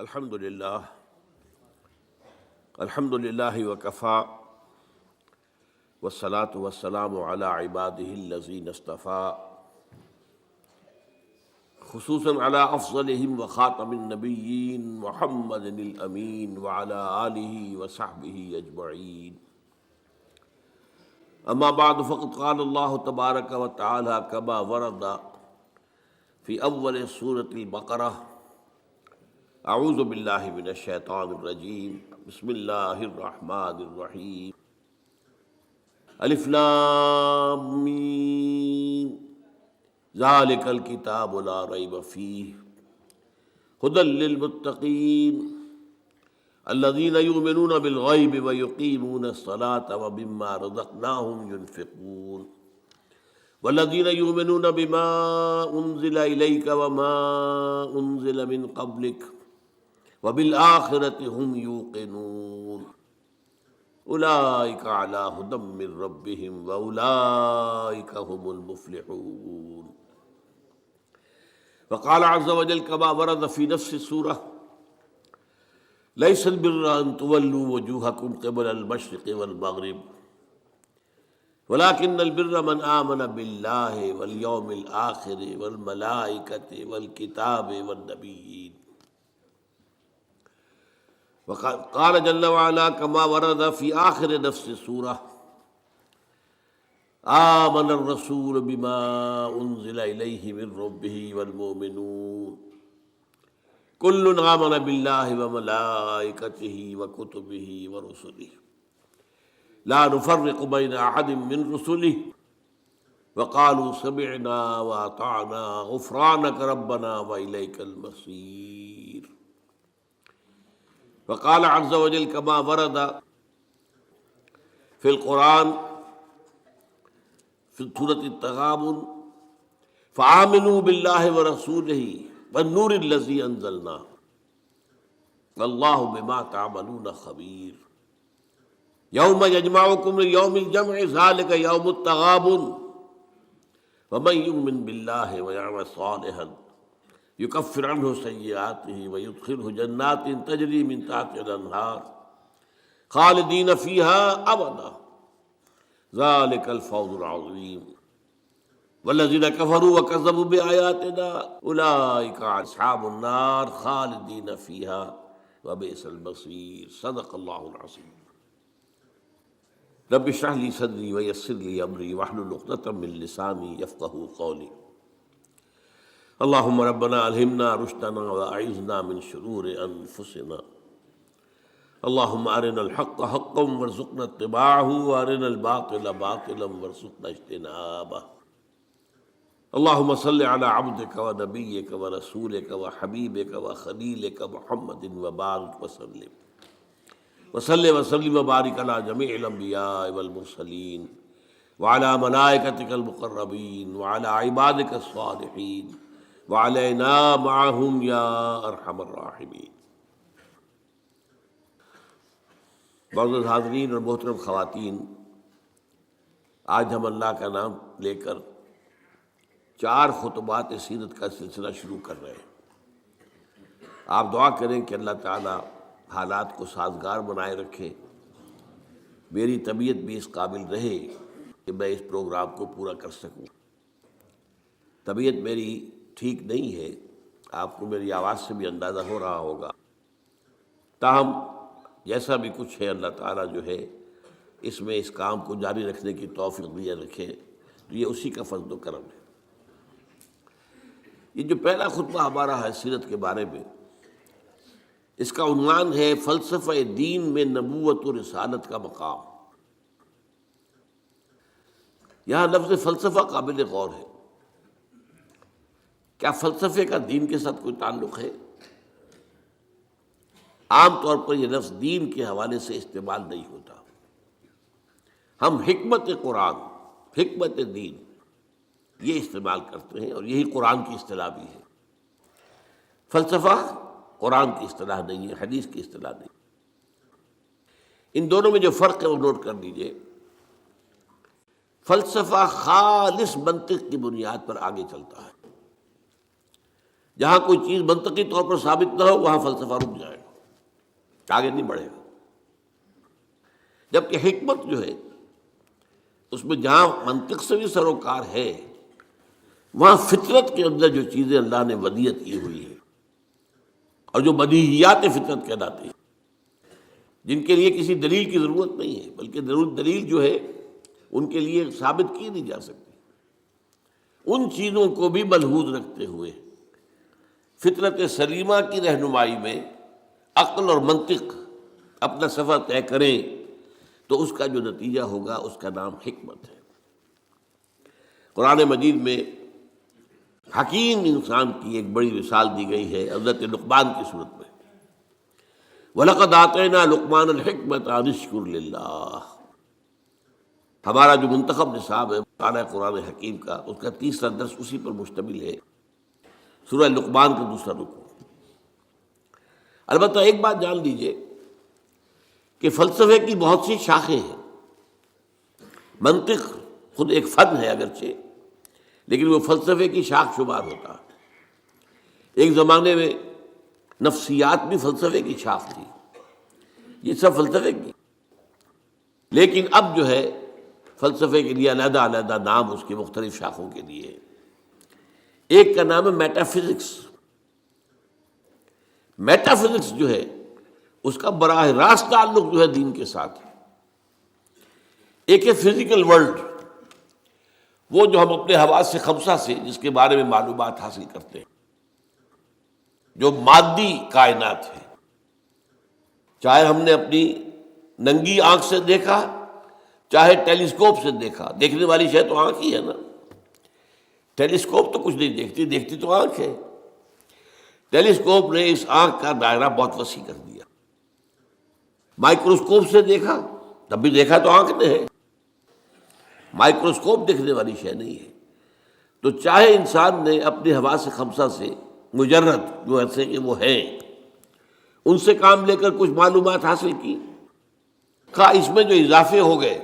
الحمد للہ وکفیٰ والصلاة والسلام علی عباده الذین اصطفیٰ خصوصاً علی افضلہم وخاتم النبیین محمد الامین وعلی آلہ وصحبہ اجمعین. اما بعد فقد قال اللہ تبارک وتعالی کما ورد فی اول سورۃ البقرہ: اعوذ باللہ من الشیطان الرجیم، بسم اللہ الرحمن الرحیم. الف لام میم ذالک الکتاب لا ریب فیہ ھدی للمتقین الذین یؤمنون بالغیب ویقیمون الصلاة ومما رزقناہم ینفقون والذین یؤمنون بما انزل الیک وما انزل من قبلک وبالآخرۃ ہم یوقنون اولئک علی ھدی من ربہم واولئک هم المفلحون. وقال عز وجل كما ورد في نفس السورة: ليس البر أن تولوا وجوهكم قبل المشرق والمغرب ولكن البر من آمن بالله واليوم الآخر والملائكة والكتاب والنبيين. وقال جل وعلا كما ورد في آخر نفس السورة: آمن الرسول بما انزل الیہ من ربہ والمؤمنون کل آمن باللہ وملائکتہ وکتبہ ورسلہ لا نفرق بین احد من رسلہ وقالوا سمعنا واطعنا غفرانک ربنا والیک المصیر. وقال عز وجل كما ورد في القرآن في سورة التغابن: فآمنوا بالله ورسوله والنور الذي أنزلنا والله بما تعملون خبير. يوم يجمعكم ليوم الجمع ذلك يوم التغابن ومن يؤمن بالله ويعمل صالحا يكفر عنه سيئاته ويدخله جنات تجري من تحتها الأنهار خالدين فيها أبدا ذلك الفوز العظيم. والذين كفروا وكذبوا بآياتنا أولئك أصحاب النار خالدين فيها وبئس المصير. صدق الله العظيم. رب اشرح لي صدري ويسر لي أمري واحلل عقدة من لساني يفقهوا قولي. اللهم ربنا ألهمنا رشدنا وأعذنا من شرور أنفسنا. اللهم أرنا الحق حقا وارزقنا اتباعه وأرنا الباطل باطلا وارزقنا اجتنابه. اللهم صل على عبدك ونبيك ورسولك وحبيبك وخليلك محمد وبارك وسلم وبارك على جميع الأنبياء والمرسلين وعلى ملائكتك المقربين وعلى عبادك الصالحين وعلينا معهم يا أرحم الراحمين. معزز حاضرین اور محترم خواتین، آج ہم اللہ کا نام لے کر 4 خطبات سیرت کا سلسلہ شروع کر رہے ہیں. آپ دعا کریں کہ اللہ تعالی حالات کو سازگار بنائے رکھے، میری طبیعت بھی اس قابل رہے کہ میں اس پروگرام کو پورا کر سکوں. طبیعت میری ٹھیک نہیں ہے، آپ کو میری آواز سے بھی اندازہ ہو رہا ہوگا. تاہم جیسا بھی کچھ ہے، اللہ تعالیٰ جو ہے اس میں اس کام کو جاری رکھنے کی توفیق دیے رکھے، تو یہ اسی کا فضل و کرم ہے. یہ جو پہلا خطبہ ہمارا ہے سیرت کے بارے میں، اس کا عنوان ہے فلسفہ دین میں نبوت و رسالت کا مقام. یہاں لفظ فلسفہ قابل غور ہے. کیا فلسفے کا دین کے ساتھ کوئی تعلق ہے؟ عام طور پر یہ لفظ دین کے حوالے سے استعمال نہیں ہوتا. ہم حکمت قرآن، حکمت دین یہ استعمال کرتے ہیں، اور یہی قرآن کی اصطلاح بھی ہے. فلسفہ قرآن کی اصطلاح نہیں ہے، حدیث کی اصطلاح نہیں. ان دونوں میں جو فرق ہے وہ نوٹ کر لیجئے. فلسفہ خالص منطق کی بنیاد پر آگے چلتا ہے، جہاں کوئی چیز منطقی طور پر ثابت نہ ہو وہاں فلسفہ رک جائے گا، آگے نہیں بڑھے گا۔ جبکہ حکمت جو ہے اس میں جہاں منطق سے بھی سروکار ہے، وہاں فطرت کے اندر جو چیزیں اللہ نے ودیعت کی ہوئی ہے اور جو بدیہیات فطرت کہلاتی ہیں، جن کے لیے کسی دلیل کی ضرورت نہیں ہے، بلکہ دلیل جو ہے ان کے لیے ثابت کی نہیں جا سکتی، ان چیزوں کو بھی ملحوظ رکھتے ہوئے فطرت سلیمہ کی رہنمائی میں عقل اور منطق اپنا سفر طے کریں تو اس کا جو نتیجہ ہوگا اس کا نام حکمت ہے۔ قرآن مجید میں حکیم انسان کی ایک بڑی مثال دی گئی ہے حضرت لقمان کی صورت میں، وَلَقَدْ آتَيْنَا لُقْمَانَ الْحِكْمَةَ أَنِ اشْكُرْ لِلَّهِ۔ ہمارا جو منتخب نصاب ہے مطالعہ قرآن حکیم کا، اس کا تیسرا درس اسی پر مشتمل ہے، سورہ لقمان کا دوسرا رکوع۔ البتہ ایک بات جان لیجئے کہ فلسفے کی بہت سی شاخیں ہیں۔ منطق خود ایک فن ہے اگرچہ، لیکن وہ فلسفے کی شاخ شمار ہوتا ہے۔ ایک زمانے میں نفسیات بھی فلسفے کی شاخ تھی، یہ سب فلسفے کی، لیکن اب جو ہے فلسفے کے لیے علیحدہ علیحدہ نام اس کی مختلف شاخوں کے لیے۔ ایک کا نام ہے میٹا فزکس۔ میٹا فزکس جو ہے اس کا براہ راست تعلق جو ہے دین کے ساتھ ہے۔ ایک ہے فزیکل ورلڈ، وہ جو ہم اپنے حواس خمسہ سے جس کے بارے میں معلومات حاصل کرتے ہیں، جو مادی کائنات ہے، چاہے ہم نے اپنی ننگی آنکھ سے دیکھا چاہے ٹیلیسکوپ سے دیکھا، دیکھنے والی شے تو آنکھ ہی ہے نا۔ ٹیلیسکوپ تو کچھ نہیں دیکھتی، دیکھتی تو آنکھ ہے۔ ٹیلیسکوپ نے اس آنکھ کا دائرہ بہت وسیع کر دیا۔ مائکروسکوپ سے دیکھا تب بھی دیکھا تو آنکھ نے ہے، مائکروسکوپ دیکھنے والی شے نہیں ہے۔ تو چاہے انسان نے اپنے حواس خمسہ سے مجرد جو ایسے کہ وہ ہیں ان سے کام لے کر کچھ معلومات حاصل کی، کہا اس میں جو اضافے ہو گئے،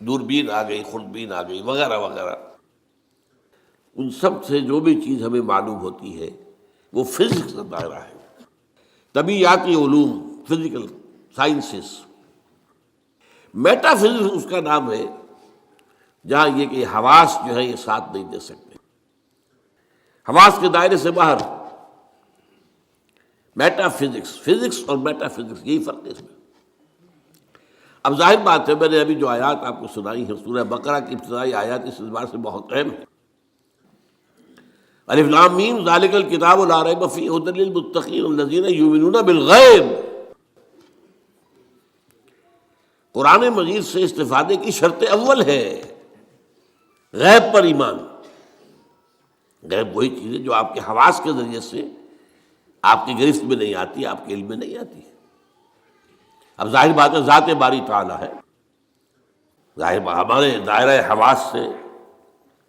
دوربین آ گئی، خوردبین آ گئی، وغیرہ وغیرہ، ان سب سے جو بھی چیز ہمیں معلوم ہوتی ہے وہ فزکس کا دائرہ ہے، طبیعیاتی علوم، فزیکل سائنسز۔ میٹا فزکس اس کا نام ہے جہاں یہ کہ حواس جو ہے یہ ساتھ نہیں دے سکتے، حواس کے دائرے سے باہر۔ میٹا فزکس، فزکس اور میٹا فزکس یہی فرق ہے اس میں۔ اب ظاہر بات ہے، میں نے ابھی جو آیات آپ کو سنائی ہیں سورہ بقرہ کی ابتدائی آیات اس اعتبار سے بہت اہم ہے۔ الف لام میم ذالک الکتاب لا ریب فیہ ھدی للمتقین الذین یؤمنون بالغیب۔ قرآن مجید سے استفادے کی شرط اول ہے غیب پر ایمان۔ غیب وہی چیز ہے جو آپ کے حواس کے ذریعے سے آپ کی گرفت میں نہیں آتی، آپ کے علم میں نہیں آتی۔ اب ظاہر بات ہے ذات باری تعالیٰ ہے، ظاہر ہمارے دائرہ حواس سے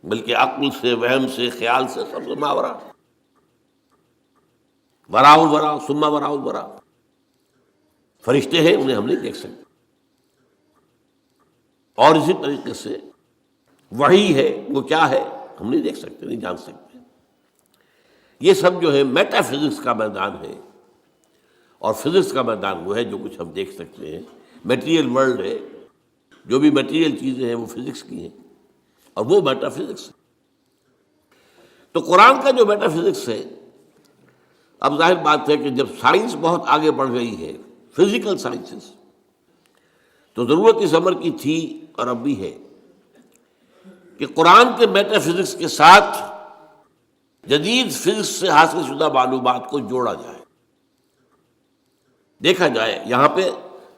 بلکہ عقل سے، وہم سے، خیال سے سب سے ماورا، وراء الورا ثم وراء الورا۔ فرشتے ہیں انہیں ہم نہیں دیکھ سکتے، اور اسی طریقے سے وحی ہے وہ کیا ہے ہم نہیں دیکھ سکتے، نہیں جان سکتے۔ یہ سب جو ہے میٹا فزکس کا میدان ہے، اور فزکس کا میدان وہ ہے جو کچھ ہم دیکھ سکتے ہیں۔ میٹیریل ورلڈ ہے، جو بھی میٹیریل چیزیں ہیں وہ فزکس کی ہیں، اور وہ میٹا فزکس ہے۔ تو قرآن کا جو میٹا فزکس ہے، اب ظاہر بات ہے کہ جب سائنس بہت آگے بڑھ گئی ہے، فزیکل سائنسز، تو ضرورت اس امر کی تھی اور اب بھی ہے کہ قرآن کے میٹا فزکس کے ساتھ جدید فزکس سے حاصل شدہ معلومات کو جوڑا جائے، دیکھا جائے یہاں پہ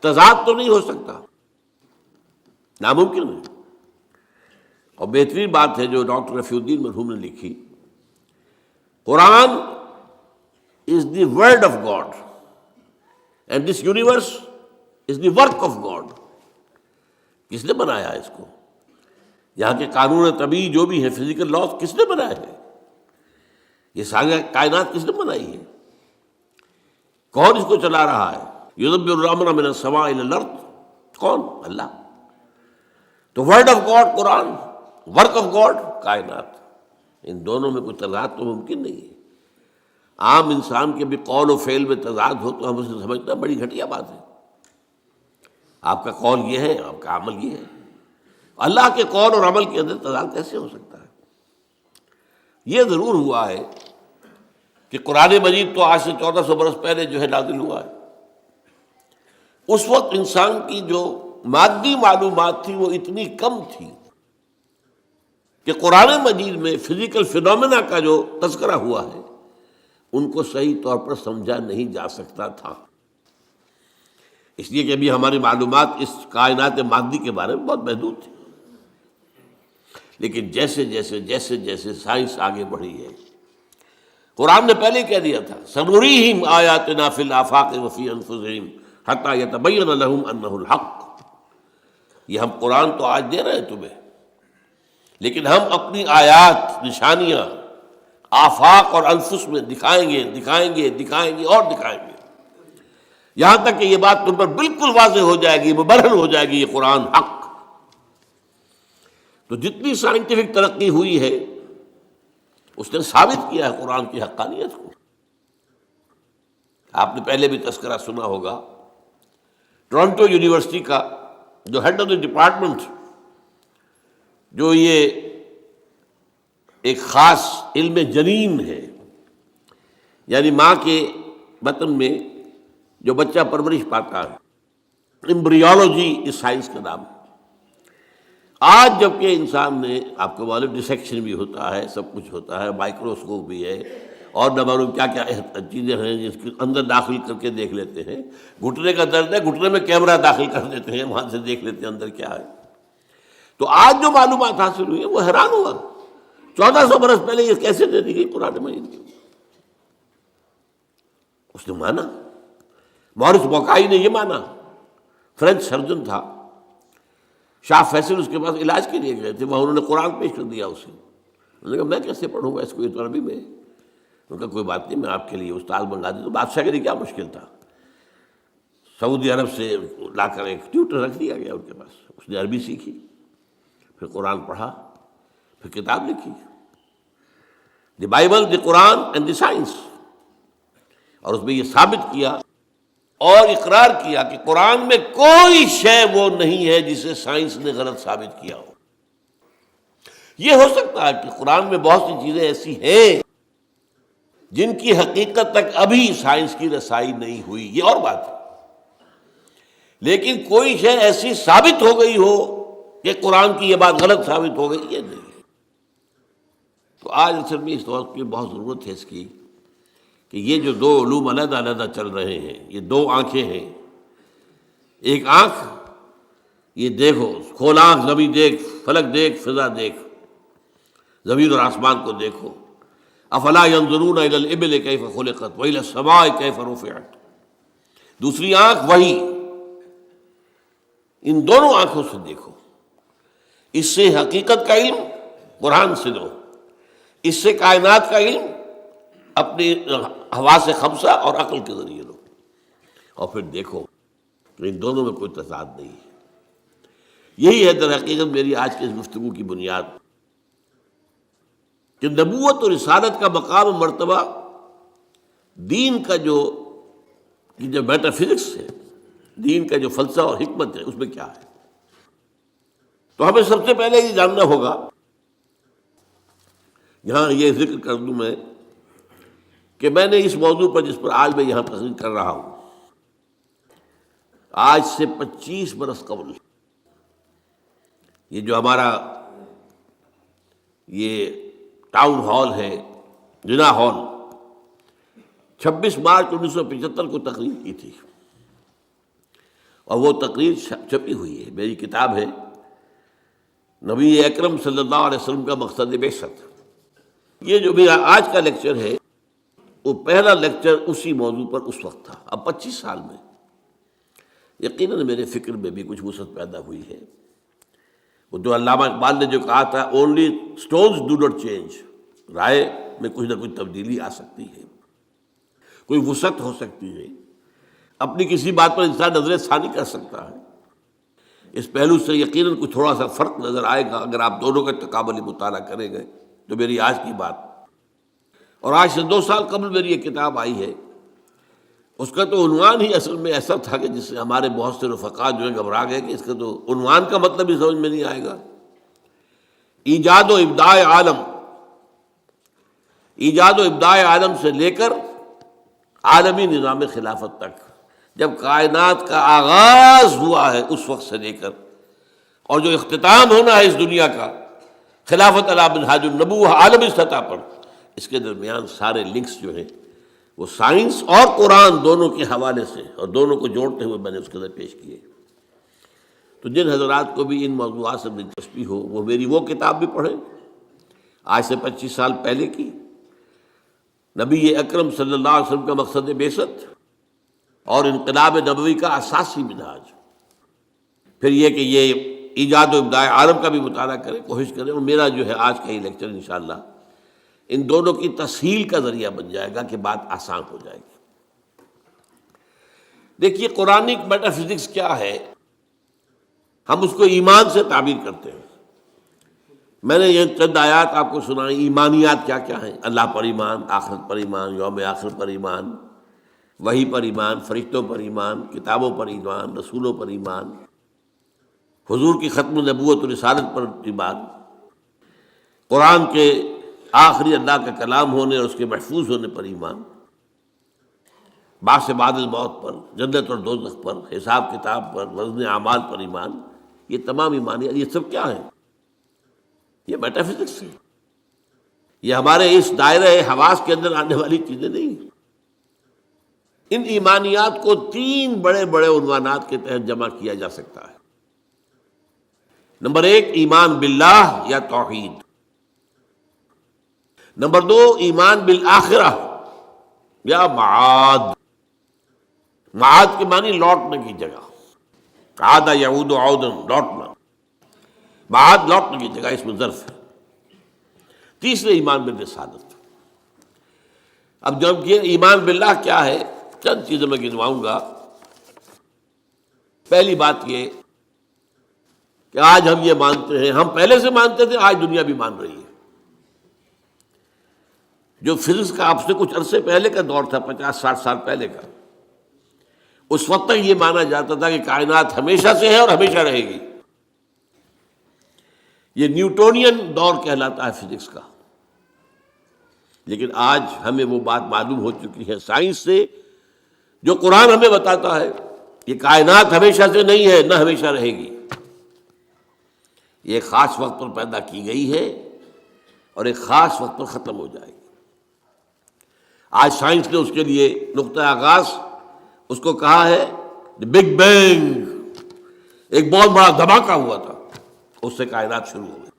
تضاد تو نہیں ہو سکتا، ناممکن ہے۔ اور بہترین بات ہے جو ڈاکٹر رفیع الدین مرحوم نے لکھی، Quran is the word of God and this universe is the work of God. کس نے بنایا اس کو؟ یہاں کے قانون طبیعی جو بھی ہیں، فزیکل لاز، کس نے بنایا ہے؟ یہ ساری کائنات کس نے بنائی ہے؟ کون اس کو چلا رہا ہے؟ یدبر الامر من السماء الی الارض، کون؟ اللہ۔ تو word of God Quran, work of God کائنات، ان دونوں میں کوئی تضاد تو ممکن نہیں ہے۔ عام انسان کے بھی قول و فعل میں تضاد ہو تو ہم اسے سمجھنا بڑی گھٹیا بات ہے. آپ کا قول یہ ہے، آپ کا عمل یہ ہے. اللہ کے قول اور عمل کے اندر تضاد کیسے ہو سکتا ہے؟ یہ ضرور ہوا ہے کہ قرآن مجید تو آج سے 1400 برس پہلے جو ہے نازل ہوا ہے. اس وقت انسان کی جو مادی معلومات تھی وہ اتنی کم تھی کہ قرآن مجید میں فزیکل فینومینا کا جو تذکرہ ہوا ہے ان کو صحیح طور پر سمجھا نہیں جا سکتا تھا. اس لیے کہ ابھی ہماری معلومات اس کائنات مادی کے بارے میں بہت محدود تھی. لیکن جیسے جیسے جیسے جیسے سائنس آگے بڑھی ہے، قرآن نے پہلے کہہ دیا تھا سنریہم آیاتنا فی الآفاق وفی انفسہم حتی یتبین لہم انہ الحق. یہ ہم قرآن تو آج دے رہے ہیں تمہیں، لیکن ہم اپنی آیات، نشانیاں آفاق اور انفس میں دکھائیں گے دکھائیں گے دکھائیں گے اور دکھائیں گے، یہاں تک کہ یہ بات تم پر بالکل واضح ہو جائے گی، مبرہن ہو جائے گی، یہ قرآن حق. تو جتنی سائنٹیفک ترقی ہوئی ہے اس نے ثابت کیا ہے قرآن کی حقانیت کو. آپ نے پہلے بھی تذکرہ سنا ہوگا، ٹورنٹو یونیورسٹی کا جو ہیڈ آف دی ڈپارٹمنٹ، جو یہ ایک خاص علم جنین ہے، یعنی ماں کے بطن میں جو بچہ پرورش پاتا ہے، امبریولوجی اس سائنس کا نام ہے. آج جب کہ انسان نے، آپ کو معلوم ڈسیکشن بھی ہوتا ہے، سب کچھ ہوتا ہے، مائکروسکوپ بھی ہے اور نہ معلوم کیا کیا چیزیں ہیں جس کے اندر داخل کر کے دیکھ لیتے ہیں. گھٹنے کا درد ہے، گھٹنے میں کیمرہ داخل کر دیتے ہیں، وہاں سے دیکھ لیتے ہیں اندر کیا ہے. تو آج جو معلومات حاصل ہوئی ہے وہ حیران ہوا. 1400 برس پہلے یہ کیسے دے دی گئی قرآن مجید کی؟ اس نے مانا. مورس بوکائی نے یہ مانا، فرینچ سرجن تھا، شاہ فیصل اس کے پاس علاج کے لیے گئے تھے، وہاں انہوں نے قرآن پیش کر دیا اسے. انہوں نے کہا میں کیسے پڑھوں گا اس کو، یہ تو عربی میں. انہوں نے کہا کوئی بات نہیں، میں آپ کے لیے استاد منگا دوں. تو بادشاہ کے لیے کیا مشکل تھا، سعودی عرب سے لا کر ایک ٹیوٹر رکھ دیا گیا ان کے پاس. اس نے عربی سیکھی، پھر قرآن پڑھا، پھر کتاب لکھی، the Bible, the Quran and the science. اور اس میں یہ ثابت کیا اور اقرار کیا کہ قرآن میں کوئی شے وہ نہیں ہے جسے سائنس نے غلط ثابت کیا ہو. یہ ہو سکتا ہے کہ قرآن میں بہت سی چیزیں ایسی ہیں جن کی حقیقت تک ابھی سائنس کی رسائی نہیں ہوئی، یہ اور بات ہے. لیکن کوئی شے ایسی ثابت ہو گئی ہو کہ قرآن کی یہ بات غلط ثابت ہو گئی، یہ نہیں. تو آج اصل میں اس وقت کی بہت ضرورت ہے اس کی کہ یہ جو دو علوم علیحدہ علیحدہ چل رہے ہیں، یہ دو آنکھیں ہیں. ایک آنکھ یہ دیکھو، کھول آنکھ، زمین دیکھ، فلک دیکھ، فضا دیکھ، زمین اور آسمان کو دیکھو. افلا ينظرون الى الابل كيف خلقت والى السماء كيف رفعت. دوسری آنکھ وہی. ان دونوں آنکھوں سے دیکھو. اس سے حقیقت کا علم قرآن سے لو، اس سے کائنات کا علم اپنی حواس خمسہ اور عقل کے ذریعے لو، اور پھر دیکھو کہ ان دونوں میں کوئی تضاد نہیں ہے. یہی ہے در حقیقت میری آج کی اس گفتگو کی بنیاد، کہ نبوت اور رسالت کا مقام و مرتبہ دین کا جو میٹا فزکس ہے، دین کا جو فلسفہ اور حکمت ہے، اس میں کیا ہے. تو ہمیں سب سے پہلے یہ جاننا ہوگا، یہاں یہ ذکر کر دوں میں کہ میں نے اس موضوع پر جس پر آج میں یہاں تقریر کر رہا ہوں، آج سے 25 برس قبل یہ جو ہمارا یہ ٹاؤن ہال ہے، جنا ہال، 26 مارچ 1975 کو تقریر کی تھی. اور وہ تقریر چھپی ہوئی ہے، میری کتاب ہے نبی اکرم صلی اللہ علیہ وسلم کا مقصد بعثت. یہ جو میرا آج کا لیکچر ہے وہ پہلا لیکچر اسی موضوع پر اس وقت تھا. اب 25 سال میں یقیناً میرے فکر میں بھی کچھ وسعت پیدا ہوئی ہے. وہ جو علامہ اقبال نے جو کہا تھا، only stones do not change, رائے میں کچھ نہ کچھ تبدیلی آ سکتی ہے، کوئی وسعت ہو سکتی ہے، اپنی کسی بات پر انسان نظر ثانی کر سکتا ہے. اس پہلو سے یقیناً کچھ تھوڑا سا فرق نظر آئے گا اگر آپ دونوں کا تقابلی مطالعہ کریں گے. تو میری آج کی بات، اور آج سے 2 سال قبل میری یہ کتاب آئی ہے، اس کا تو عنوان ہی اصل میں ایسا تھا کہ جس سے ہمارے بہت سے رفقا جو ہے گھبرا گئے کہ اس کا تو عنوان کا مطلب ہی سمجھ میں نہیں آئے گا۔ ایجاد و ابداع عالم، ایجاد و ابداع عالم سے لے کر عالمی نظام خلافت تک، جب کائنات کا آغاز ہوا ہے اس وقت سے لے کر اور جو اختتام ہونا ہے اس دنیا کا خلافت علی منہاج النبوہ عالمی سطح پر، اس کے درمیان سارے لنکس جو ہیں وہ سائنس اور قرآن دونوں کے حوالے سے اور دونوں کو جوڑتے ہوئے میں نے اس کے اندر پیش کیے۔ تو جن حضرات کو بھی ان موضوعات سے دلچسپی ہو وہ میری وہ کتاب بھی پڑھیں، آج سے 25 سال پہلے کی، نبی اکرم صلی اللہ علیہ وسلم کا مقصد بعثت اور انقلاب نبوی کا اساسی منہاج۔ پھر یہ کہ یہ ایجاد و ابداع عالم کا بھی مطالعہ کریں، کوشش کریں، اور میرا جو ہے آج کا یہ لیکچر انشاءاللہ ان دونوں کی تسہیل کا ذریعہ بن جائے گا کہ بات آسان ہو جائے گی۔ دیکھیے قرآنک میٹا فزکس کیا ہے، ہم اس کو ایمان سے تعبیر کرتے ہیں۔ میں نے یہ چند آیات آپ کو سنائی، ایمانیات کیا کیا ہیں؟ اللہ پر ایمان، آخرت پر ایمان، یوم آخر پر ایمان، وحی پر ایمان، فرشتوں پر ایمان، کتابوں پر ایمان، رسولوں پر ایمان، حضور کی ختم نبوت و رسالت پر ایمان، قرآن کے آخری اللہ کا کلام ہونے اور اس کے محفوظ ہونے پر ایمان، بعث بعد الموت پر، جنت اور دوزخ پر، حساب کتاب پر، وزن اعمال پر ایمان۔ یہ تمام ایمانیات، یہ سب کیا ہیں؟ یہ میٹا فزکس ہے، یہ ہمارے اس دائرہ حواس کے اندر آنے والی چیزیں نہیں۔ ان ایمانیات کو 3 بڑے بڑے عنوانات کے تحت جمع کیا جا سکتا ہے۔ نمبر 1 ایمان باللہ یا توحید، نمبر 2 ایمان بالآخرہ یا معاد، معاد کے معنی لوٹنے کی جگہ، عاد یعود عودا، لوٹنا، معاد لوٹنے کی جگہ، اس میں ظرف ہے۔ تیسرے ایمان بالرسالت۔ اب جب یہ ایمان باللہ کیا ہے، چند چیزیں میں گنواؤں گا۔ پہلی بات یہ کہ آج ہم یہ مانتے ہیں، ہم پہلے سے مانتے تھے، آج دنیا بھی مان رہی ہے۔ جو فزکس کا اب سے کچھ عرصے پہلے کا دور تھا، 50-60 سال پہلے کا، اس وقت تک یہ مانا جاتا تھا کہ کائنات ہمیشہ سے ہے اور ہمیشہ رہے گی۔ یہ نیوٹونین دور کہلاتا ہے فزکس کا۔ لیکن آج ہمیں وہ بات معلوم ہو چکی ہے سائنس سے، جو قرآن ہمیں بتاتا ہے، یہ کائنات ہمیشہ سے نہیں ہے، نہ ہمیشہ رہے گی، یہ ایک خاص وقت پر پیدا کی گئی ہے اور ایک خاص وقت پر ختم ہو جائے گی۔ آج سائنس نے اس کے لیے نقطہ آغاز اس کو کہا ہے بگ بینگ، ایک بہت بڑا دھماکہ ہوا تھا، اس سے کائنات شروع ہو گئی۔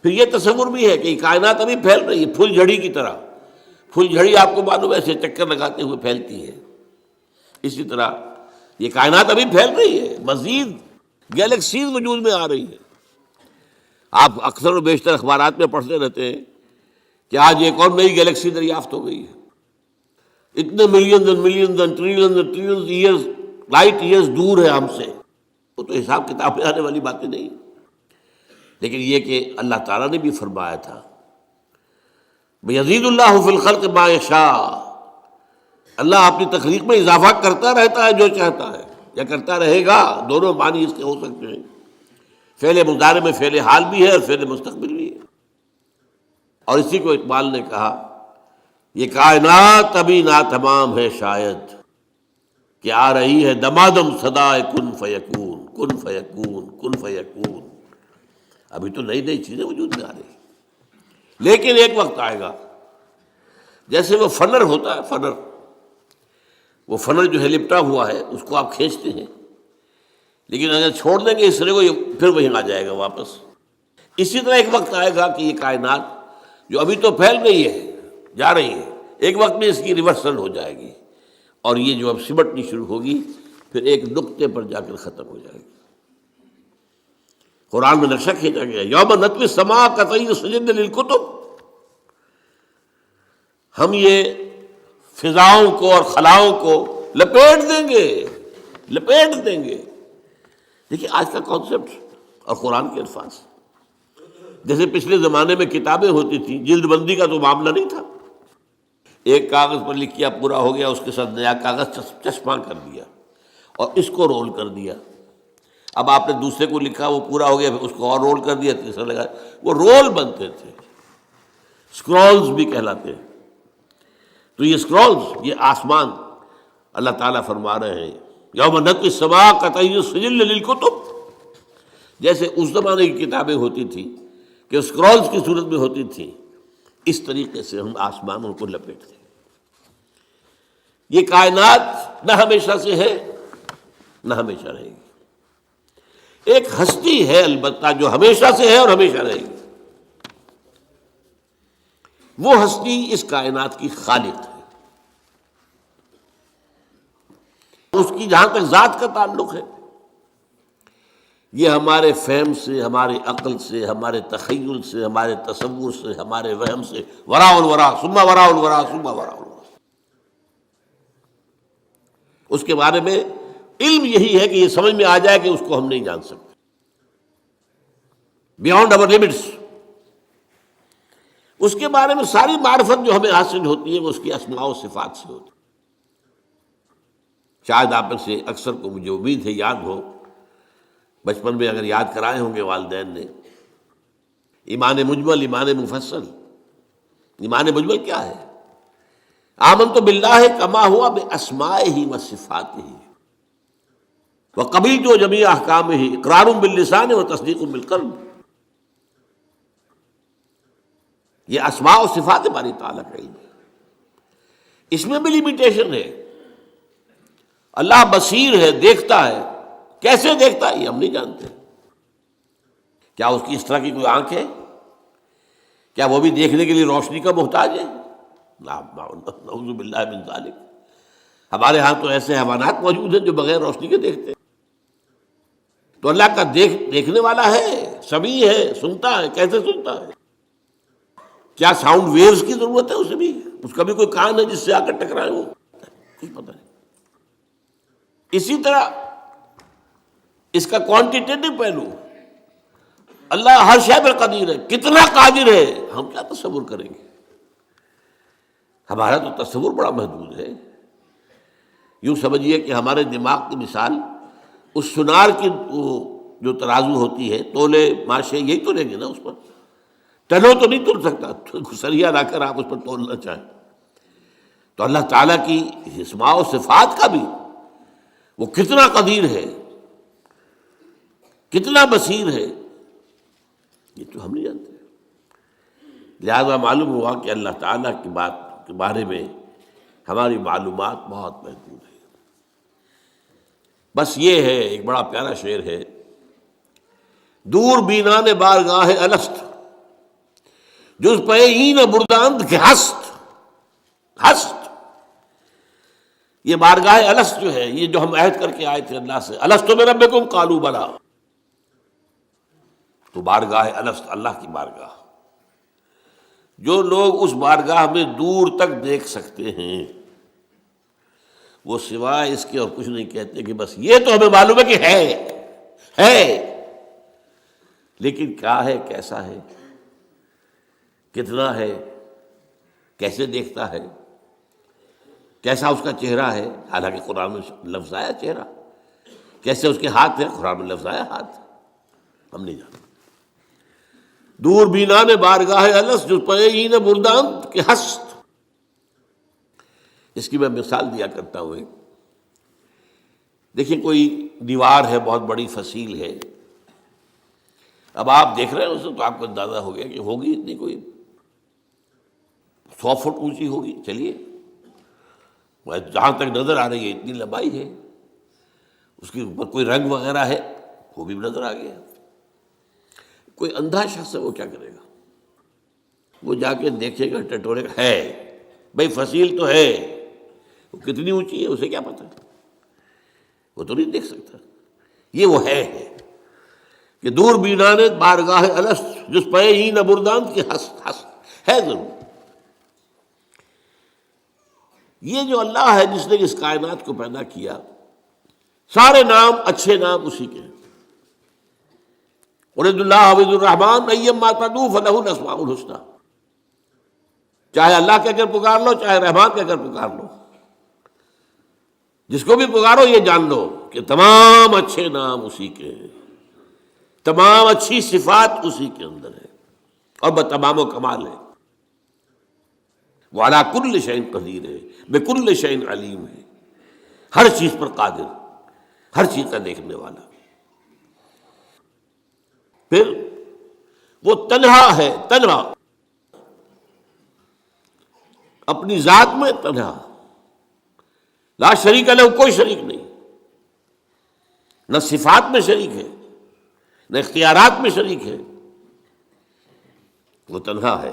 پھر یہ تصور بھی ہے کہ یہ کائنات ابھی پھیل رہی ہے، پھول جھڑی کی طرح۔ پھول جھڑی آپ کو معلوم ہے ایسے چکر لگاتے ہوئے پھیلتی ہے، اسی طرح یہ کائنات ابھی پھیل رہی ہے، مزید گیلیکسیز وجود میں آ رہی ہے۔ آپ اکثر و بیشتر اخبارات میں پڑھتے رہتے ہیں کہ آج ایک اور نئی گیلیکسی دریافت ہو گئی ہے، اتنے millions and millions and trillions and trillions years, light years دور ہے ہم سے۔ وہ تو حساب کتاب میں آنے والی باتیں نہیں، لیکن یہ کہ اللہ تعالیٰ نے بھی فرمایا تھا یزید اللہ فی الخلق ما یشاء، اللہ اپنی تخلیق میں اضافہ کرتا رہتا ہے جو چاہتا ہے، یا کرتا رہے گا، دونوں معنی اس کے ہو سکتے ہیں۔ فعل مضارع میں فعل حال بھی ہے اور فعل مستقبل بھی ہے۔ اور اسی کو اقبال نے کہا یہ کائنات ابھی ناتمام ہے شاید، کہ آ رہی ہے دمادم صدائے کن فیکون، کن فیکون، کن فیکون۔ ابھی تو نئی نئی چیزیں وجود میں آ رہی ہیں، لیکن ایک وقت آئے گا، جیسے وہ فنر ہوتا ہے، فنر، وہ فنر جو ہے لپٹا ہوا ہے، اس کو آپ کھینچتے ہیں، لیکن اگر چھوڑ دیں گے اس طرح کو، یہ پھر وہیں آ جائے گا واپس۔ اسی طرح ایک وقت آئے گا کہ یہ کائنات جو ابھی تو پھیل رہی ہے، جا رہی ہے، ایک وقت میں اس کی ریورسل ہو جائے گی، اور یہ جو اب سمٹنی شروع ہوگی پھر ایک نقطے پر جا کر ختم ہو جائے گی۔ قرآن میں نقشہ کھینچا گیا، یوم نطوی السماء کطی سجل للکتب، ہم یہ فضاؤں کو اور خلاؤں کو لپیٹ دیں گے، لپیٹ دیں گے۔ دیکھیے آج کا کانسیپٹ اور قرآن کے الفاظ، جیسے پچھلے زمانے میں کتابیں ہوتی تھیں، جلد بندی کا تو معاملہ نہیں تھا، ایک کاغذ پر لکھ کیا پورا ہو گیا، اس کے ساتھ نیا کاغذ چسپاں کر دیا اور اس کو رول کر دیا۔ اب آپ نے دوسرے کو لکھا، وہ پورا ہو گیا، پھر اس کو اور رول کر دیا، تیسرا لگا، وہ رول بنتے تھے، اسکرولز بھی کہلاتے ہیں۔ تو یہ اسکرولز، یہ آسمان، اللہ تعالیٰ فرما رہے ہیں یوم نطوی السماء کطی السجل للکتب، جیسے اس زمانے کی کتابیں ہوتی تھیں کہ اسکرولز کی صورت میں ہوتی تھیں، اس طریقے سے ہم آسمانوں کو لپیٹتے ہیں۔ یہ کائنات نہ ہمیشہ سے ہے نہ ہمیشہ رہے گی، ایک ہستی ہے البتہ جو ہمیشہ سے ہے اور ہمیشہ رہے گی، وہ ہستی اس کائنات کی خالق ہے۔ اس کی جہاں تک ذات کا تعلق ہے، یہ ہمارے فہم سے، ہمارے عقل سے، ہمارے تخیل سے، ہمارے تصور سے، ہمارے وہم سے وراء الورا ثم وراء الورا ثم وراء الورا، اس کے بارے میں علم یہی ہے کہ یہ سمجھ میں آ جائے کہ اس کو ہم نہیں جان سکتے، بیانڈ اور لمٹس۔ اس کے بارے میں ساری معرفت جو ہمیں حاصل ہوتی ہے وہ اس کی اسماء و صفات سے ہوتی ہے۔ شاید آپ میں سے اکثر کو مجھے امید ہے یاد ہو، بچپن میں اگر یاد کرائے ہوں گے والدین نے، ایمان مجمل، ایمان مفصل۔ ایمان مجمل کیا ہے؟ آمنت باللہ کما ہوا باسمائہ و صفاتہ وقبلت جمیع احکامہ اقرار باللسان و تصدیق بالقلب۔ یہ اسماء و صفات باری تعالیٰ کا علم ہے، اس میں بھی لمیٹیشن ہے۔ اللہ بصیر ہے، دیکھتا ہے، کیسے دیکھتا ہے یہ ہم نہیں جانتے۔ کیا اس کی اس طرح کی کوئی آنکھ ہے؟ کیا وہ بھی دیکھنے کے لیے روشنی کا محتاج ہے؟ نعوذ باللہ من ذالک۔ ہمارے ہاں تو ایسے حیوانات موجود ہیں جو بغیر روشنی کے دیکھتے ہیں، تو اللہ کا دیکھنے والا ہے، سمیع ہے، سنتا ہے، کیسے سنتا ہے؟ کیا ساؤنڈ ویوز کی ضرورت ہے اسے بھی؟ اس کا بھی کوئی کان ہے جس سے آ کر ٹکرائے وہ؟ کچھ پتہ نہیں۔ اسی طرح اس کا کوانٹیٹیو پہلو، اللہ ہر شے پر قدیر ہے، کتنا قادر ہے ہم کیا تصور کریں گے؟ ہمارا تو تصور بڑا محدود ہے۔ یوں سمجھیے کہ ہمارے دماغ کی مثال اس سنار کی جو ترازو ہوتی ہے، تولے ماشے یہی تو لیں گے نا، اس پر ٹنوں تو نہیں تل سکتا، سریا لا کر آپ اس پر تولنا چاہیں۔ تو اللہ تعالیٰ کی اسماء و صفات کا بھی وہ کتنا قدیر ہے، کتنا بصیر ہے، یہ تو ہم نہیں جانتے۔ لہذا معلوم ہوا کہ اللہ تعالیٰ کی بات کے بارے میں ہماری معلومات بہت محدود ہے۔ بس یہ ہے، ایک بڑا پیارا شعر ہے، دور بینان بارگاہ الست جز پہ این برداند کے ہست۔ یہ بارگاہ الست جو ہے، یہ جو ہم عہد کر کے آئے تھے اللہ سے، الست بربکم قالوا بلی، تو بارگاہ الست، اللہ کی بارگاہ، جو لوگ اس بارگاہ میں دور تک دیکھ سکتے ہیں، وہ سوائے اس کے اور کچھ نہیں کہتے کہ بس یہ تو ہمیں معلوم ہے کہ ہے، لیکن کیا ہے، کیسا ہے، کتنا ہے، کیسے دیکھتا ہے، کیسا اس کا چہرہ ہے، حالانکہ قرآن میں لفظ آیا چہرہ، کیسے اس کے ہاتھ ہیں، قرآن میں لفظ آیا ہاتھ، ہم نہیں جانتے۔ دور بینان بارگاہ الست جو پئین برداند کے ہست، اس کی میں مثال دیا کرتا ہوں۔ دیکھیں کوئی دیوار ہے، بہت بڑی فصیل ہے، اب آپ دیکھ رہے ہیں اسے تو آپ کو اندازہ ہو گیا کہ ہوگی اتنی کوئی 100 فٹ اونچی ہوگی، چلیے جہاں تک نظر آ رہی ہے اتنی لمبائی ہے، اس کے اوپر کوئی رنگ وغیرہ ہے وہ بھی نظر آ گیا۔ کوئی اندھا شخص ہے وہ کیا کرے گا؟ وہ جا کے دیکھے گا، ٹٹورے گا، ہے بھائی فصیل تو ہے، وہ کتنی اونچی ہے اسے کیا پتہ، وہ تو نہیں دیکھ سکتا۔ یہ وہ ہے کہ دور بینان بارگاہ الست جس پہ ہی نہ بردان کی ہست ہے ضرور۔ یہ جو اللہ ہے جس نے اس کائنات کو پیدا کیا، سارے نام اچھے نام اسی کے ہیں، ارید اللہ عبد الرحمن ایما تدعو فلہ الاسماء الحسنی، چاہے اللہ کہہ کر پکار لو چاہے رحمان کہہ کر پکار لو، جس کو بھی پکارو یہ جان لو کہ تمام اچھے نام اسی کے ہیں، تمام اچھی صفات اسی کے اندر ہے اور بتمام و کمال ہے۔ وہ علی کل شیء قدیر ہے، بکل شیء علیم ہے، ہر چیز پر قادر، ہر چیز کا دیکھنے والا۔ پھر وہ تنہا ہے، تنہا اپنی ذات میں تنہا، لا شریک لہ، کوئی شریک نہیں، نہ صفات میں شریک ہے نہ اختیارات میں شریک ہے، وہ تنہا ہے،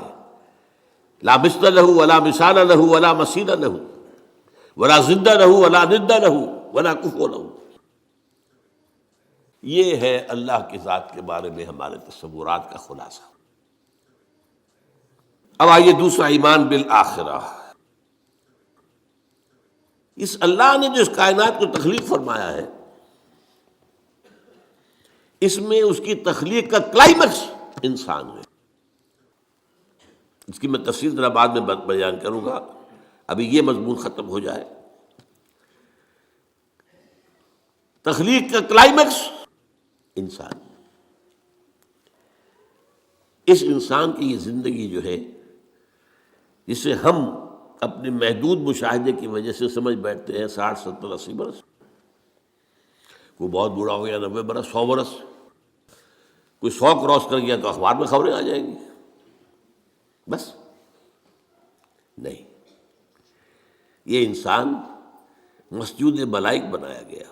لا مثل لہ ولا مثال لہ ولا مثیل لہ ولا ضد لہ ولا ند لہ ولا کفو لہ۔ یہ ہے اللہ کی ذات کے بارے میں ہمارے تصورات کا خلاصہ۔ اب آئیے دوسرا، ایمان بالآخرہ۔ اس اللہ نے جو اس کائنات کو تخلیق فرمایا ہے، اس میں اس کی تخلیق کا کلائمیکس انسان ہے۔ اس کی میں تفصیل ذرا بعد میں بیان کروں گا، ابھی یہ مضمون ختم ہو جائے۔ تخلیق کا کلائمیکس انسان، اس انسان کی یہ زندگی جو ہے، جسے ہم اپنے محدود مشاہدے کی وجہ سے سمجھ بیٹھتے ہیں 60 70 80 برس، کوئی بہت بوڑھا ہو گیا 90 برس 100 برس، کوئی 100 کراس کر گیا تو اخبار میں خبریں آ جائیں گی، بس نہیں، یہ انسان مسجود ملائک بنایا گیا۔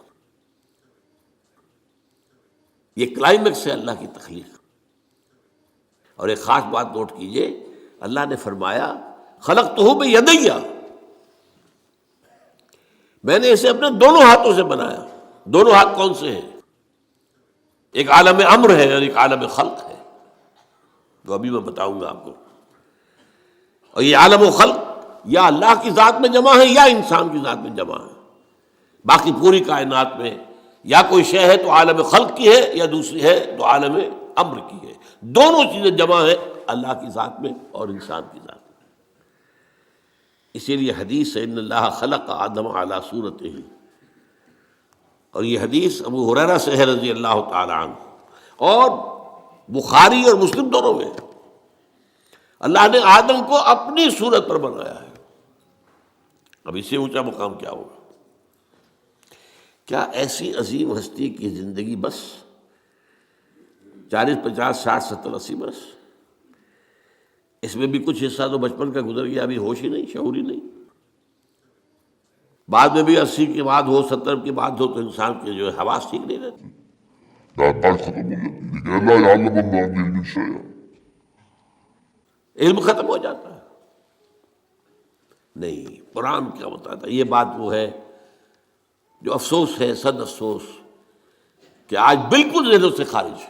یہ کلائمیکس ہے اللہ کی تخلیق۔ اور ایک خاص بات نوٹ کیجئے، اللہ نے فرمایا خلقتہ بیدی، میں نے اسے اپنے دونوں ہاتھوں سے بنایا۔ دونوں ہاتھ کون سے ہیں؟ ایک عالم امر ہے اور ایک عالم خلق ہے، تو ابھی میں بتاؤں گا آپ کو۔ اور یہ عالم و خلق یا اللہ کی ذات میں جمع ہے یا انسان کی ذات میں جمع ہے۔ باقی پوری کائنات میں یا کوئی شے ہے تو عالم خلق کی ہے یا دوسری ہے تو عالم امر کی ہے، دونوں چیزیں جمع ہیں اللہ کی ذات میں اور انسان کی ذات میں۔ اسی لیے حدیث ہے ان اللہ خلق آدم علی صورتہ، اور یہ حدیث ابو ہریرہ سے ہے رضی اللہ تعالی عنہ، اور بخاری اور مسلم دونوں میں اللہ نے آدم کو اپنی صورت پر بنایا ہے۔ اب اس سے اونچا مقام کیا ہوگا؟ کیا ایسی عظیم ہستی کی زندگی بس 40 50 60 70 80 برس؟ اس میں بھی کچھ حصہ تو بچپن کا گزر گیا، ابھی ہوش ہی نہیں، شعور ہی نہیں، بعد میں بھی 80 کی بات ہو 70 کی بات ہو تو انسان کے جو ہے حواس ٹھیک نہیں رہتے، یادداشت ختم ہو جاتی ہے، لیکن اللہ یعلم ما فی الشیء، علم ختم ہو جاتا ہے۔ نہیں، قرآن کیا بتاتا ہے؟ یہ بات وہ ہے جو افسوس ہے، صد افسوس، کہ آج بالکل ذہنوں سے خارج ہے۔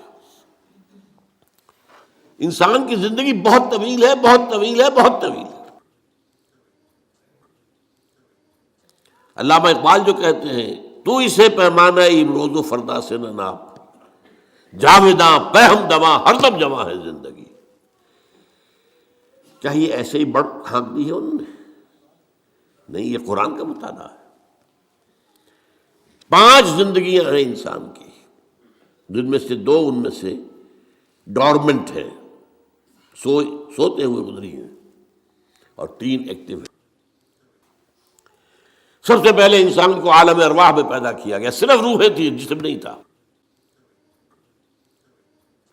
انسان کی زندگی بہت طویل ہے، بہت طویل ہے، بہت طویل ہے۔ علامہ اقبال جو کہتے ہیں تو اسے پیمانہ امروز و فردا سے نہ ناپ، جاویداں پہم دماں ہر دم جمع ہے زندگی۔ کیا یہ ایسے ہی بڑھ ہانک دی ہے انہوں نے؟ نہیں، یہ قرآن کا مطالعہ ہے۔ 5 زندگیاں ہیں انسان کی، جن میں سے 2 ان میں سے ڈورمنٹ ہے، سوتے ہوئے گزری ہیں، اور 3 ایکٹیو ہیں۔ سب سے پہلے انسان کو عالم ارواح میں پیدا کیا گیا، صرف روحیں تھی، جسم نہیں تھا،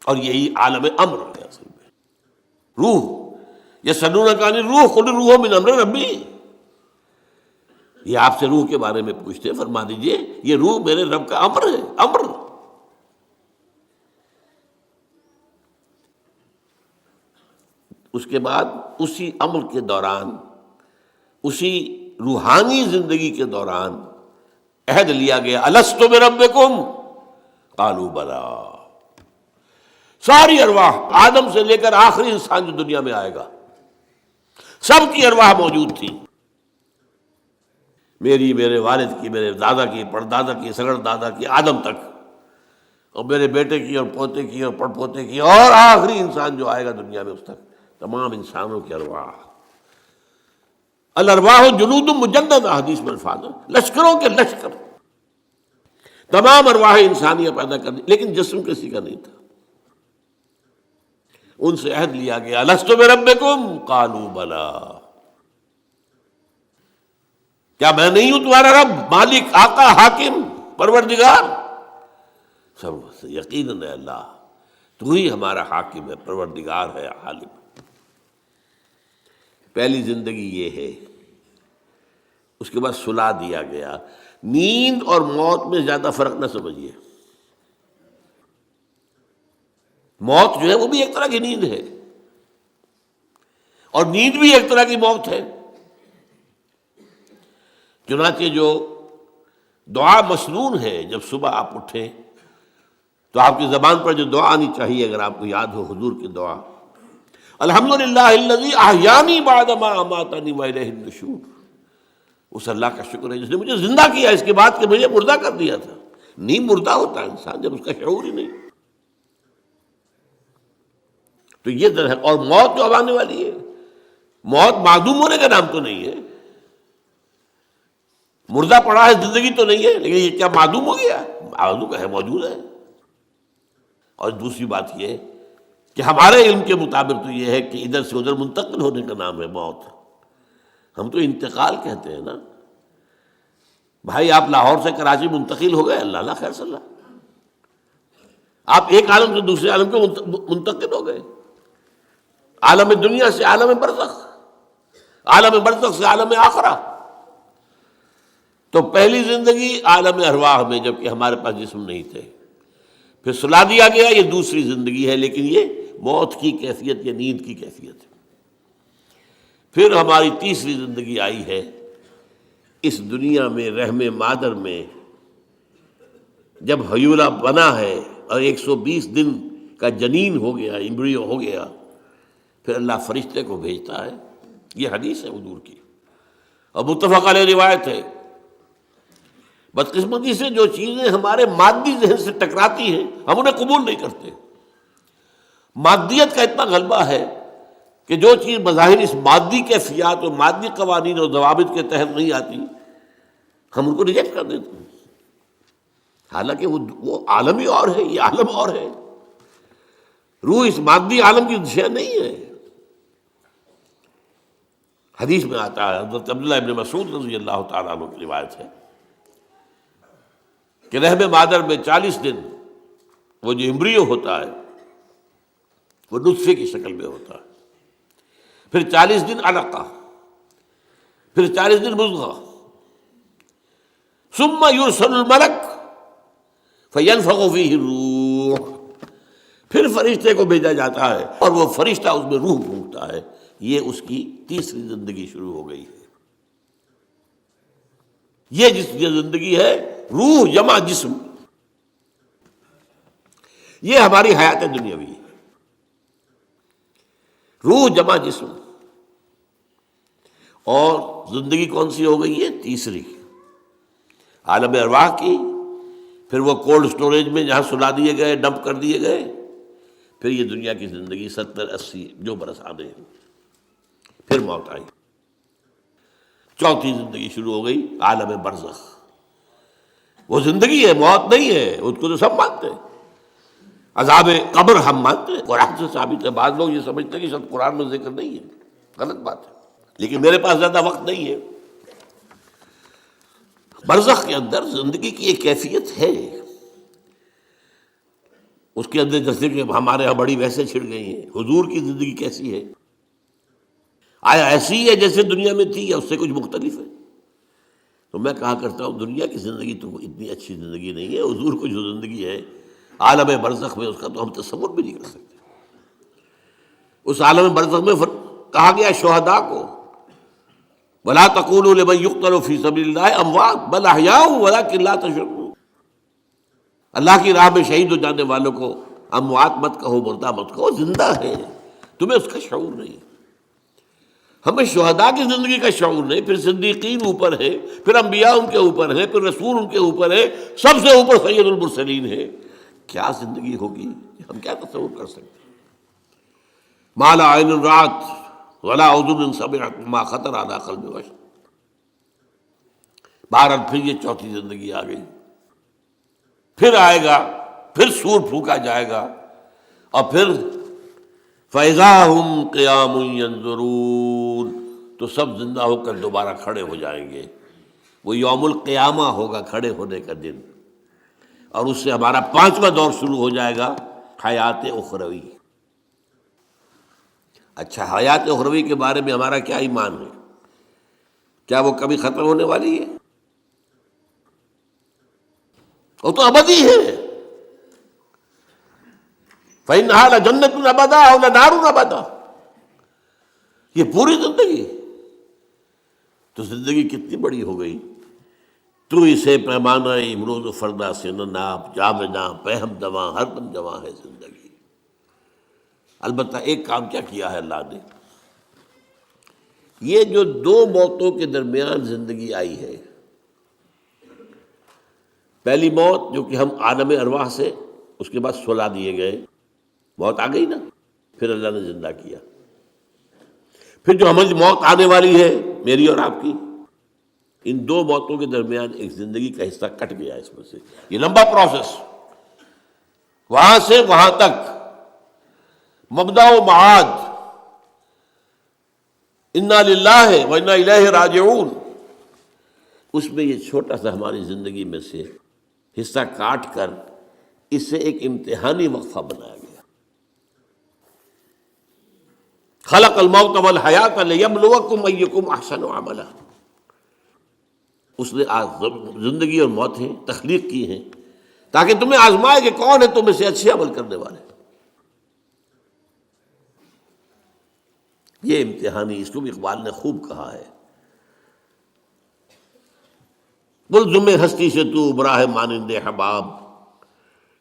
اور یہی عالم امر ہے اصل میں۔ روح، یسألونک عن الروح قل الروح من امر ربی، یہ آپ سے روح کے بارے میں پوچھتے ہیں، فرما دیجئے یہ روح میرے رب کا امر ہے، امر۔ اس کے بعد اسی امر کے دوران، اسی روحانی زندگی کے دوران عہد لیا گیا، الست بربکم قالوا بلی۔ ساری ارواح، آدم سے لے کر آخری انسان جو دنیا میں آئے گا، سب کی ارواح موجود تھی، میری، میرے والد کی، میرے دادا کی، پردادا کی، سگڑ دادا کی، آدم تک، اور میرے بیٹے کی اور پوتے کی اور پڑ پوتے کی اور آخری انسان جو آئے گا دنیا میں اس تک تمام انسانوں کی ارواح. الارواح جنود مجندہ حدیث میں الفاظ ہے، لشکروں کے لشکر، تمام ارواح انسانیہ پیدا کرنی، لیکن جسم کسی کا نہیں تھا. ان سے عہد لیا گیا الستو بربکم قالوا بلا، کیا میں نہیں ہوں تمہارا رب، مالک، آقا، حاکم، پروردگار؟ سب یقیناً ہے اللہ، تو ہی ہمارا حاکم ہے، پروردگار ہے، عالم. پہلی زندگی یہ ہے. اس کے بعد سلا دیا گیا. نیند اور موت میں زیادہ فرق نہ سمجھیے. موت جو ہے وہ بھی ایک طرح کی نیند ہے، اور نیند بھی ایک طرح کی موت ہے. چنانچہ جو دعا مسنون ہے، جب صبح آپ اٹھیں تو آپ کی زبان پر جو دعا آنی چاہیے، اگر آپ کو یاد ہو حضور کی دعا، الحمدللہ الذی احیانی بعد ما اماتنی والیہ النشور. اس اللہ کا شکر ہے جس نے مجھے زندہ کیا اس کے بعد کہ مجھے مردہ کر دیا تھا. نہیں مردہ ہوتا ہے انسان جب اس کا شعور ہی نہیں. تو یہ در ہے. اور موت جو اب آنے والی ہے، موت معدوم ہونے کا نام تو نہیں ہے. مردہ پڑا ہے، زندگی تو نہیں ہے، لیکن یہ کیا معدوم ہو گیا؟ معدوم ہے، موجود ہے. اور دوسری بات یہ کہ ہمارے علم کے مطابق تو یہ ہے کہ ادھر سے ادھر منتقل ہونے کا نام ہے موت. ہم تو انتقال کہتے ہیں نا. بھائی آپ لاہور سے کراچی منتقل ہو گئے، اللہ اللہ خیر صلی اللہ، آپ ایک عالم سے دوسرے عالم کے منتقل ہو گئے. عالم دنیا سے عالم برزخ، عالم برزخ سے عالم آخرہ. تو پہلی زندگی عالم ارواح میں، جبکہ ہمارے پاس جسم نہیں تھے. پھر سلا دیا گیا، یہ دوسری زندگی ہے، لیکن یہ موت کی کیفیت یا نیند کی کیفیت ہے. پھر ہماری تیسری زندگی آئی ہے اس دنیا میں، رحم مادر میں جب حیولہ بنا ہے اور 120 دن کا جنین ہو گیا، ایمبریو ہو گیا، پھر اللہ فرشتے کو بھیجتا ہے. یہ حدیث ہے حضور کی اور متفق علیہ روایت ہے. بدقسمتی سے جو چیزیں ہمارے مادی ذہن سے ٹکراتی ہیں ہم انہیں قبول نہیں کرتے. مادیت کا اتنا غلبہ ہے کہ جو چیز بظاہر اس مادی کیفیات اور مادی قوانین اور ضوابط کے تحت نہیں آتی ہم ان کو ریجیکٹ کر دیتے ہیں، حالانکہ وہ عالم ہی اور ہے، یہ عالم اور ہے. روح اس مادی عالم کی شے نہیں ہے. حدیث میں آتا ہے، حضرت عبداللہ ابن مسعود رضی اللہ تعالیٰ عنہ کی روایت ہے کہ رحم مادر میں 40 دن وہ جو ایمبریو ہوتا ہے وہ نطفے کی شکل میں ہوتا ہے، پھر 40 دن علقہ، پھر 40 دن مضغہ، ثم یرسل الملک فینفخ فیہ الروح، پھر فرشتے کو بھیجا جاتا ہے اور وہ فرشتہ اس میں روح پھونکتا ہے. یہ اس کی تیسری زندگی شروع ہو گئی ہے. یہ جس زندگی ہے روح جمع جسم، یہ ہماری حیات دنیاوی ہے. روح جمع جسم. اور زندگی کون سی ہو گئی ہے؟ تیسری، عالم ارواح کی. پھر وہ کولڈ سٹوریج میں جہاں سلا دیے گئے، ڈمپ کر دیے گئے. پھر یہ دنیا کی زندگی 70-80 جو برس آنے ہیں. پھر موت آئی. چوتھی زندگی شروع ہو گئی، عالم برزخ. وہ زندگی ہے، موت نہیں ہے. اس کو تو سب مانتے ہیں. عذاب قبر ہم مانتے ہیں، قرآن سے ثابت ہے. بعض لوگ یہ سمجھتے ہیں کہ شاید قرآن میں ذکر نہیں ہے، غلط بات ہے. لیکن میرے پاس زیادہ وقت نہیں ہے. برزخ کے اندر زندگی کی ایک کیفیت ہے. اس کے اندر جیسے کہ ہمارے یہاں بڑی ویسے چھڑ گئی ہیں. حضور کی زندگی کیسی ہے؟ آیا ایسی ہے جیسے دنیا میں تھی یا اس سے کچھ مختلف ہے؟ تو میں کہا کرتا ہوں دنیا کی زندگی تو اتنی اچھی زندگی نہیں ہے. حضور کو جو زندگی ہے عالم برزخ میں، اس کا تو ہم تصور بھی نہیں کر سکتے. اس عالم برزخ میں کہا گیا شہداء کو وَلَا تَقُولُوا لِمَن يُقْتَلُ فِي سَبِيلِ اللَّهِ أَمْوَاتٌ بَلْ أَحْيَاءٌ وَلَٰكِن لَا تَشْعُرُونَ. اللہ کی راہ میں شہید ہو جانے والوں کو اموات مت کہو، مردہ مت کہو، زندہ ہے. تمہیں اس کا شعور نہیں. ہمیں شہداء کی زندگی کا شعور نہیں. پھر صدیقین اوپر ہے، پھر انبیاء ان کے اوپر ہے، پھر رسول ان کے اوپر ہے، سب سے اوپر سید المرسلین ہے. کیا زندگی ہوگی ہم کیا تصور کر سکتے ہیں؟ ما لا عین رات ولا اذن سمعت ما خطر علی قلب بشر. بہرحال پھر یہ چوتھی زندگی آ گئی، پھر آئے گا، پھر سور پھونکا جائے گا، اور پھر فَإِذَا هُمْ قِيَامٌ يَنظُرُونَ، تو سب زندہ ہو کر دوبارہ کھڑے ہو جائیں گے. وہ یوم القیامہ ہوگا، کھڑے ہونے کا دن، اور اس سے ہمارا 5واں دور شروع ہو جائے گا، حیات اخروی. اچھا، حیات اخروی کے بارے میں ہمارا کیا ایمان ہے؟ کیا وہ کبھی ختم ہونے والی ہے؟ وہ تو ابدی ہے. فَإِنَّهَا لَجَنَّةٌ أَبَدًا أَوْ لَنَارٌ أَبَدًا. یہ پوری زندگی تو زندگی کتنی بڑی ہو گئی. تو اسے پیمانہ امروز و فردا سے نہ ناپ، جامداں پہم دواں ہر دم جواں ہے زندگی. البتہ ایک کام کیا کیا ہے اللہ نے، یہ جو دو موتوں کے درمیان زندگی آئی ہے، پہلی موت جو کہ ہم عالم ارواح سے، اس کے بعد سلا دیے گئے، موت آ گئی نا، پھر اللہ نے زندہ کیا. پھر جو ہماری موت آنے والی ہے میری اور آپ کی، ان دو موتوں کے درمیان ایک زندگی کا حصہ کٹ گیا اس میں سے. یہ لمبا پروسیس، وہاں سے وہاں تک، مبدا و معاد، انا للہ و انا الیہ راجعون، اس میں یہ چھوٹا سا ہماری زندگی میں سے حصہ کاٹ کر اس سے ایک امتحانی وقفہ بنایا گیا. خلق الموت والحیات لیبلوکم ایکم احسن عملا. اس نے زندگی اور موتیں تخلیق کی ہیں تاکہ تمہیں آزمائے کہ کون ہے تم میں سے اچھے عمل کرنے والے. یہ امتحانی، اس کو بھی اقبال نے خوب کہا ہے، ملزم ہستی سے تو ابراہ مانند حباب،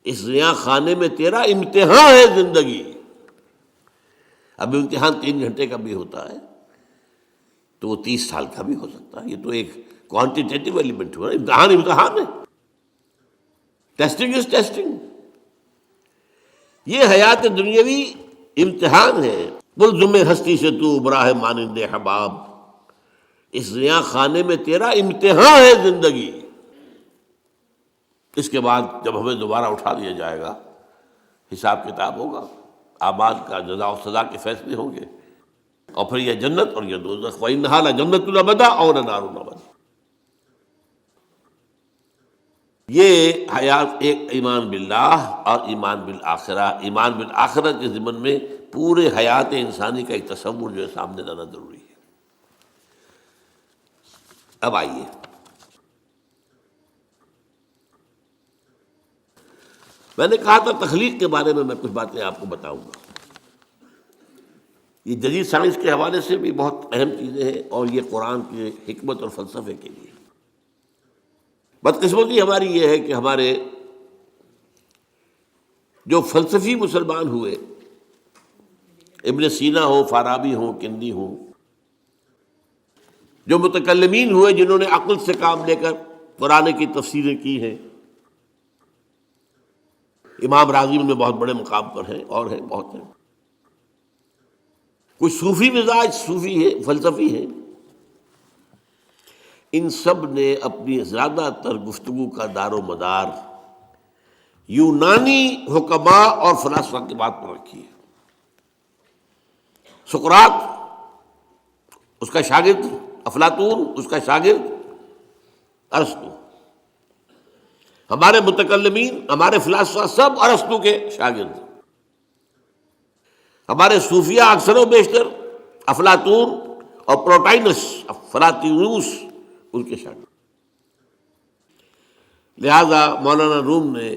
اس زیاں خانے میں تیرا امتحان ہے زندگی. اب امتحان 3 گھنٹے کا بھی ہوتا ہے تو وہ 30 سال کا بھی ہو سکتا ہے. یہ تو ایک کوانٹیٹیو ایلیمنٹ ہوا، امتحان ہے. Testing is testing. یہ حیات دنیاوی امتحان ہے. ملزم ہستی سے تو ابراہ مانند حباب، اس زیاں خانے میں تیرا امتحان ہے زندگی. اس کے بعد جب ہمیں دوبارہ اٹھا دیا جائے گا، حساب کتاب ہوگا، اعمال کا جزا و سزا کے فیصلے ہوں گے، اور پھر یہ جنت اور یہ دوزخ. وَإِنَّهَا لَجَنَّةٌ أَبَدًا أَوْ لَنَارٌ أَبَدًا. یہ حیات ایک ایمان باللہ اور ایمان بالآخرہ. ایمان بالآخرہ کے ضمن میں پورے حیات انسانی کا ایک تصور جو ہے سامنے لانا ضروری ہے. اب آئیے، میں نے کہا تھا تخلیق کے بارے میں کچھ باتیں آپ کو بتاؤں گا. یہ جدید سائنس کے حوالے سے بھی بہت اہم چیزیں ہیں، اور یہ قرآن کے حکمت اور فلسفے کے لیے. بدقسمتی ہماری یہ ہے کہ ہمارے جو فلسفی مسلمان ہوئے، ابن سینا ہو، فارابی ہو، کندی ہو، جو متکلمین ہوئے جنہوں نے عقل سے کام لے کر قرآن کی تفسیریں کی ہیں، امام راغب میں بہت بڑے مقام پر ہیں، اور ہیں بہت ہیں. کچھ صوفی مزاج صوفی ہے، فلسفی ہے. ان سب نے اپنی زیادہ تر گفتگو کا دار و مدار یونانی حکماء اور فلاسفہ کی بات پر رکھی ہے. سقراط اس کا شاگرد، افلاطون اس کا شاگرد ارسطو. ہمارے متکلمین، ہمارے فلاسفہ سب ارسطو کے شاگرد. ہمارے صوفیہ اکثر و بیشتر افلاطون اور پروٹائنس، فلاطینوس ان کے شاگرد. لہذا مولانا روم نے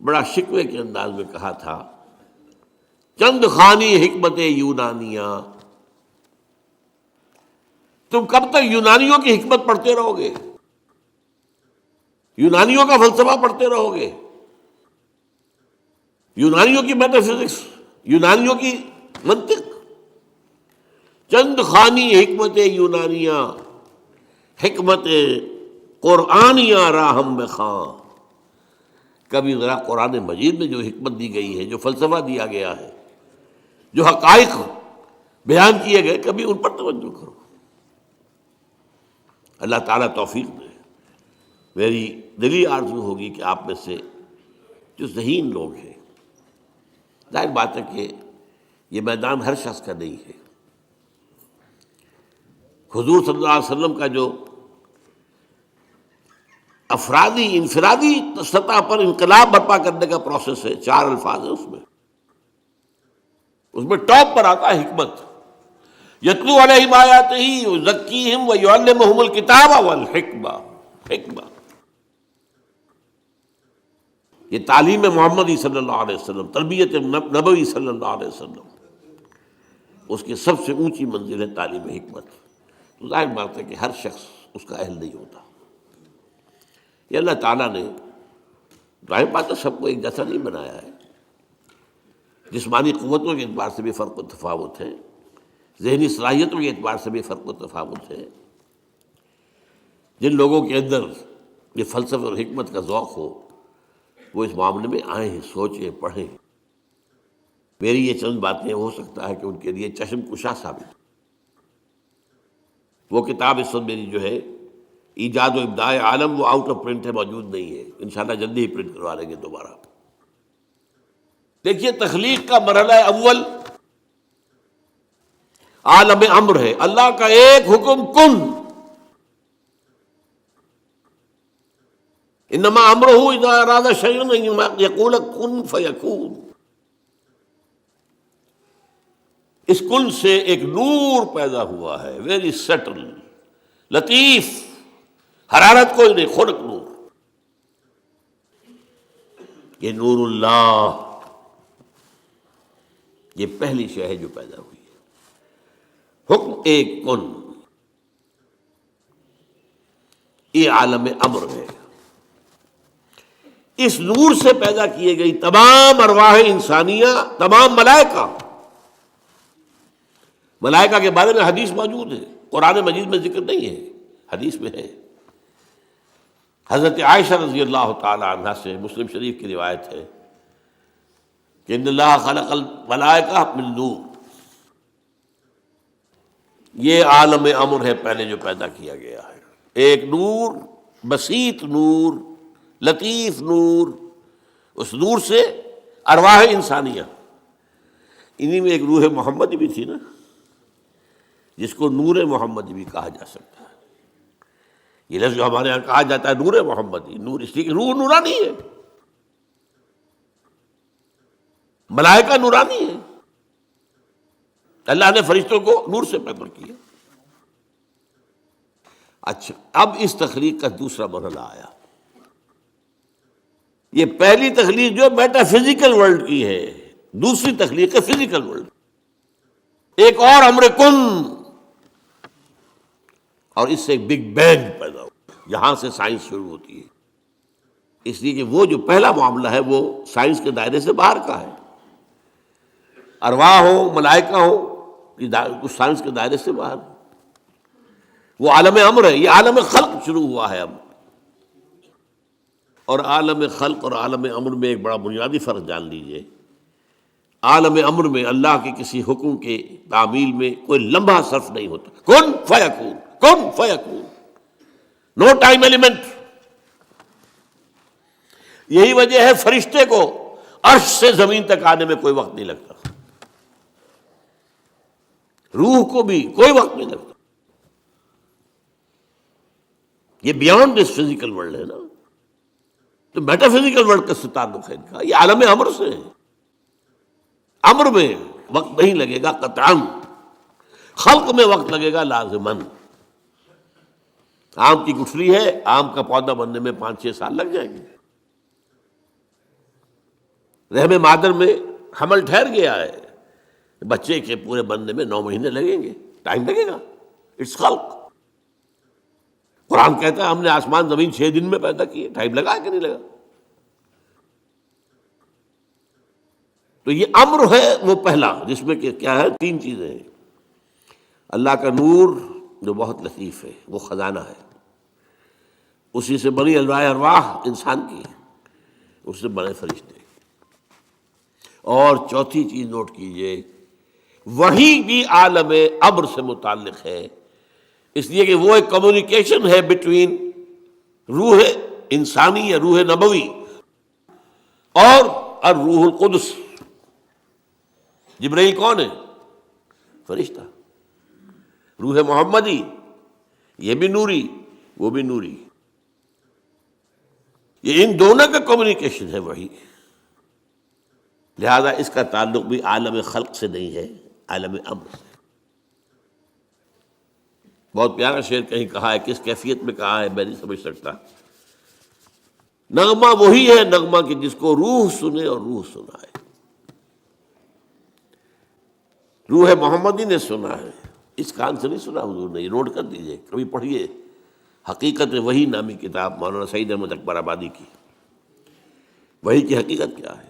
بڑا شکوے کے انداز میں کہا تھا، چند خوانی حکمت یونانیہ. تم کب تک یونانیوں کی حکمت پڑھتے رہو گے، یونانیوں کا فلسفہ پڑھتے رہو گے، یونانیوں کی میٹا فزکس، یونانیوں کی منطق. چند خوانی حکمت یونانیہ، حکمت قرآنیہ راہم میں خاں. کبھی ذرا قرآن مجید میں جو حکمت دی گئی ہے، جو فلسفہ دیا گیا ہے، جو حقائق بیان کیے گئے، کبھی ان پر توجہ کرو۔ اللہ تعالیٰ توفیق دے۔ میری دلی آرزو ہوگی کہ آپ میں سے جو ذہین لوگ ہیں، ظاہر بات ہے کہ یہ میدان ہر شخص کا نہیں ہے۔ حضور صلی اللہ علیہ وسلم کا جو افرادی انفرادی سطح پر انقلاب برپا کرنے کا پروسیس ہے، 4 الفاظ ہیں اس میں ٹاپ پر آتا ہے حکمت۔ یتلو علیہم آیاتہ یزکیہم ویعلمہم الکتاب والحکمہ۔ حکمہ یہ تعلیم محمدی صلی اللہ علیہ وسلم، تربیت نبوی صلی اللہ علیہ وسلم، اس کی سب سے اونچی منزل ہے تعلیم حکمت۔ تو ظاہر بات ہے کہ ہر شخص اس کا اہل نہیں ہوتا۔ یہ اللہ تعالیٰ نے ظاہر بات ہے سب کو ایک جیسا نہیں بنایا ہے۔ جسمانی قوتوں کے اعتبار سے بھی فرق و تفاوت ہے، ذہنی صلاحیتوں کے اعتبار سے بھی فرق و تفاوت ہے۔ جن لوگوں کے اندر یہ فلسفہ اور حکمت کا ذوق ہو وہ اس معاملے میں آئیں، سوچیں، پڑھیں۔ میری یہ چند باتیں ہو سکتا ہے کہ ان کے لیے چشم کشا ثابت۔ وہ کتاب اس وقت میری جو ہے ایجاد و ابداع عالم، وہ آؤٹ آف پرنٹ ہے، موجود نہیں ہے، انشاءاللہ جلدی ہی پرنٹ کروا لیں گے دوبارہ۔ دیکھیے تخلیق کا مرحلہ اول عالم امر ہے، اللہ کا ایک حکم کن، انما امرہ اذا اراد شیئا ان یقول کن فیکون۔ اس کن سے ایک نور پیدا ہوا ہے، ویری سٹل، لطیف، حرارت کوئی نہیں، خنک نور۔ یہ نور اللہ، یہ پہلی شے ہے جو پیدا ہوئی ہے۔ حکم ایک کن، یہ عالم امر ہے۔ اس نور سے پیدا کیے گئی تمام ارواح انسانیہ، تمام ملائکہ۔ ملائکہ کے بارے میں حدیث موجود ہے، قرآن مجید میں ذکر نہیں ہے، حدیث میں ہے۔ حضرت عائشہ رضی اللہ تعالی عنہا سے مسلم شریف کی روایت ہے کہ ان اللہ خلق الملائکہ من نور۔ یہ عالم امر ہے پہلے جو پیدا کیا گیا ہے، ایک نور، بسیط نور، لطیف نور۔ اس نور سے ارواح انسانیہ، انہی میں ایک روح محمدی بھی تھی نا، جس کو نور محمدی بھی کہا جا سکتا ہے۔ یہ لفظ جو ہمارے یہاں کہا جاتا ہے نور محمدی، نور اس لیے کہ روح نورانی ہے، ملائکہ نورانی ہے، اللہ نے فرشتوں کو نور سے پیدا کیا۔ اچھا، اب اس تخلیق کا دوسرا مرحلہ آیا۔ یہ پہلی تخلیق جو میٹا فزیکل ورلڈ کی ہے، دوسری تخلیق ہے فزیکل ورلڈ۔ ایک اور امر کن، اور اس سے ایک بگ بینگ پیدا ہو، یہاں سے سائنس شروع ہوتی ہے۔ اس لیے کہ وہ جو پہلا معاملہ ہے وہ سائنس کے دائرے سے باہر کا ہے۔ ارواح ہو، ملائکہ ہو، یہ سائنس کے دائرے سے باہر۔ وہ عالم امر ہے، یہ عالم خلق شروع ہوا ہے اب۔ اور عالم خلق اور عالم امر میں ایک بڑا بنیادی فرق جان لیجئے۔ عالم امر میں اللہ کے کسی حکم کے تعمیل میں کوئی لمحہ صرف نہیں ہوتا، کن فیکون، کن فیکون، نو ٹائم ایلیمنٹ۔ یہی وجہ ہے فرشتے کو عرش سے زمین تک آنے میں کوئی وقت نہیں لگتا، روح کو بھی کوئی وقت نہیں لگتا۔ یہ بیانڈ دس فزیکل ورلڈ ہے نا، تو میٹا فزیکل ورلڈ کا سے تعلق ہے ان کا، یہ عالم امر سے ہے۔ امر میں وقت نہیں لگے گا قطعاً، خلق میں وقت لگے گا لازماً۔ آم کی گٹھلی ہے، آم کا پودا بننے میں 5-6 سال لگ جائیں گے۔ رحم مادر میں حمل ٹھہر گیا ہے، بچے کے پورے بننے میں 9 مہینے لگیں گے، ٹائم لگے گا، اٹس خلق۔ قرآن کہتا ہے ہم نے آسمان زمین 6 دن میں پیدا کیے، ٹائم لگا کہ نہیں لگا؟ تو یہ امر ہے وہ پہلا، جس میں کہ کیا ہے، 3 چیزیں ہیں۔ اللہ کا نور جو بہت لطیف ہے، وہ خزانہ ہے، اسی سے بنی ارواح انسان کی، اس سے بنے فرشتے. اور چوتھی چیز نوٹ کیجئے، وہی بھی عالم امر سے متعلق ہے، اس لیے کہ وہ ایک کمیونیکیشن ہے بٹوین روح انسانی یا روح نبوی اور الروح القدس. جبرائیل کون ہے؟ فرشتہ. روح محمدی یہ بھی نوری وہ بھی نوری. یہ ان دونوں کا کمیونیکیشن ہے وہی. لہذا اس کا تعلق بھی عالم خلق سے نہیں ہے، عالم امر سے. بہت پیارا شعر کہیں کہا ہے، کس کیفیت میں کہا ہے میں نہیں سمجھ سکتا. نغمہ وہی ہے نغمہ کہ جس کو روح سنے اور روح سنائے. روح محمدی نے سنا ہے، اس کان سے نہیں سنا حضور نے. یہ نوٹ کر دیجئے، کبھی پڑھیے حقیقت وہی نامی کتاب مولانا سعید احمد اکبر آبادی کی. وہی کی حقیقت کیا ہے؟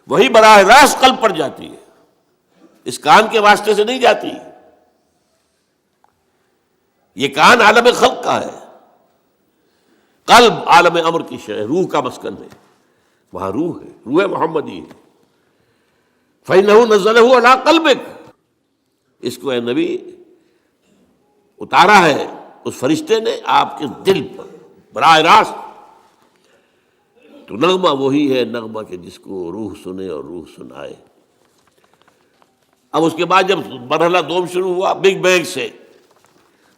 وہی براہ راست قلب پر جاتی ہے، اس کان کے واسطے سے نہیں جاتی. یہ کان عالم خلق کا ہے، قلب عالم امر کی شے، روح کا مسکن ہے. وہاں روح ہے، روح محمدی ہے. فَإِنَّهُ نَزَّلَهُ عَلَىٰ قَلْبِكَ، اس کو اے نبی اتارا ہے اس فرشتے نے آپ کے دل پر براہ راست. تو نغمہ وہی ہے نغمہ کہ جس کو روح سنے اور روح سنائے. اب اس کے بعد جب مرحلہ دوم شروع ہوا بگ بینگ سے،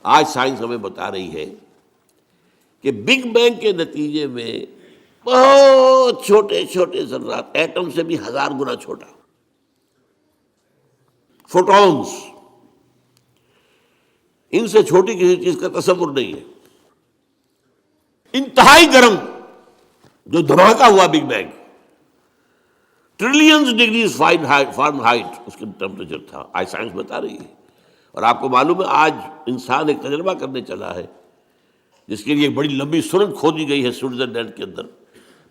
آج سائنس ہمیں بتا رہی ہے کہ بگ بینگ کے نتیجے میں بہت چھوٹے چھوٹے ذرات، ایٹم سے بھی 1000 گنا چھوٹا، فوٹونز، ان سے چھوٹی کسی چیز کا تصور نہیں ہے. انتہائی گرم جو دھماکہ ہوا big bang, trillions degrees Fahrenheit اس کا ٹیمپریچر تھا. آج سائنس بتا رہی ہے. اور آپ کو معلوم ہے آج انسان ایک تجربہ کرنے چلا ہے جس کے لیے ایک بڑی لمبی سرنگ کھودی گئی ہے سوئٹزرلینڈ کے اندر،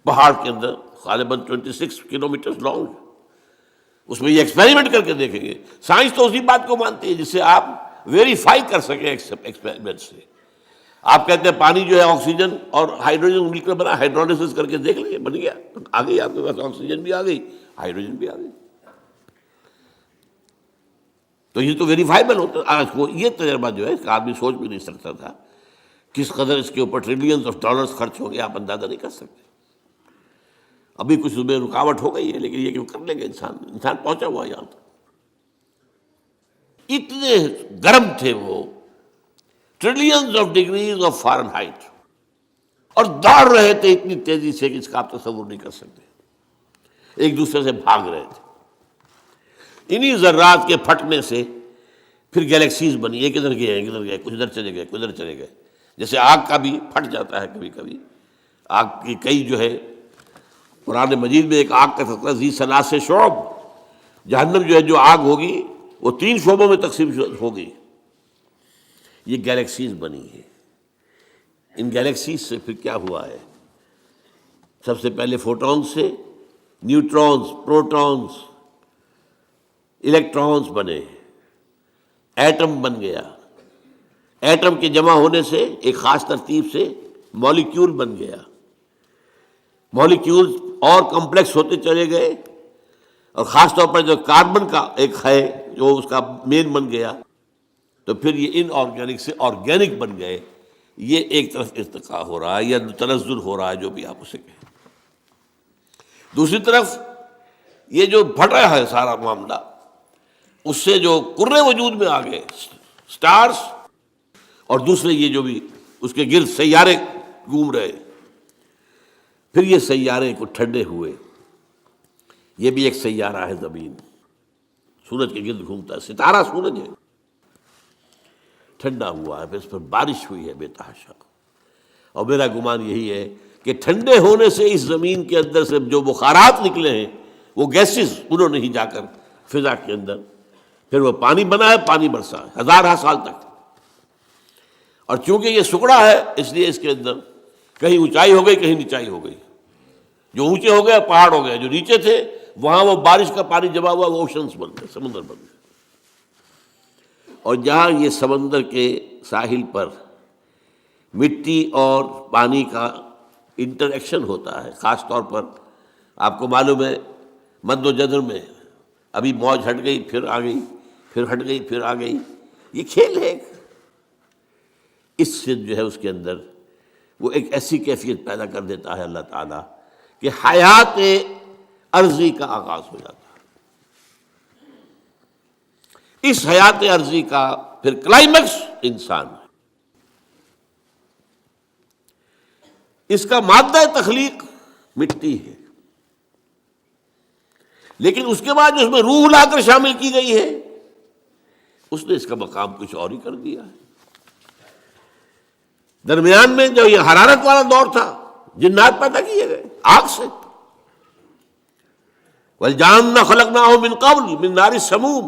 پہاڑ کے اندر، غالباً 26 کلومیٹر لانگ. اس میں یہ ایکسپیریمنٹ کر کے دیکھیں گے. سائنس تو اسی بات کو مانتی ہے جس سے آپ ویریفائی کر سکیں ایکسپیریمنٹ سے. آپ کہتے ہیں پانی جو ہے آکسیجن اور ہائیڈروجن مل کر بنا، ہائیڈرولسس کر کے دیکھ لیں، بن گیا، آ گئی آپ کے پاس آکسیجن بھی آ گئی، ہائیڈروجن بھی آ گئی. تو یہ تو ویریفائبل ہوتا ہے. آج کو یہ تجربہ جو ہے اس کا آدمی سوچ بھی نہیں سکتا تھا کس قدر اس کے اوپر ٹریلینز آف ڈالرز خرچ ہو گیا، آپ اندازہ نہیں کر سکتے. ابھی کچھ صبح رکاوٹ ہو گئی ہے لیکن یہ کہ کر لیں گے. انسان پہنچا ہوا یہاں تک. اتنے گرم تھے وہ، trillions of degrees of foreign height, اور دوڑ رہے تھے اتنی تیزی سے کہ اس کا آپ تصور نہیں کر سکتے. ایک دوسرے سے بھاگ رہے تھے. انہی ذرات کے پھٹنے سے پھر گیلیکسیز بنی. ایک ادھر گئے ایک ادھر گئے، کچھ ادھر چلے گئے کچھ ادھر چلے گئے. جیسے آگ کا بھی پھٹ جاتا ہے کبھی کبھی. آگ کی کئی جو ہے قرآن مجید میں ایک آگ کا تذکرہ ذی ثلاث شعب، جہنم جو ہے جو آگ ہوگی وہ 3 شعبوں میں تقسیم ہوگی. یہ گیلیکسیز بنی ہے. ان گیلیکسیز سے پھر کیا ہوا ہے؟ سب سے پہلے فوٹونز سے نیوٹرونز، پروٹونز، الیکٹرونز بنے، ایٹم بن گیا. ایٹم کے جمع ہونے سے ایک خاص ترتیب سے مالیکیول بن گیا. مالیکیول اور کمپلیکس ہوتے چلے گئے، اور خاص طور پر جو کاربن کا ایک ہے جو اس کا مین بن گیا، تو پھر یہ ان آرگینک سے آرگینک بن گئے. یہ ایک طرف ارتقاء ہو رہا ہے یا تنزل ہو رہا ہے، جو بھی آپ اسے کہیں. دوسری طرف یہ جو پھٹا ہے سارا معاملہ، اس سے جو کرے وجود میں آ گئے سٹارز، اور دوسرے یہ جو بھی اس کے گرد سیارے گھوم رہے. پھر یہ سیارے کو ٹھنڈے ہوئے. یہ بھی ایک سیارہ ہے زمین، سورج کے گرد گھومتا ہے، ستارہ سورج ہے. ٹھنڈا ہوا ہے، پھر اس پر بارش ہوئی ہے بے تحاشا. اور میرا گمان یہی ہے کہ ٹھنڈے ہونے سے اس زمین کے اندر سے جو بخارات نکلے ہیں وہ گیسز، انہوں نے ہی جا کر فضا کے اندر پھر وہ پانی بنا ہے، پانی برسا ہے 1000 سال تک. اور چونکہ یہ سکڑا ہے اس لیے اس کے اندر کہیں اونچائی ہو گئی کہیں نیچائی ہو گئی. جو اونچے ہو گئے پہاڑ ہو گئے، جو نیچے تھے وہاں وہ بارش کا پانی جمع ہوا، وہ اوشنز بن گئے، سمندر بن گئے. اور جہاں یہ سمندر کے ساحل پر مٹی اور پانی کا انٹریکشن ہوتا ہے. خاص طور پر آپ کو معلوم ہے مد و جزر میں ابھی موج ہٹ گئی پھر آ گئی، پھر ہٹ گئی پھر آ گئی، یہ کھیل ہے. اس سے جو ہے اس کے اندر وہ ایک ایسی کیفیت پیدا کر دیتا ہے اللہ تعالیٰ کہ حیات عرضی کا آغاز ہو جاتا ہے. اس حیات عرضی کا پھر کلائمیکس انسان ہے. اس کا مادہ تخلیق مٹی ہے، لیکن اس کے بعد جو اس میں روح لا کر شامل کی گئی ہے اس نے اس کا مقام کچھ اور ہی کر دیا ہے. درمیان میں جو یہ حرارت والا دور تھا جنات پیدا کیے گئے آگ سے. وَالْجَانَّ خَلَقْنَاهُ مِنْ قَبْلُ مِنْ نَارِ السَّمُومِ،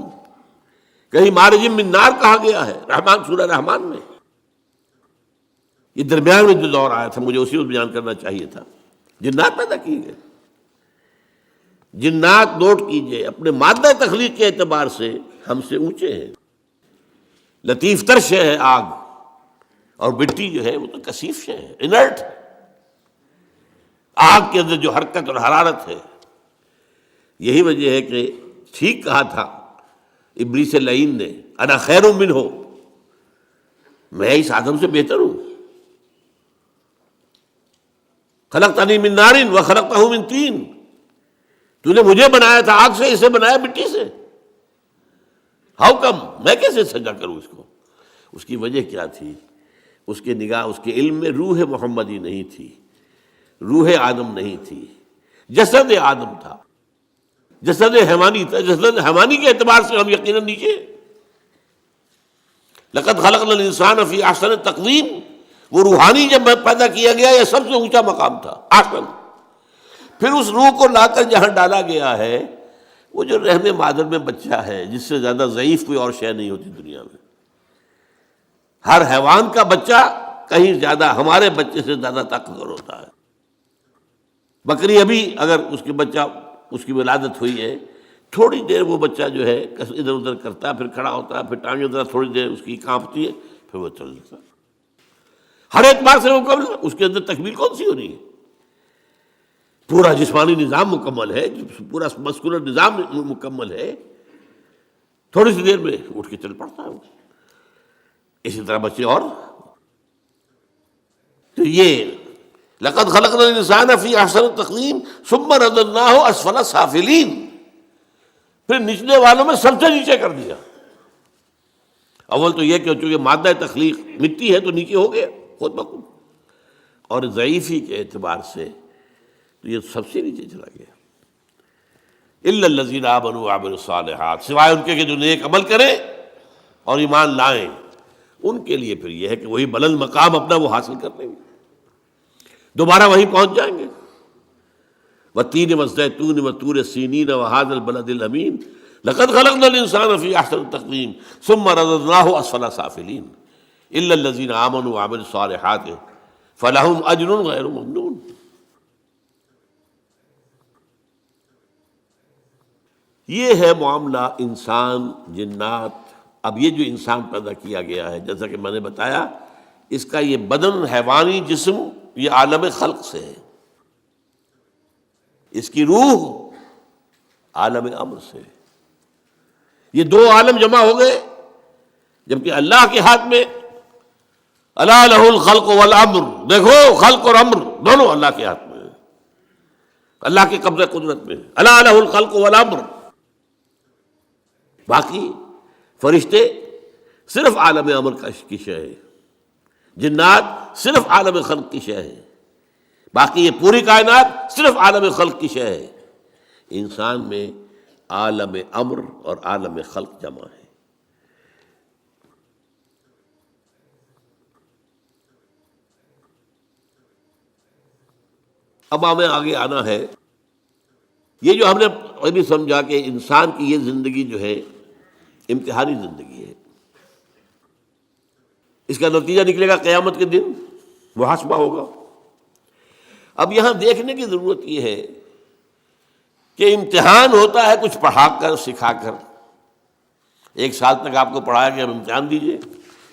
کہیں مارج من نار کہا گیا ہے رحمان سورہ رحمان میں. یہ درمیان میں جو دور آیا تھا مجھے اسی کو بیان کرنا چاہیے تھا. جنات پیدا کیے گئے. جنات نوٹ کیجئے اپنے مادہ تخلیق کے اعتبار سے ہم سے اونچے ہیں. لطیف تر شے ہے آگ، اور مٹی جو ہے وہ تو کثیف شے ہے، انرٹ. آگ کے اندر جو حرکت اور حرارت ہے، یہی وجہ ہے کہ ٹھیک کہا تھا ابلیس لعین نے، انا خیر منہ، میں اس آدم سے بہتر ہوں. خلقتنی من نار وخلقتہ من طین، تو نے مجھے بنایا تھا آگ سے، اسے بنایا مٹی سے. ہاؤ کم، میں کیسے سجا کروں اس کو؟ اس کی وجہ کیا تھی؟ اس کے نگاہ، اس کے علم میں روح محمدی نہیں تھی، روح آدم نہیں تھی، جسد آدم تھا، جسد حیوانی تھا. جسد حیوانی کے اعتبار سے ہم یقیناً نیچے. لقد خلقنا الانسان فی احسن تقویم، وہ روحانی جب پیدا کیا گیا یہ سب سے اونچا مقام تھا احسن. پھر اس روح کو لا کر جہاں ڈالا گیا ہے وہ جو رحم مادر میں بچہ ہے، جس سے زیادہ ضعیف کوئی اور شے نہیں ہوتی دنیا میں. ہر حیوان کا بچہ کہیں زیادہ ہمارے بچے سے زیادہ طاقتور ہوتا ہے. بکری ابھی اگر اس کے بچہ، اس کی ولادت ہوئی ہے، تھوڑی دیر وہ بچہ جو ہے ادھر ادھر کرتا ہے، پھر کھڑا ہوتا ہے، پھر ٹانگیں ذرا تھوڑی دیر اس کی کانپتی ہے، پھر وہ چل دیتا ہے. ہر اعتبار سے مکمل. اس کے اندر تکمیل کون سی ہو رہی ہے؟ پورا جسمانی نظام مکمل ہے، پورا مسکولر نظام مکمل ہے، تھوڑی سی دیر میں اٹھ کے چل پڑتا ہے وہ. اسی طرح بچے اور. تو یہ لقد خلقنا الانسان فی احسن تقویم ثم رددناہ اسفل سافلین، پھر نچلے والوں میں سب سے نیچے کر دیا. اول تو یہ کہ چونکہ مادہ تخلیق مٹی ہے تو نیچے ہو گیا خود بخود، اور ضعیفی کے اعتبار سے تو یہ سب سے نیچے چلا گیا. الا الذین آمنوا وعملوا الصالحات، سوائے ان کے کہ جو نیک عمل کریں اور ایمان لائیں، ان کے لیے پھر یہ ہے کہ وہی بلند مقام اپنا وہ حاصل کر لیں گے، دوبارہ وہیں پہنچ جائیں گے. والتین والزیتون وطور سینین وہذا البلد الامین لقد خلقنا الانسان فی احسن تقویم ثم رددناہ اسفل سافلین الا الذین آمنوا وعملوا الصالحات فلہم اجر غیر ممنون. یہ ہے معاملہ انسان جنات. اب یہ جو انسان پیدا کیا گیا ہے، جیسا کہ میں نے بتایا، اس کا یہ بدن حیوانی جسم یہ عالم خلق سے ہے، اس کی روح عالم امر سے. یہ دو عالم جمع ہو گئے، جبکہ اللہ کے ہاتھ میں الا لہ الخلق والامر، دیکھو خلق اور امر دونوں اللہ کے ہاتھ میں ہیں، اللہ کے قبضہ قدرت میں. الا لہ الخلق والامر. باقی فرشتے صرف عالم امر کی شے ہے، جنات صرف عالم خلق کی شے ہے، باقی یہ پوری کائنات صرف عالم خلق کی شے ہے. انسان میں عالم امر اور عالم خلق جمع ہے. اب ہمیں آگے آنا ہے. یہ جو ہم نے ابھی سمجھا کہ انسان کی یہ زندگی جو ہے امتحانی زندگی ہے، اس کا نتیجہ نکلے گا قیامت کے دن، محاسبہ ہوگا. اب یہاں دیکھنے کی ضرورت یہ ہے کہ امتحان ہوتا ہے کچھ پڑھا کر سکھا کر. 1 سال تک آپ کو پڑھایا کہ اب امتحان دیجئے،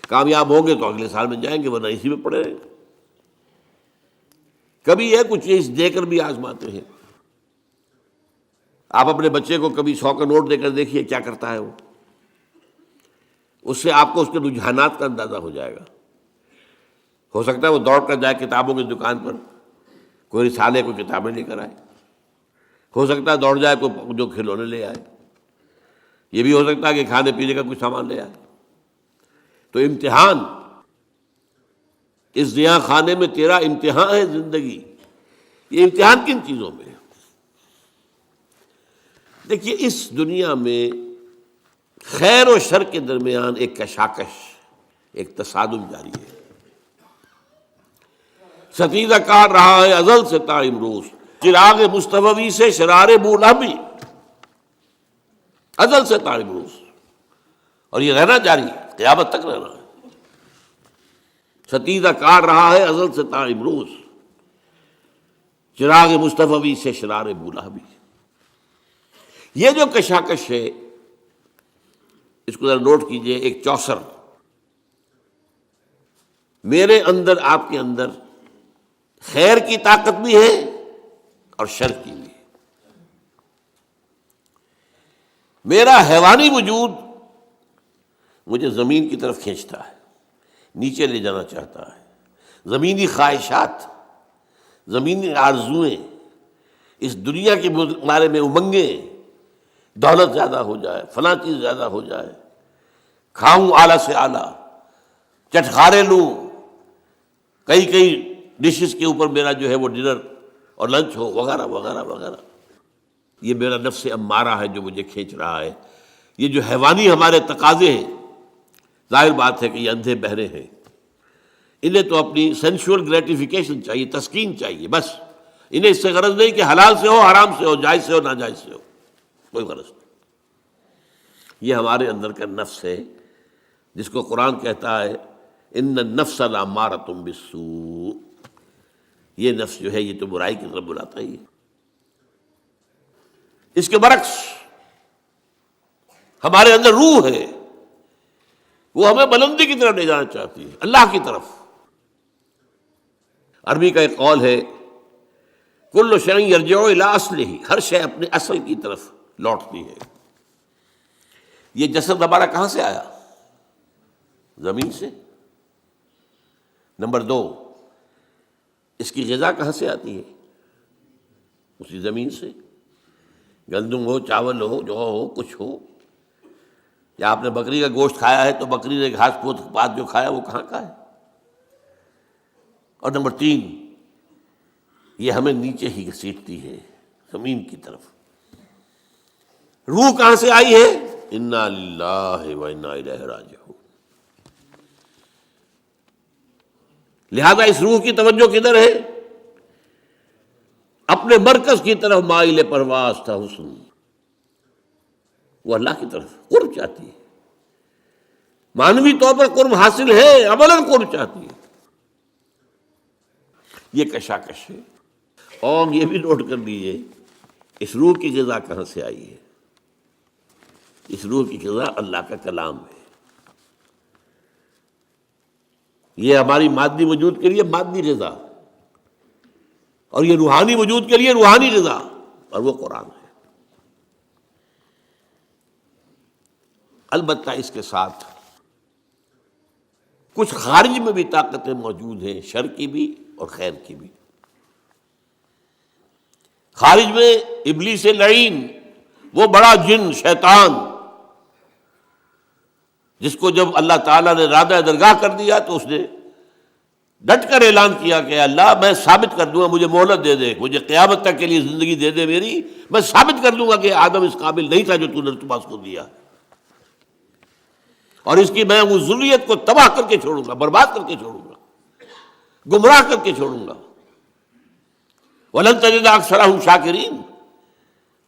کامیاب ہوں گے تو اگلے سال میں جائیں گے، ورنہ اسی میں پڑے رہیں. کبھی یہ کچھ چیز دے کر بھی آزماتے ہیں. آپ اپنے بچے کو کبھی 100 کا نوٹ دے کر دیکھیے کیا کرتا ہے وہ. اس سے آپ کو اس کے رجحانات کا اندازہ ہو جائے گا. ہو سکتا ہے وہ دوڑ کر جائے کتابوں کی دکان پر, کوئی رسالے کوئی کتابیں لے کر آئے. ہو سکتا ہے دوڑ جائے کوئی جو کھلونے لے آئے. یہ بھی ہو سکتا ہے کہ کھانے پینے کا کچھ سامان لے آئے. تو امتحان, اس ضیاء خانے میں تیرا امتحان ہے زندگی. یہ امتحان کن چیزوں میں ہے؟ دیکھیے, اس دنیا میں خیر و شر کے درمیان ایک کشاکش, ایک تصادم جاری ہے. ستیزہ کار رہا ہے ازل سے تا امروز, چراغ مصطفی سے شرار بولہبی, ازل سے تا امروز. اور یہ رہنا جاری ہے, قیامت تک رہنا ہے. ستیزہ کار رہا ہے ازل سے تا امروز, چراغ مصطفی سے شرار بولہبی. یہ جو کشاکش ہے اس کو ذرا نوٹ کیجئے. ایک چوسر, میرے اندر آپ کے اندر خیر کی طاقت بھی ہے اور شر کی بھی. میرا حیوانی وجود مجھے زمین کی طرف کھینچتا ہے, نیچے لے جانا چاہتا ہے. زمینی خواہشات, زمینی آرزوئیں, اس دنیا کے بارے میں امنگیں, دولت زیادہ ہو جائے, فلاں چیز زیادہ ہو جائے, کھاؤں اعلیٰ سے اعلیٰ, چٹخارے لوں, کئی ڈشز کے اوپر میرا جو ہے وہ ڈنر اور لنچ ہو, وغیرہ وغیرہ وغیرہ. یہ میرا نفس امارہ ہے جو مجھے کھینچ رہا ہے. یہ جو حیوانی ہمارے تقاضے ہیں, ظاہر بات ہے کہ یہ اندھے بہرے ہیں. انہیں تو اپنی سینشول گریٹیفیکیشن چاہیے, تسکین چاہیے, بس. انہیں اس سے غرض نہیں کہ حلال سے ہو, حرام سے ہو, جائز سے ہو, ناجائز سے ہو, کوئی غرض نہیں. یہ ہمارے اندر کا نفس ہے جس کو قرآن کہتا ہے ان النفس لامارۃ بالسوء. یہ نفس جو ہے یہ تو برائی کی طرف بلاتا ہی ہے. اس کے برعکس ہمارے اندر روح ہے, وہ ہمیں بلندی کی طرف لے جانا چاہتی ہے, اللہ کی طرف. عربی کا ایک قول ہے کل شیء یرجع الی اصلہ, ہر شے اپنے اصل کی طرف لوٹتی ہے. یہ جسد ہمارا کہاں سے آیا؟ زمین سے. نمبر 2, اس کی غذا کہاں سے آتی ہے؟ اسی زمین سے. گندم ہو, چاول ہو, جو ہو, کچھ ہو. یا آپ نے بکری کا گوشت کھایا ہے تو بکری نے گھاس پھوس پات جو کھایا وہ کہاں کا ہے؟ اور نمبر 3, یہ ہمیں نیچے ہی گھسیٹتی ہے, زمین کی طرف. روح کہاں سے آئی ہے؟ انا للہ و انا الیہ راجعون. لہذا اس روح کی توجہ کدھر ہے؟ اپنے مرکز کی طرف مائل پرواز تھا حسن. وہ اللہ کی طرف قرب چاہتی ہے. معنوی طور پر قرب حاصل ہے, عملاً قرب چاہتی ہے. یہ کشاکش ہے. اور یہ بھی نوٹ کر لیجیے اس روح کی غذا کہاں سے آئی ہے. اس روح کی غذا اللہ کا کلام ہے. یہ ہماری مادی وجود کے لیے مادی غذا, اور یہ روحانی وجود کے لیے روحانی غذا, اور وہ قرآن ہے. البتہ اس کے ساتھ کچھ خارج میں بھی طاقتیں موجود ہیں, شر کی بھی اور خیر کی بھی. خارج میں ابلیس لعین, وہ بڑا جن شیطان, جس کو جب اللہ تعالیٰ نے رادہ درگاہ کر دیا تو اس نے ڈٹ کر اعلان کیا کہ اللہ میں ثابت کر دوں گا, مجھے مہلت دے دے, مجھے قیامت تک کے لیے زندگی دے دے میری, میں ثابت کر دوں گا کہ آدم اس قابل نہیں تھا جو تو نے تمہارے کو دیا, اور اس کی میں اس ذریت کو تباہ کر کے چھوڑوں گا, برباد کر کے چھوڑوں گا, گمراہ کر کے چھوڑوں گا. وَلَن تَجِدَ أَكْثَرَهُمْ شَاكِرِينَ.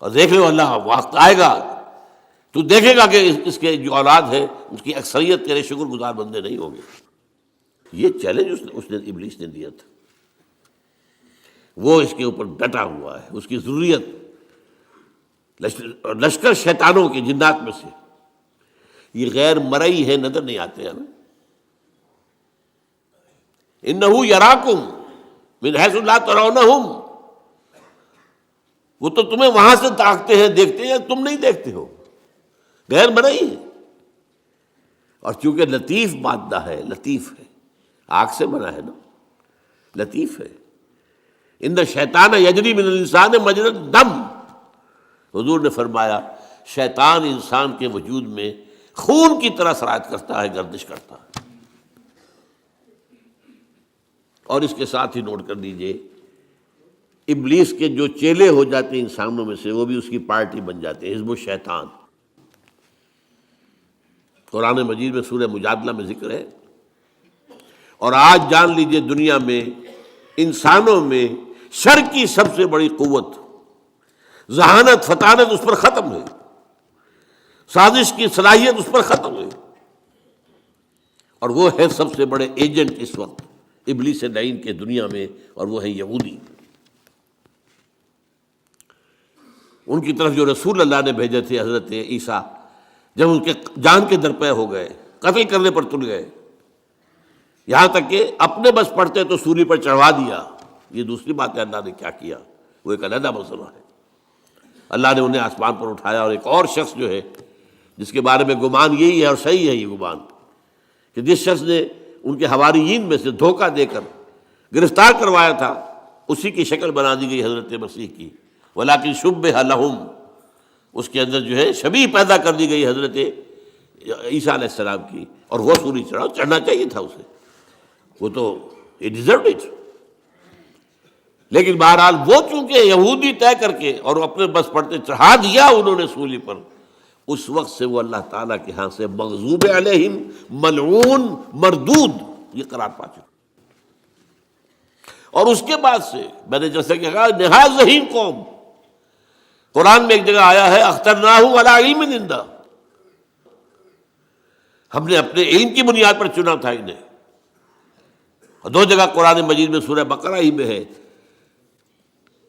اور دیکھ لو اللہ وقت آئے گا تو دیکھے گا کہ اس کے جو اولاد ہے اس کی اکثریت تیرے شکر گزار بندے نہیں ہوں گے. یہ چیلنج اس نے ابلیس نے دیا تھا. وہ اس کے اوپر ڈٹا ہوا ہے, اس کی ضروریت لشکر شیطانوں کے جنات میں سے. یہ غیر مرئی ہے, نظر نہیں آتے ہمیں. انہو یراکم من حیث لا ترونہم، وہ تو تمہیں وہاں سے تاکتے ہیں، دیکھتے ہیں، تم نہیں دیکھتے ہو، غیر مرئی ہے۔ اور چونکہ لطیف مادہ ہے، لطیف ہے، آگ سے بنا ہے نا، لطیف ہے۔ ان الشیطان یجری من الانسان مجری الدم، حضور نے فرمایا شیطان انسان کے وجود میں خون کی طرح سرایت کرتا ہے، گردش کرتا ہے۔ اور اس کے ساتھ ہی نوٹ کر دیجئے، ابلیس کے جو چیلے ہو جاتے ہیں انسانوں میں سے، وہ بھی اس کی پارٹی بن جاتے ہیں، حزب الشیطان۔ قرآن مجید میں سورہ مجادلہ میں ذکر ہے۔ اور آج جان لیجئے دنیا میں انسانوں میں شر کی سب سے بڑی قوت، ذہانت، فطانت اس پر ختم ہے، سازش کی صلاحیت اس پر ختم ہے، اور وہ ہے سب سے بڑے ایجنٹ اس وقت ابلیس لعین کے دنیا میں، اور وہ ہے یہودی۔ ان کی طرف جو رسول اللہ نے بھیجے تھے حضرت عیسیٰ، جب ان کے جان کے درپے ہو گئے، قتل کرنے پر تل گئے، یہاں تک کہ اپنے بس پڑتے تو سولی پر چڑھوا دیا۔ یہ دوسری بات ہے اللہ نے کیا کیا، وہ ایک علیحدہ مسئلہ ہے۔ اللہ نے انہیں آسمان پر اٹھایا، اور ایک اور شخص جو ہے جس کے بارے میں گمان یہی ہے، اور صحیح ہے یہ گمان، کہ جس شخص نے ان کے حواریین میں سے دھوکہ دے کر گرفتار کروایا تھا، اسی کی شکل بنا دی گئی حضرت مسیح کی، ولیکن شبہ لہم، اس کے اندر جو ہے شبیہ پیدا کر دی گئی حضرت عیسیٰ علیہ السلام کی، اور وہ سولی چڑھنا چاہیے تھا اسے، وہ تو he deserved it۔ لیکن بہرحال وہ چونکہ یہودی طے کر کے اور اپنے بس پڑتے چڑھا دیا انہوں نے سولی پر، اس وقت سے وہ اللہ تعالیٰ کے ہاں سے مغضوب علیہم، ملعون، مردود، یہ قرار پا چکے۔ اور اس کے بعد سے میں نے جیسے کہ کہا نہایت ذہین قوم، قرآن میں ایک جگہ آیا ہے اخترناہ علی علم عندنا، ہم نے اپنے علم کی بنیاد پر چنا تھا انہیں۔ اور دو جگہ قرآن مجید میں سورہ بقرہ ہی میں ہے،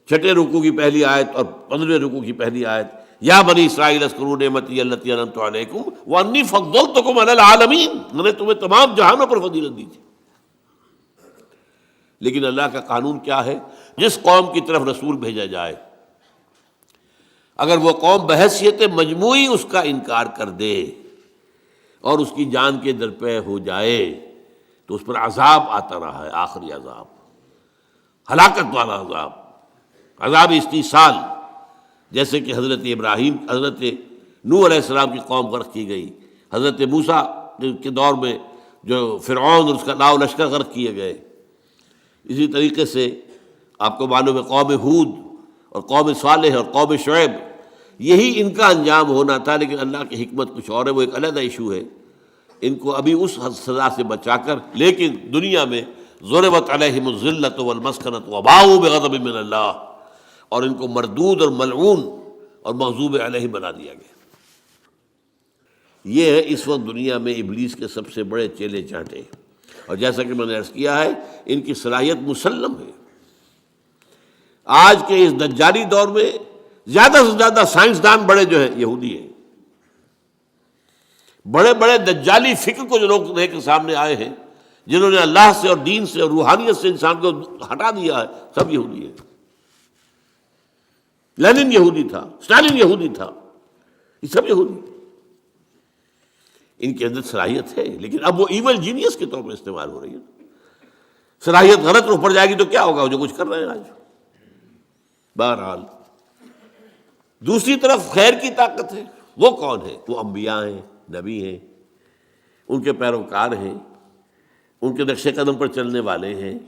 6 رکوع کی پہلی آیت اور 15 رکوع کی پہلی آیت، یا بنی اسرائیل اذکروا نعمتی التی انعمت علیکم وانی فضلتکم علی العالمین، میں نے تمہیں تمام جہانوں پر فضیلت دی تھی۔ لیکن اللہ کا قانون کیا ہے، جس قوم کی طرف رسول بھیجا جائے، اگر وہ قوم بحیثیت مجموعی اس کا انکار کر دے اور اس کی جان کے درپے ہو جائے تو اس پر عذاب آتا رہا ہے، آخری عذاب، ہلاکت والا عذاب، عذاب استیصال، جیسے کہ حضرت ابراہیم، حضرت نوح علیہ السلام کی قوم غرق کی گئی، حضرت موسیٰ کے دور میں جو فرعون اور اس کا لاؤ لشکر غرق کیے گئے۔ اسی طریقے سے آپ کو معلوم ہے قوم ہود اور قوم صالح اور قوم شعیب، یہی ان کا انجام ہونا تھا، لیکن اللہ کی حکمت کچھ اور ہے، وہ ایک علیحدہ ایشو ہے۔ ان کو ابھی اس سزا سے بچا کر، لیکن دنیا میں ضربت علیہم الذلۃ والمسکنۃ وباؤوا بغضب من اللہ، اور ان کو مردود اور ملعون اور مغضوب علیہ بنا دیا گیا۔ یہ ہے اس وقت دنیا میں ابلیس کے سب سے بڑے چیلے چانٹے، اور جیسا کہ میں نے عرض کیا ہے ان کی صلاحیت مسلم ہے۔ آج کے اس دجالی دور میں زیادہ سے زیادہ سائنسدان بڑے جو ہیں یہودی ہیں، بڑے بڑے دجالی فکر کو جو لوگ لے کے سامنے آئے ہیں، جنہوں نے اللہ سے اور دین سے اور روحانیت سے انسان کو ہٹا دیا ہے، سب یہودی ہیں۔ لینن یہودی تھا، اسٹالن یہودی تھا، یہ سب یہودی۔ ان کے اندر صلاحیت ہے، لیکن اب وہ ایول جینیس کے طور پر استعمال ہو رہی ہے۔ صلاحیت غلط روح پڑ جائے گی تو کیا ہوگا، جو کچھ کر رہے ہیں آج۔ بہرحال دوسری طرف خیر کی طاقت ہے، وہ کون ہے؟ وہ انبیاء ہیں، نبی ہیں، ان کے پیروکار ہیں، ان کے نقش قدم پر چلنے والے ہیں،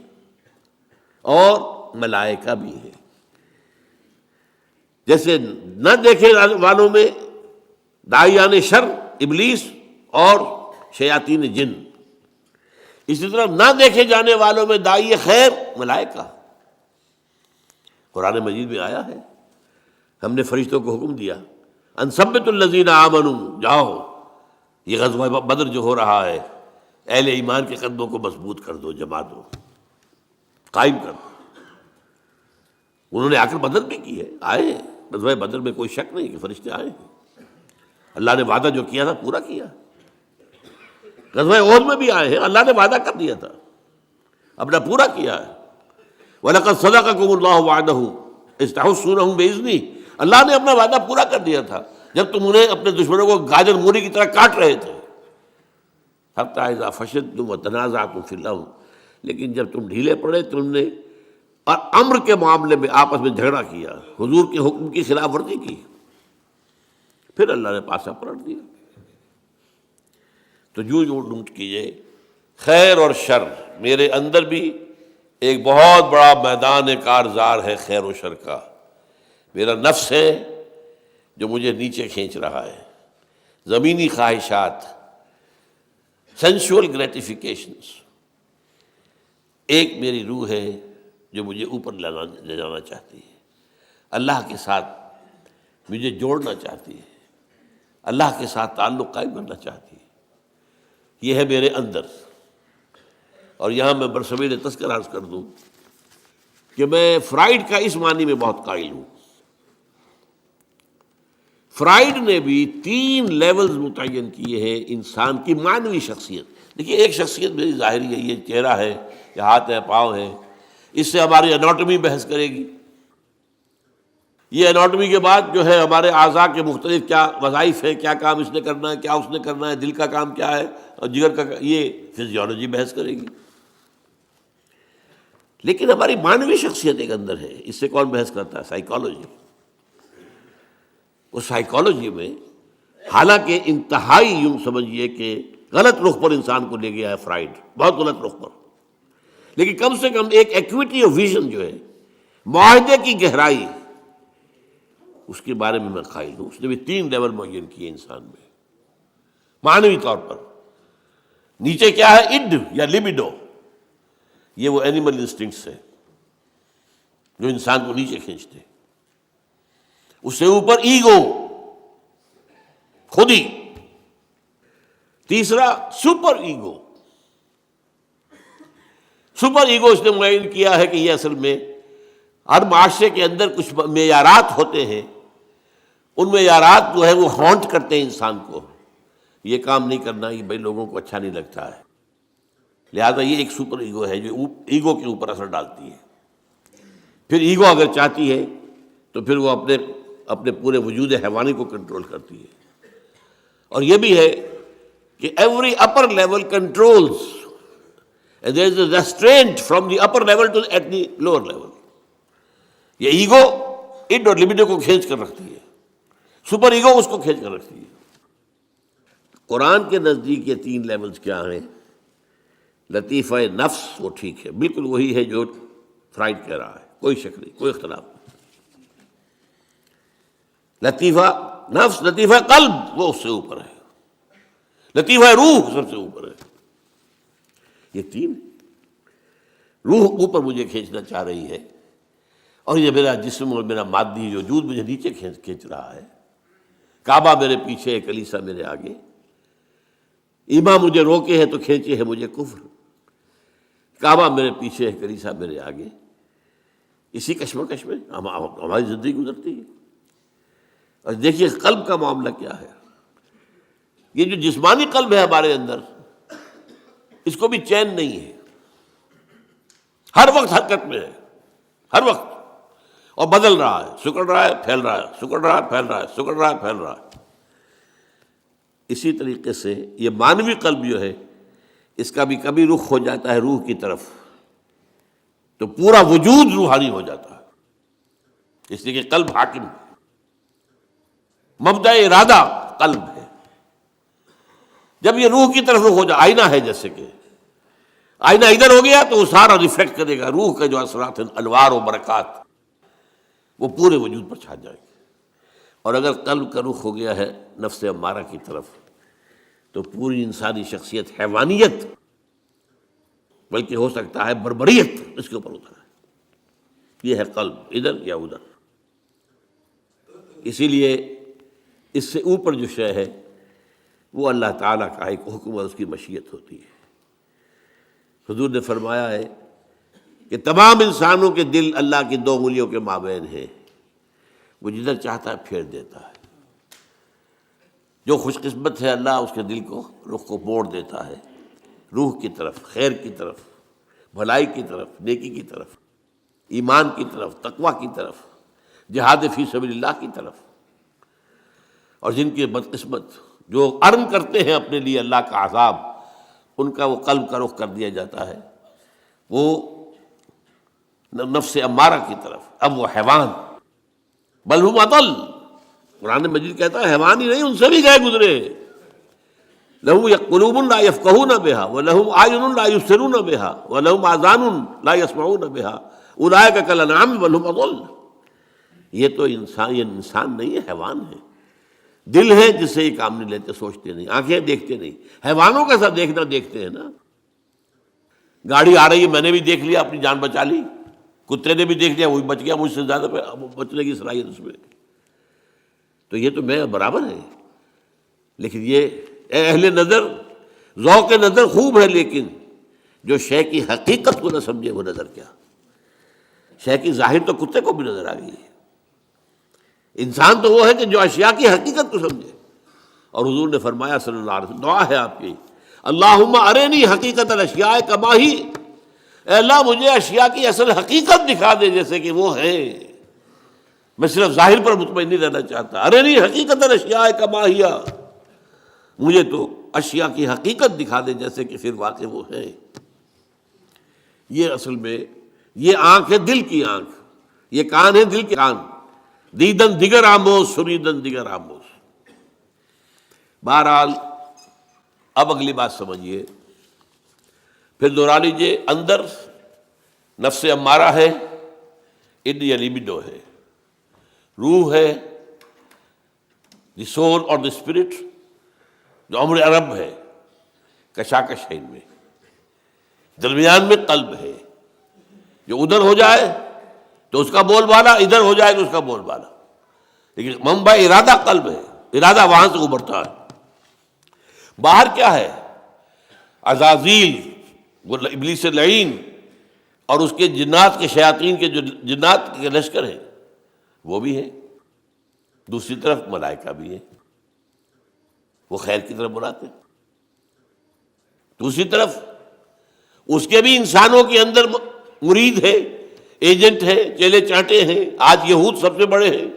اور ملائکہ بھی ہیں۔ جیسے نہ دیکھے والوں میں داعیان شر ابلیس اور شیاطین جن، اسی طرح نہ دیکھے جانے والوں میں داعی خیر ملائکہ۔ قرآن مجید میں آیا ہے، ہم نے فرشتوں کو حکم دیا ان ثبتوا الذین آمنوا، جاؤ یہ غزوہ بدر جو ہو رہا ہے، اہل ایمان کے قدموں کو مضبوط کر دو، جما دو، قائم کر دو۔ انہوں نے آ کر بدر بھی کی ہے، آئے ہیں غزوہ بدر میں، کوئی شک نہیں کہ فرشتے آئے ہیں۔ اللہ نے وعدہ جو کیا تھا پورا کیا۔ غزوہ احد میں بھی آئے ہیں، اللہ نے وعدہ کر دیا تھا، اپنا پورا کیا ہے۔ وَلَقَدْ صَدَقَكُمُ اللَّهُ وَعْدَهُ إِذْ تَحُسُّونَهُمْ بِإِذْنِهِ، اللہ نے اپنا وعدہ پورا کر دیا تھا جب تم انہیں اپنے دشمنوں کو گاجر مولی کی طرح کاٹ رہے تھے. حتیٰ اذا فشلتم وتنازعتم فی الامر، لیکن جب تم ڈھیلے پڑے تم نے اور امر کے معاملے میں آپس میں جھگڑا کیا، حضور کے حکم کی خلاف ورزی کی، پھر اللہ نے پاسا پلٹ دیا. تو جو نوٹ کیجئے خیر اور شر، میرے اندر بھی ایک بہت بڑا میدان کارزار ہے خیر و شر کا. میرا نفس ہے جو مجھے نیچے کھینچ رہا ہے، زمینی خواہشات، سینشول گریٹیفیکیشنز. ایک میری روح ہے جو مجھے اوپر لے جانا چاہتی ہے، اللہ کے ساتھ مجھے جوڑنا چاہتی ہے، اللہ کے ساتھ تعلق قائم کرنا چاہتی ہے. یہ ہے میرے اندر. اور یہاں میں برصغیر تذکرہ عرض کر دوں کہ میں فرائیڈ کا اس معنی میں بہت قائل ہوں. فرائیڈ نے بھی 3 لیولز متعین کیے ہیں انسان کی معنوی شخصیت. دیکھیے ایک شخصیت میری ظاہری ہے، یہ چہرہ ہے، یہ ہاتھ ہے، پاؤں ہے، اس سے ہماری اناٹومی بحث کرے گی. یہ اناٹومی کے بعد جو ہے ہمارے اعضاء کے مختلف کیا وظائف ہیں، کیا کام اس نے کرنا ہے، کیا اس نے کرنا ہے، دل کا کام کیا ہے اور جگر کا، یہ فزیولوجی بحث کرے گی. لیکن ہماری معنوی شخصیت ایک اندر ہے، اس سے کون بحث کرتا ہے؟ سائیکالوجی. اس سائیکالوجی میں حالانکہ انتہائی یوں سمجھیے کہ غلط رخ پر انسان کو لے گیا ہے فرائیڈ، بہت غلط رخ پر، لیکن کم سے کم ایک ایکویٹی آف ویژن جو ہے، معاہدے کی گہرائی، اس کے بارے میں میں قائل ہوں. اس نے بھی 3 لیول معین کیے انسان میں معنوی طور پر. نیچے کیا ہے؟ اڈ یا لیبیڈو، یہ وہ اینیمل انسٹنکٹس ہے جو انسان کو نیچے کھینچتے. اس سے اوپر ایگو، خودی. تیسرا سپر ایگو. سپر ایگو اس نے معین کیا ہے کہ یہ اصل میں ہر معاشرے کے اندر کچھ معیارات ہوتے ہیں، ان معیارات جو ہے وہ ہانٹ کرتے ہیں انسان کو. یہ کام نہیں کرنا، یہ بھائی لوگوں کو اچھا نہیں لگتا ہے، لہذا یہ ایک سپر ایگو ہے جو ایگو کے اوپر اثر ڈالتی ہے. پھر ایگو اگر چاہتی ہے تو پھر وہ اپنے پورے وجود حیوانی کو کنٹرول کرتی ہے. اور یہ بھی ہے کہ every upper level controls, there is a restraint from the upper level to at the lower level. یہ ایگو اڈ اور لبیڈو کو کھینچ کر رکھتی ہے، سپر ایگو اس کو کھینچ کر رکھتی ہے. قرآن کے نزدیک یہ 3 لیولز کیا ہیں؟ لطیفہ نفس، وہ ٹھیک ہے، بالکل وہی ہے جو فرائیڈ کہہ رہا ہے، کوئی شک نہیں، کوئی اختلاف نہیں. لطیفہ نفس، لطیفہ قلب وہ اس سے اوپر ہے، لطیفہ روح سب سے اوپر ہے. یہ 3 روح اوپر مجھے کھینچنا چاہ رہی ہے، اور یہ میرا جسم اور میرا مادی وجود مجھے نیچے کھینچ رہا ہے. کعبہ میرے پیچھے ہے، کلیسا میرے آگے. ایمان مجھے روکے ہے تو کھینچے ہے مجھے کفر. کعبہ میرے پیچھے ہے، کلیسا میرے آگے. اسی کشمکش میں ہماری زندگی گزرتی ہے. اور دیکھیے قلب کا معاملہ کیا ہے. یہ جو جسمانی قلب ہے ہمارے اندر، اس کو بھی چین نہیں ہے، ہر وقت حرکت میں ہے، ہر وقت، اور بدل رہا ہے، سکڑ رہا ہے، پھیل رہا ہے، سکڑ رہا ہے، پھیل رہا ہے، سکڑ رہا ہے، پھیل رہا ہے. اسی طریقے سے یہ مانوی قلب جو ہے، اس کا بھی کبھی رخ ہو جاتا ہے روح کی طرف تو پورا وجود روحانی ہو جاتا ہے، اس لیے کہ قلب حاکم ہے. مبدأ ارادہ قلب ہے. جب یہ روح کی طرف رخ ہو جائے، آئینہ ہے جیسے کہ آئینہ ادھر ہو گیا تو وہ سارا ریفلیکٹ کرے گا، روح کے جو اثرات ہیں، انوار و برکات، وہ پورے وجود پر چھا جائیں گے. اور اگر قلب کا رخ ہو گیا ہے نفس امارہ کی طرف تو پوری انسانی شخصیت حیوانیت، بلکہ ہو سکتا ہے بربریت، اس کے اوپر اترا ہے. یہ ہے قلب، ادھر یا ادھر. اسی لیے اس سے اوپر جو شے ہے وہ اللہ تعالیٰ کا ایک حکم اور اس کی مشیت ہوتی ہے. حضور نے فرمایا ہے کہ تمام انسانوں کے دل اللہ کی 2 انگلیوں کے مابین ہیں، وہ جدھر چاہتا ہے پھیر دیتا ہے. جو خوش قسمت ہے اللہ اس کے دل کو، رخ کو موڑ دیتا ہے روح کی طرف، خیر کی طرف، بھلائی کی طرف، نیکی کی طرف. ایمان کی طرف، تقوی کی طرف، جہاد فی سبیل اللہ کی طرف. اور جن کے بدقسمت جو ارن کرتے ہیں اپنے لیے اللہ کا عذاب، ان کا وہ قلب کا رخ کر دیا جاتا ہے وہ نفس امارہ کی طرف. اب وہ حیوان، بل ہم اضل، قرآن مجید کہتا ہے حیوان ہی نہیں، ان سے بھی گئے گزرے. لہم قلوب لا یفقہون بہا ولہم اعین لا یبصرون بہا ولہم آذان لا یسمعون بہا اولئک کالانعام بل ہم اضل. یہ تو انسان نہیں ہے، حیوان ہے. دل ہے جس سے یہ کام نہیں لیتے، سوچتے نہیں، آنکھیں دیکھتے نہیں. حیوانوں کا سب دیکھنا دیکھتے ہیں نا. گاڑی آ رہی ہے، میں نے بھی دیکھ لیا، اپنی جان بچا لی. کتے نے بھی دیکھ لیا، وہی بچ گیا، مجھ سے زیادہ بچنے کی صلاحیت اس میں. تو یہ تو میں برابر ہے. لیکن یہ اہل نظر، ذوق نظر خوب ہے، لیکن جو شے کی حقیقت کو نہ سمجھے وہ نظر کیا. شے کی ظاہر تو کتے کو بھی نظر آ گئی ہے. انسان تو وہ ہے کہ جو اشیاء کی حقیقت کو سمجھے. اور حضور نے فرمایا صلی اللہ علیہ وسلم، دعا ہے آپ کی، اللہم ارنی حقیقت الاشیاء کما ہی، اے اللہ مجھے اشیاء کی اصل حقیقت دکھا دے جیسے کہ وہ ہے. میں صرف ظاہر پر مطمئن نہیں رہنا چاہتا. ارنی حقیقت الاشیاء کما ہی، مجھے تو اشیاء کی حقیقت دکھا دے جیسے کہ پھر واقع وہ ہے. یہ اصل میں یہ آنکھ ہے دل کی آنکھ، یہ کان ہے دل کے کان. دیدن دیگر آموز سنیدن دیگر آموز. بہرحال اب اگلی بات سمجھیے، پھر دوہرا لیجیے. اندر نفس امارہ ہے، انڈیا لیبیڈو ہے، روح ہے، دی سول اور دی اسپرٹ، جو امر عرب ہے، کشاکش ہے ان میں. درمیان میں قلب ہے، جو ادھر ہو جائے تو اس کا بول بالا، ادھر ہو جائے تو اس کا بول بالا. لیکن منبع ارادہ قلب ہے، ارادہ وہاں سے ابھرتا ہے. باہر کیا ہے؟ عزازیل، وہ ابلیس لعین، اور اس کے جنات کے شیاطین کے جو جنات کے لشکر ہیں وہ بھی ہے. دوسری طرف ملائکہ بھی ہے، وہ خیر کی طرف بلاتے ہیں. دوسری طرف اس کے بھی انسانوں کے اندر مرید ہے، ایجنٹ ہے، چیلے چانٹے ہیں. آج یہود سب سے بڑے ہیں،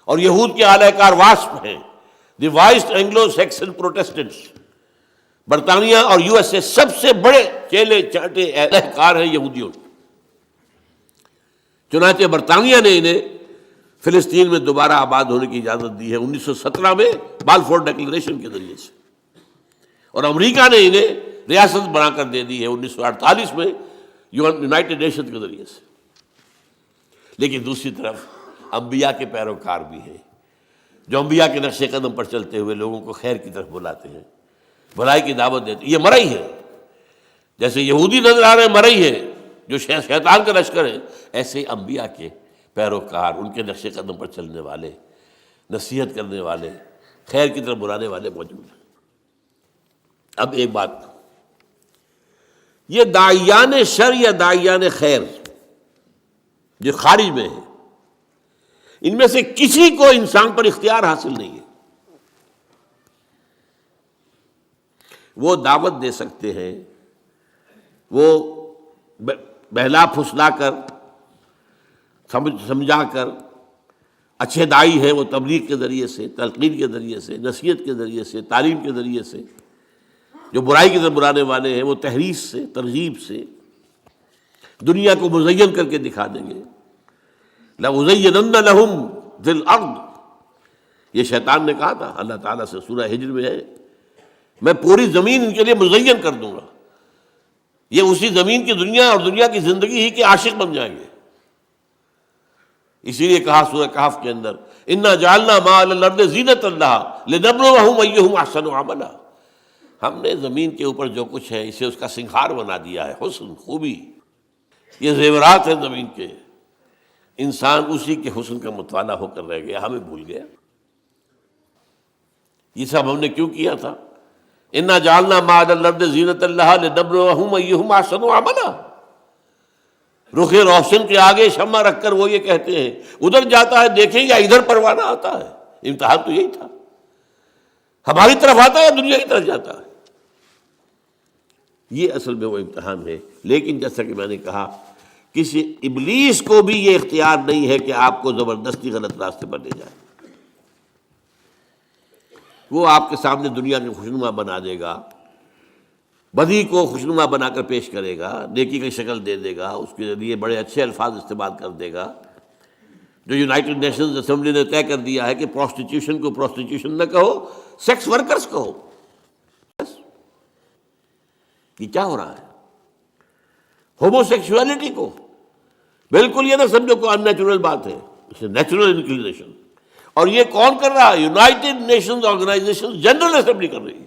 اور یہود کے اعلی کار واسپ ہیں، دی وائسٹ اینگلو سیکسن پروٹیسٹنٹس. برطانیہ اور یو ایس اے سب سے بڑے چیلے چانٹے اعلی کار ہیں یہودیوں. چنانچہ برطانیہ نے انہیں فلسطین میں دوبارہ آباد ہونے کی اجازت دی ہے 1917 میں بالفور ڈکلریشن کے ذریعے سے، اور امریکہ نے انہیں ریاست بنا کر دے دی ہے 1948 میں یونائٹڈ نیشن کے ذریعے سے. لیکن دوسری طرف انبیاء کے پیروکار بھی ہیں، جو انبیاء کے نقش قدم پر چلتے ہوئے لوگوں کو خیر کی طرف بلاتے ہیں، بھلائی کی دعوت دیتے ہیں. یہ مرئی ہے، جیسے یہودی نظر آ رہے ہیں مرئی ہے جو شیطان کا لشکر ہے، ایسے ہی انبیاء کے پیروکار، ان کے نقش قدم پر چلنے والے، نصیحت کرنے والے، خیر کی طرف بلانے والے موجود ہیں. اب ایک بات، یہ داعیان شر یا داعیان خیر جو خارج میں ہے، ان میں سے کسی کو انسان پر اختیار حاصل نہیں ہے. وہ دعوت دے سکتے ہیں، وہ بہلا پھسلا کر، سمجھا کر، اچھے دائی ہیں وہ تبلیغ کے ذریعے سے، تلقین کے ذریعے سے، نصیحت کے ذریعے سے، تعلیم کے ذریعے سے. جو برائی کی طرف بلانے والے ہیں وہ تحریض سے، ترغیب سے دنیا کو مزین کر کے دکھا دیں گے. لَأُزَيِّنَنَّ لَهُمْ فِي الْأَرْضِ، یہ شیطان نے کہا تھا اللہ تعالیٰ سے، سورہ ہجر میں ہے، میں پوری زمین ان کے لیے مزین کر دوں گا. یہ اسی زمین کی دنیا اور دنیا کی زندگی ہی کے عاشق بن جائیں گے. اسی لیے کہا سورہ کہف کے اندر، اِنَّا جَعَلْنَا مَا عَلَى الْأَرْضِ زِینَةً لَهَا لِنَبْلُوَهُمْ أَيُّهُمْ أَحْسَنُ عَمَلًا. ہم نے زمین کے اوپر جو کچھ ہے اسے اس کا سنگھار بنا دیا ہے، حسن، خوبی، یہ زیورات ہیں زمین کے. انسان اسی کے حسن کا مطالعہ ہو کر رہ گیا، ہمیں بھول گیا. یہ سب ہم نے کیوں کیا تھا؟ اِنَّا جَعَلْنَا مَا عَلَى الْأَرْضِ زِینَةً لَهَا لِنَبْلُوَهُمْ أَيُّهُمْ أَحْسَنُ عَمَلًا. رخ روشن کے آگے شمع رکھ کر وہ یہ کہتے ہیں ادھر جاتا ہے دیکھیں یا ادھر پروانہ آتا ہے. امتحان تو یہی تھا، ہماری طرف آتا ہے یا دنیا کی طرف جاتا ہے. یہ اصل میں وہ امتحان ہے. لیکن جیسا کہ میں نے کہا کسی ابلیس کو بھی یہ اختیار نہیں ہے کہ آپ کو زبردستی غلط راستے پر لے جائے. وہ آپ کے سامنے دنیا کو خوشنما بنا دے گا، بدی کو خوشنما بنا کر پیش کرے گا، نیکی کی شکل دے دے گا، اس کے لیے بڑے اچھے الفاظ استعمال کر دے گا. جو یونائٹڈ نیشنز اسمبلی نے طے کر دیا ہے کہ پروسٹیٹیوشن کو پروسٹیٹیوشن نہ کہو، سیکس ورکرز کہو. یہ کیا ہو رہا ہے؟ ہومو سیکشولیٹی کو بالکل یہ نہ سمجھو کہ ان نیچرل بات ہے، نیچرل انکلینیشن. اور یہ کون کر رہا ہے؟ United Nations Organization General Assembly کر رہی ہے.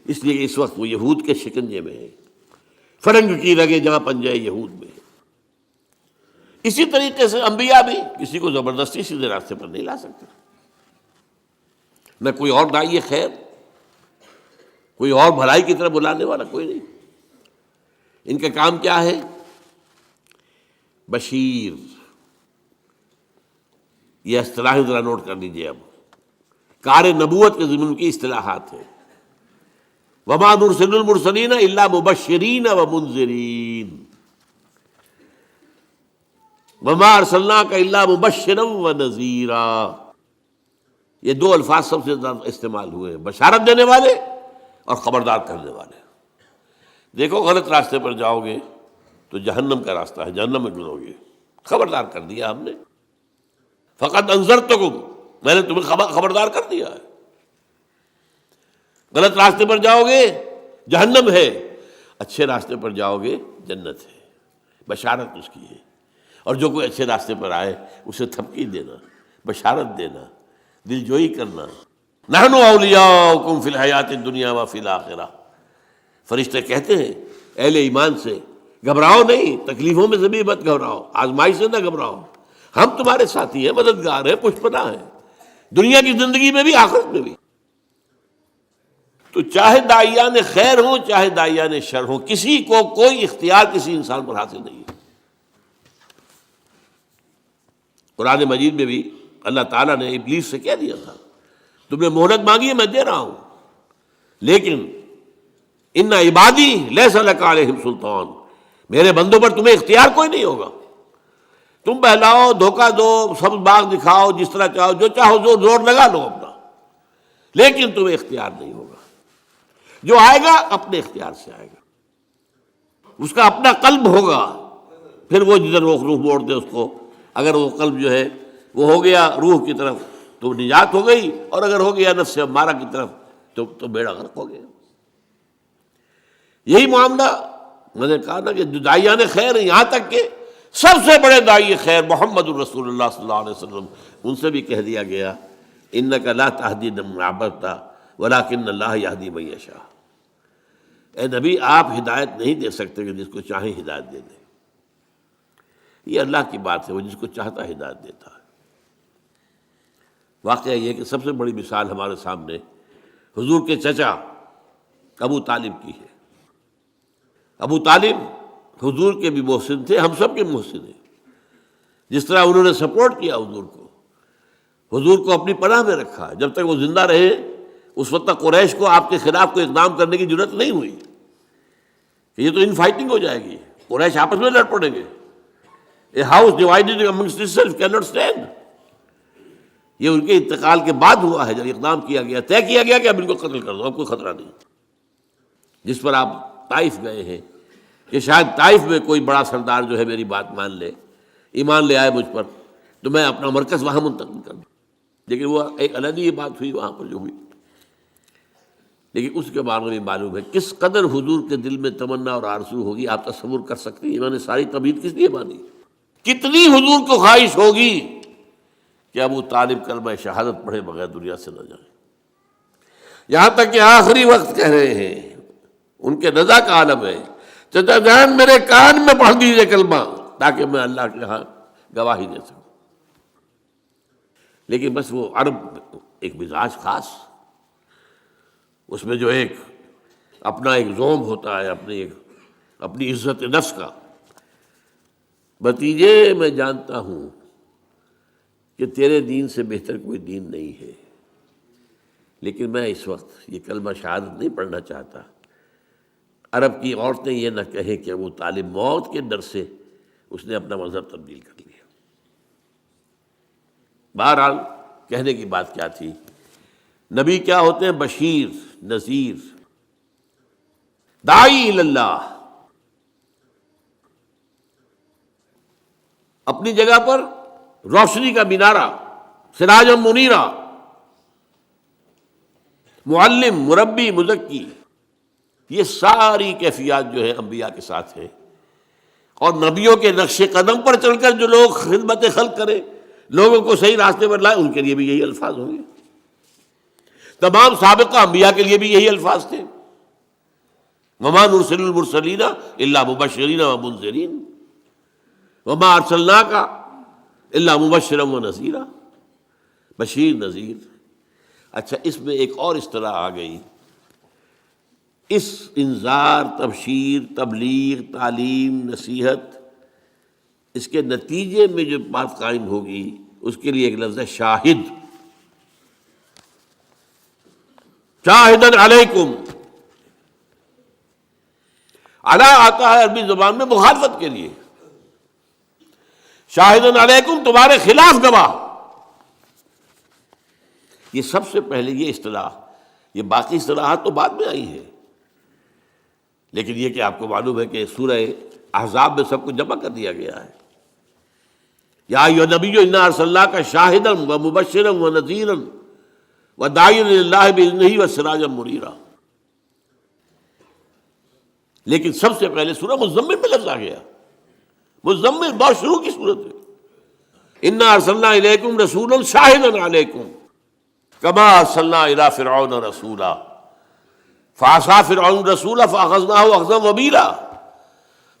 اس لیے اس وقت وہ یہود کے شکنجے میں ہے، فرنگ کی رگے جہاں پنجے یہود میں. اسی طریقے سے انبیاء بھی کسی کو زبردستی سیدھے راستے پر نہیں لا سکتے. نہ کوئی اور داعی خیر، کوئی اور بھلائی کی طرف بلانے والا کوئی نہیں. ان کا کام کیا ہے؟ بشیر. یہ اصطلاح ذرا نوٹ کر لیجیے. اب کار نبوت کے ضمن کی اصطلاحات ہیں. وما نرسل المرسلین الا مبشرین ومنذرین، وما ارسلناک الا مبشرا ونذیرا. یہ دو الفاظ سب سے زیادہ استعمال ہوئے ہیں، بشارت دینے والے اور خبردار کرنے والے. دیکھو غلط راستے پر جاؤ گے تو جہنم کا راستہ ہے، جہنم میں گزرو گے. خبردار کر دیا ہم نے. فقط انذرتکم، میں نے تمہیں خبردار کر دیا ہے. غلط راستے پر جاؤ گے جہنم ہے، اچھے راستے پر جاؤ گے جنت ہے. بشارت اس کی ہے. اور جو کوئی اچھے راستے پر آئے اسے تھپکی دینا، بشارت دینا، دل جوئی کرنا. نحن اولیاؤکم فی الحیات الدنیا وفی الآخرہ. فرشتے کہتے ہیں اہل ایمان سے، گھبراؤ نہیں، تکلیفوں میں سے بھی مت گھبراؤ، آزمائی سے نہ گھبراؤ، ہم تمہارے ساتھی ہیں، مددگار ہیں، پشپنا ہیں، دنیا کی زندگی میں بھی آخرت میں بھی. تو چاہے داعیان خیر ہوں چاہے داعیان شر ہوں، کسی کو کوئی اختیار کسی انسان پر حاصل نہیں ہے. قرآن مجید میں بھی اللہ تعالیٰ نے ابلیس سے کہہ دیا تھا تم نے مہلت مانگی ہے، میں دے رہا ہوں، لیکن ان عبادی لیس لک علیہم سلطان، میرے بندوں پر تمہیں اختیار کوئی نہیں ہوگا. تم بہلاؤ، دھوکہ دو، سب باغ دکھاؤ، جس طرح چاہو، جو چاہو زور لگا لو اپنا، لیکن تمہیں اختیار نہیں ہوگا. جو آئے گا اپنے اختیار سے آئے گا، اس کا اپنا قلب ہوگا. پھر وہ جدھر روح موڑ دے اس کو. اگر وہ قلب جو ہے وہ ہو گیا روح کی طرف تو نجات ہو گئی، اور اگر ہو گیا نفس امارہ کی طرف تو بیڑا غرق ہو گیا. یہی معاملہ میں نے کہا نا کہ جو داعیان خیر ہیں، یہاں تک کہ سب سے بڑے داعی خیر محمد الرسول اللہ صلی اللہ علیہ وسلم، ان سے بھی کہہ دیا گیا انک لا تہدی من احببت ولکن اللہ یہدی من یشاء. اے نبی آپ ہدایت نہیں دے سکتے کہ جس کو چاہیں ہدایت دے دیں. یہ اللہ کی بات ہے، وہ جس کو چاہتا ہدایت دیتا ہے. واقعہ یہ کہ سب سے بڑی مثال ہمارے سامنے حضور کے چچا ابو طالب کی ہے. ابو طالب حضور کے بھی محسن تھے، ہم سب کے محسن ہیں. جس طرح انہوں نے سپورٹ کیا حضور کو اپنی پناہ میں رکھا. جب تک وہ زندہ رہے اس وقت تک قریش کو آپ کے خلاف کوئی اقدام کرنے کی ضرورت نہیں ہوئی کہ یہ تو ان فائٹنگ ہو جائے گی، قریش آپس میں لڑ پڑیں گے. A house divided amongst itself cannot stand. یہ ان کے انتقال کے بعد ہوا ہے، جب اقدام کیا گیا، طے کیا گیا کہ اب ان کو قتل کر دو، اب کوئی خطرہ نہیں. جس پر آپ طائف گئے ہیں کہ شاید طائف میں کوئی بڑا سردار جو ہے میری بات مان لے، ایمان لے آئے مجھ پر، تو میں اپنا مرکز وہاں منتقل کر دوں. لیکن وہ ایک علیحدہ بات ہوئی وہاں پر جو ہوئی. لیکن اس کے بارے میں معلوم ہے کس قدر حضور کے دل میں تمنا اور آرزو ہوگی. آپ تصور کر سکتے ہیں انہوں نے ساری طبیعت کس لیے مانی، کتنی حضور کو خواہش ہوگی کہ ابو طالب کلمہ شہادت پڑھے بغیر دنیا سے نہ جائے. یہاں تک کہ آخری وقت کہہ رہے ہیں، ان کے رضا کا عالم ہے، چچا جان میرے کان میں پڑھ دیجیے کلمہ تاکہ میں اللہ کے ہاں گواہی دے سکوں. لیکن بس وہ عرب ایک مزاج خاص، اس میں جو ایک اپنا ایک زوم ہوتا ہے، اپنی عزت نفس کا. بھتیجے میں جانتا ہوں کہ تیرے دین سے بہتر کوئی دین نہیں ہے، لیکن میں اس وقت یہ کلمہ شہادت نہیں پڑھنا چاہتا. عرب کی عورتیں یہ نہ کہیں کہ وہ طالب موت کے ڈر سے اس نے اپنا مذہب تبدیل کر لیا۔ بہرحال کہنے کی بات کیا تھی، نبی کیا ہوتے ہیں؟ بشیر، نذیر، داعی اللہ۔ اپنی جگہ پر روشنی کا مینارہ، سراجا منیرا، معلم، مربی، مزکی، یہ ساری کیفیات جو ہے انبیاء کے ساتھ ہیں۔ اور نبیوں کے نقش قدم پر چل کر جو لوگ خدمت خلق کریں، لوگوں کو صحیح راستے پر لائے، ان کے لیے بھی یہی الفاظ ہوں گے۔ تمام سابقہ انبیاء کے لیے بھی یہی الفاظ تھے، وما نرسل المرسلین الا مبشرین ومنذرین وما ارسلناک الا مبشرا ونذیرا، بشیر، نذیر۔ اچھا، اس میں ایک اور اصطلاح آ گئی، اس انذار، تبشیر، تبلیغ، تعلیم، نصیحت، اس کے نتیجے میں جو بات قائم ہوگی اس کے لیے ایک لفظ ہے شاہد۔ شاہدن علیکم، علی آتا ہے عربی زبان میں مخالفت کے لیے، شاہدن علیکم، تمہارے خلاف گواہ۔ یہ سب سے پہلے یہ اصطلاح، یہ باقی اصطلاحات تو بعد میں آئی ہیں، لیکن یہ کہ آپ کو معلوم ہے کہ سورہ احزاب میں سب کو جمع کر دیا گیا ہے۔ یا ایھا النبی انا ارسلناک شاہدا ومبشرا ونذیرا وداعیا الی اللہ باذنہ وسراجا منیرا۔ لیکن سب سے پہلے سورہ مزمل میں لفظ آ گیا، مزمل بہت شروع کی صورت ہے، انا ارسلنا الیکم رسولا شاہدا علیکم کما ارسلنا الی فرعون رسولا فعصى فرعون رسولا فاخذناه اخذا وبیلا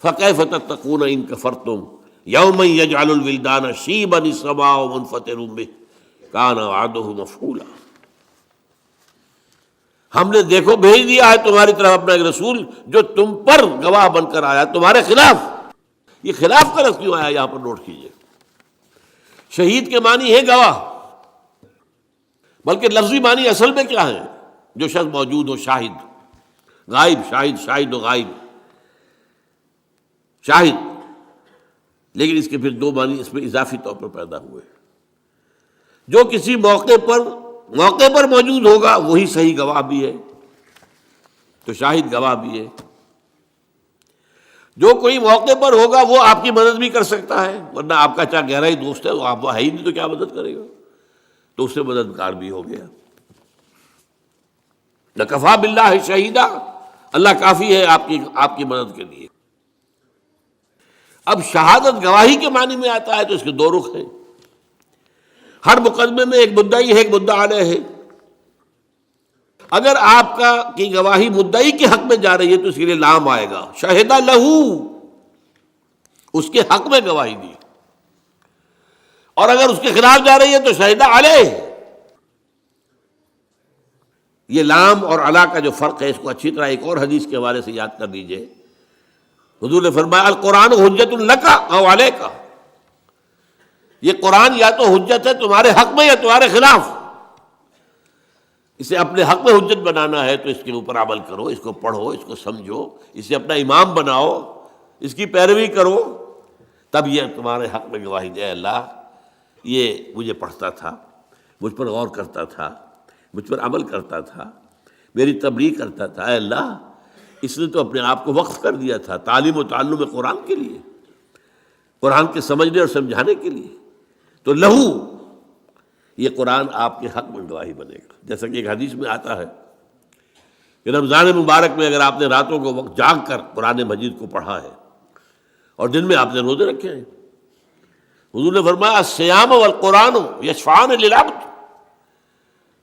فکیف تتقون ان کفرتم یوما یجعل الولدان شیبا السماء منفطر به کان وعده مفعولا۔ ہم نے دیکھو بھیج دیا ہے تمہاری طرف اپنا ایک رسول جو تم پر گواہ بن کر آیا تمہارے خلاف۔ یہ خلاف کا لفظ کیوں آیا یہاں پر نوٹ کیجئے۔ شہید کے معنی ہے گواہ، بلکہ لفظی معنی اصل میں کیا ہے؟ جو شخص موجود ہو، شاہد، غائب، شاہد، شاہد و غائب، شاہد۔ لیکن اس کے پھر دو معنی اس میں اضافی طور پر پیدا ہوئے۔ جو کسی موقع پر موجود ہوگا وہی صحیح گواہ بھی ہے، تو شاہد گواہ بھی ہے۔ جو کوئی موقع پر ہوگا وہ آپ کی مدد بھی کر سکتا ہے، ورنہ آپ کا چاہے گہرا ہی دوست ہے، وہ آپ ہے ہی نہیں تو کیا مدد کرے گا، تو اس سے مددگار بھی ہو گیا۔ لَکَفَىٰ بِاللَّهِ شَهِیدًا، اللہ کافی ہے آپ کی مدد کے لیے۔ اب شہادت گواہی کے معنی میں آتا ہے تو اس کے دو رخ ہیں۔ ہر مقدمے میں ایک مدعی ہے، ایک مدعا علیہ ہے۔ اگر آپ کی گواہی مدعی کے حق میں جا رہی ہے تو اس کے لیے لام آئے گا، شہدہ لہو، اس کے حق میں گواہی دی۔ اور اگر اس کے خلاف جا رہی ہے تو شہدہ علیہ۔ یہ لام اور علا کا جو فرق ہے اس کو اچھی طرح ایک اور حدیث کے حوالے سے یاد کر لیجئے۔ حضور نے فرمایا القرآن حجت لک او علیک، یہ قرآن یا تو حجت ہے تمہارے حق میں یا تمہارے خلاف۔ اسے اپنے حق میں حجت بنانا ہے تو اس کے اوپر عمل کرو، اس کو پڑھو، اس کو سمجھو، اسے اپنا امام بناؤ، اس کی پیروی کرو، تب یہ تمہارے حق میں گواہی دے۔ اللہ یہ مجھے پڑھتا تھا، مجھ پر غور کرتا تھا، مجھ پر عمل کرتا تھا، میری تبلیغ کرتا تھا، اے اللہ اس نے تو اپنے آپ کو وقف کر دیا تھا تعلیم و تعلم قرآن کے لیے، قرآن کے سمجھنے اور سمجھانے کے لیے، تو لہو یہ قرآن آپ کے حق میں گواہی بنے گا۔ جیسا کہ ایک حدیث میں آتا ہے کہ رمضان مبارک میں اگر آپ نے راتوں کو وقت جاگ کر قرآن مجید کو پڑھا ہے اور دن میں آپ نے روزے رکھے ہیں، حضور نے فرمایا الصیام والقرآن یشفعان للعبد،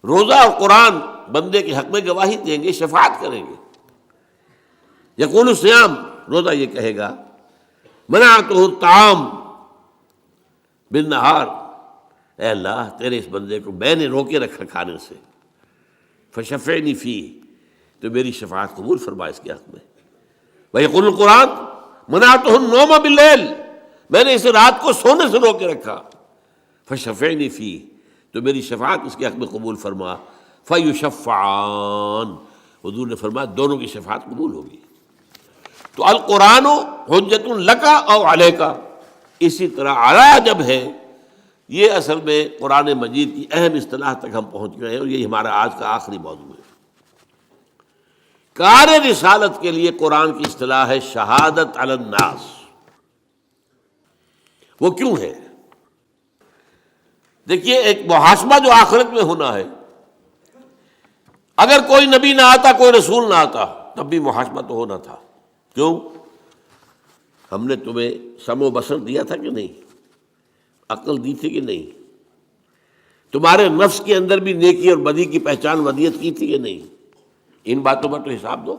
روزہ اور قرآن بندے کے حق میں گواہی دیں گے، شفاعت کریں گے۔ یقول الصیام، روزہ یہ کہے گا منعتہ الطعام بالنہار، اے اللہ تیرے اس بندے کو میں نے روکے رکھا کھانے سے، فشفعنی فیہ، تو میری شفاعت قبول فرما اس کے حق میں۔ ویقول القرآن منعتہ النوم باللیل، میں نے اسے رات کو سونے سے روکے رکھا، فشفعنی فیہ، تو میری شفاعت اس کے حق میں قبول فرما۔ فیشفعان، حضور نے فرمایا دونوں کی شفاعت قبول ہوگی۔ تو القرآن حجت لک او علیک، اسی طرح علی جب ہے، یہ اصل میں قرآن مجید کی اہم اصطلاح تک ہم پہنچ گئے ہیں، اور یہ ہمارا آج کا آخری موضوع ہے۔ کار رسالت کے لیے قرآن کی اصطلاح ہے شہادت علی الناس۔ وہ کیوں ہے؟ دیکھیے، ایک محاسبہ جو آخرت میں ہونا ہے، اگر کوئی نبی نہ آتا، کوئی رسول نہ آتا، تب بھی محاسبہ تو ہونا تھا۔ کیوں؟ ہم نے تمہیں سمع و بصر دیا تھا کہ نہیں؟ عقل دی تھی کہ نہیں؟ تمہارے نفس کے اندر بھی نیکی اور بدی کی پہچان ودیت کی تھی کہ نہیں؟ ان باتوں پر تو حساب دو۔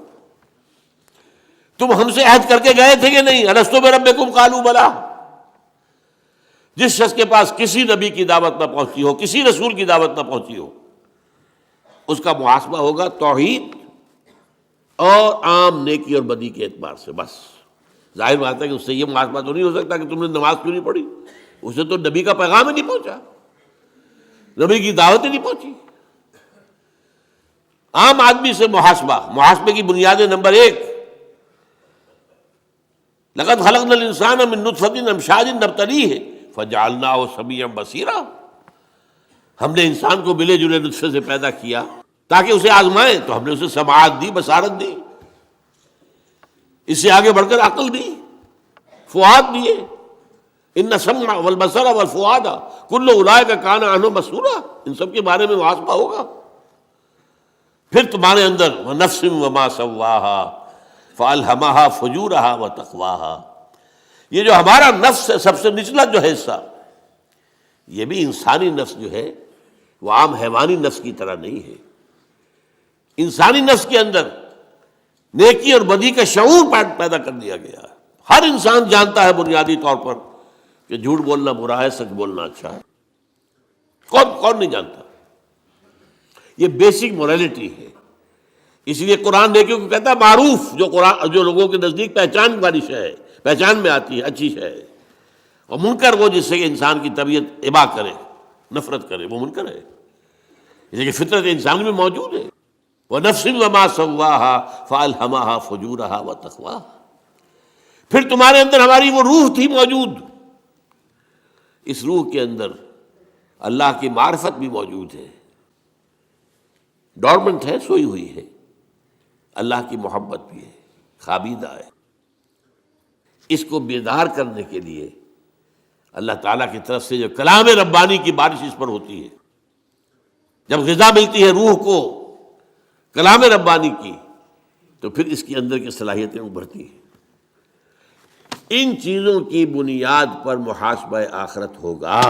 تم ہم سے عہد کر کے گئے تھے کہ نہیں؟ الستو بربکم قالوا بلی۔ جس شخص کے پاس کسی نبی کی دعوت نہ پہنچی ہو، کسی رسول کی دعوت نہ پہنچی ہو، اس کا محاسبہ ہوگا توحید اور عام نیکی اور بدی کے اعتبار سے، بس۔ ظاہر بات ہے کہ اس سے یہ محاسبہ تو نہیں ہو سکتا کہ تم نے نماز کیوں نہیں پڑھی، اسے تو نبی کا پیغام ہی نہیں پہنچا، نبی کی دعوت ہی نہیں پہنچی۔ عام آدمی سے محاسبے کی بنیادیں: نمبر 1، لقد خلقنا الانسان من نطفة امشاج نبتلیہ فجعلناہ سمیعا بصیرا۔ ہم نے انسان کو ملے جلے نطفے سے پیدا کیا تاکہ اسے آزمائیں، تو ہم نے اسے سماعت دی، بصارت دی، اس سے آگے بڑھ کر عقل دی، فؤاد دیے۔ ان السمع والبصر والفؤاد کل اولئک کان عنہ مسئولا، ان سب کے بارے میں محاسبہ ہوگا۔ پھر تمہارے اندر وَنَفْسٍ وَمَا سَوَّاهَا فَأَلْهَمَهَا فُجُورَهَا وَتَقْوَاهَا، یہ جو ہمارا نفس ہے، سب سے نچلا جو حصہ، یہ بھی انسانی نفس جو ہے وہ عام حیوانی نفس کی طرح نہیں ہے۔ انسانی نفس کے اندر نیکی اور بدی کا شعور پیدا کر دیا گیا ہے۔ ہر انسان جانتا ہے بنیادی طور پر کہ جھوٹ بولنا برا ہے، سچ بولنا اچھا ہے۔ کون نہیں جانتا؟ یہ بیسک مورالٹی ہے۔ اس لیے قرآن نیکیوں کو کہتا ہے معروف، جو لوگوں کے نزدیک پہچان والی شے ہے، پہچان میں آتی ہے، اچھی شے ہے۔ اور منکر وہ جس سے کہ انسان کی طبیعت ابا کرے، نفرت کرے، وہ منکر ہے، اس لیے کہ فطرت انسان میں موجود ہے۔ وَنَفْسٍ وَمَا سَوَّاهَا فَأَلْهَمَهَا فُجُورَهَا وَتَقْوَاهَا، پھر تمہارے اندر ہماری وہ روح تھی موجود، اس روح کے اندر اللہ کی معرفت بھی موجود ہے، ڈورمنٹ ہے، سوئی ہوئی ہے۔ اللہ کی محبت بھی ہے، خوابیدہ ہے۔ اس کو بیدار کرنے کے لیے اللہ تعالیٰ کی طرف سے جو کلام ربانی کی بارش اس پر ہوتی ہے، جب غذا ملتی ہے روح کو کلام ربانی کی، تو پھر اس کے اندر کی صلاحیتیں ابھرتی ہیں۔ ان چیزوں کی بنیاد پر محاسبہ آخرت ہوگا،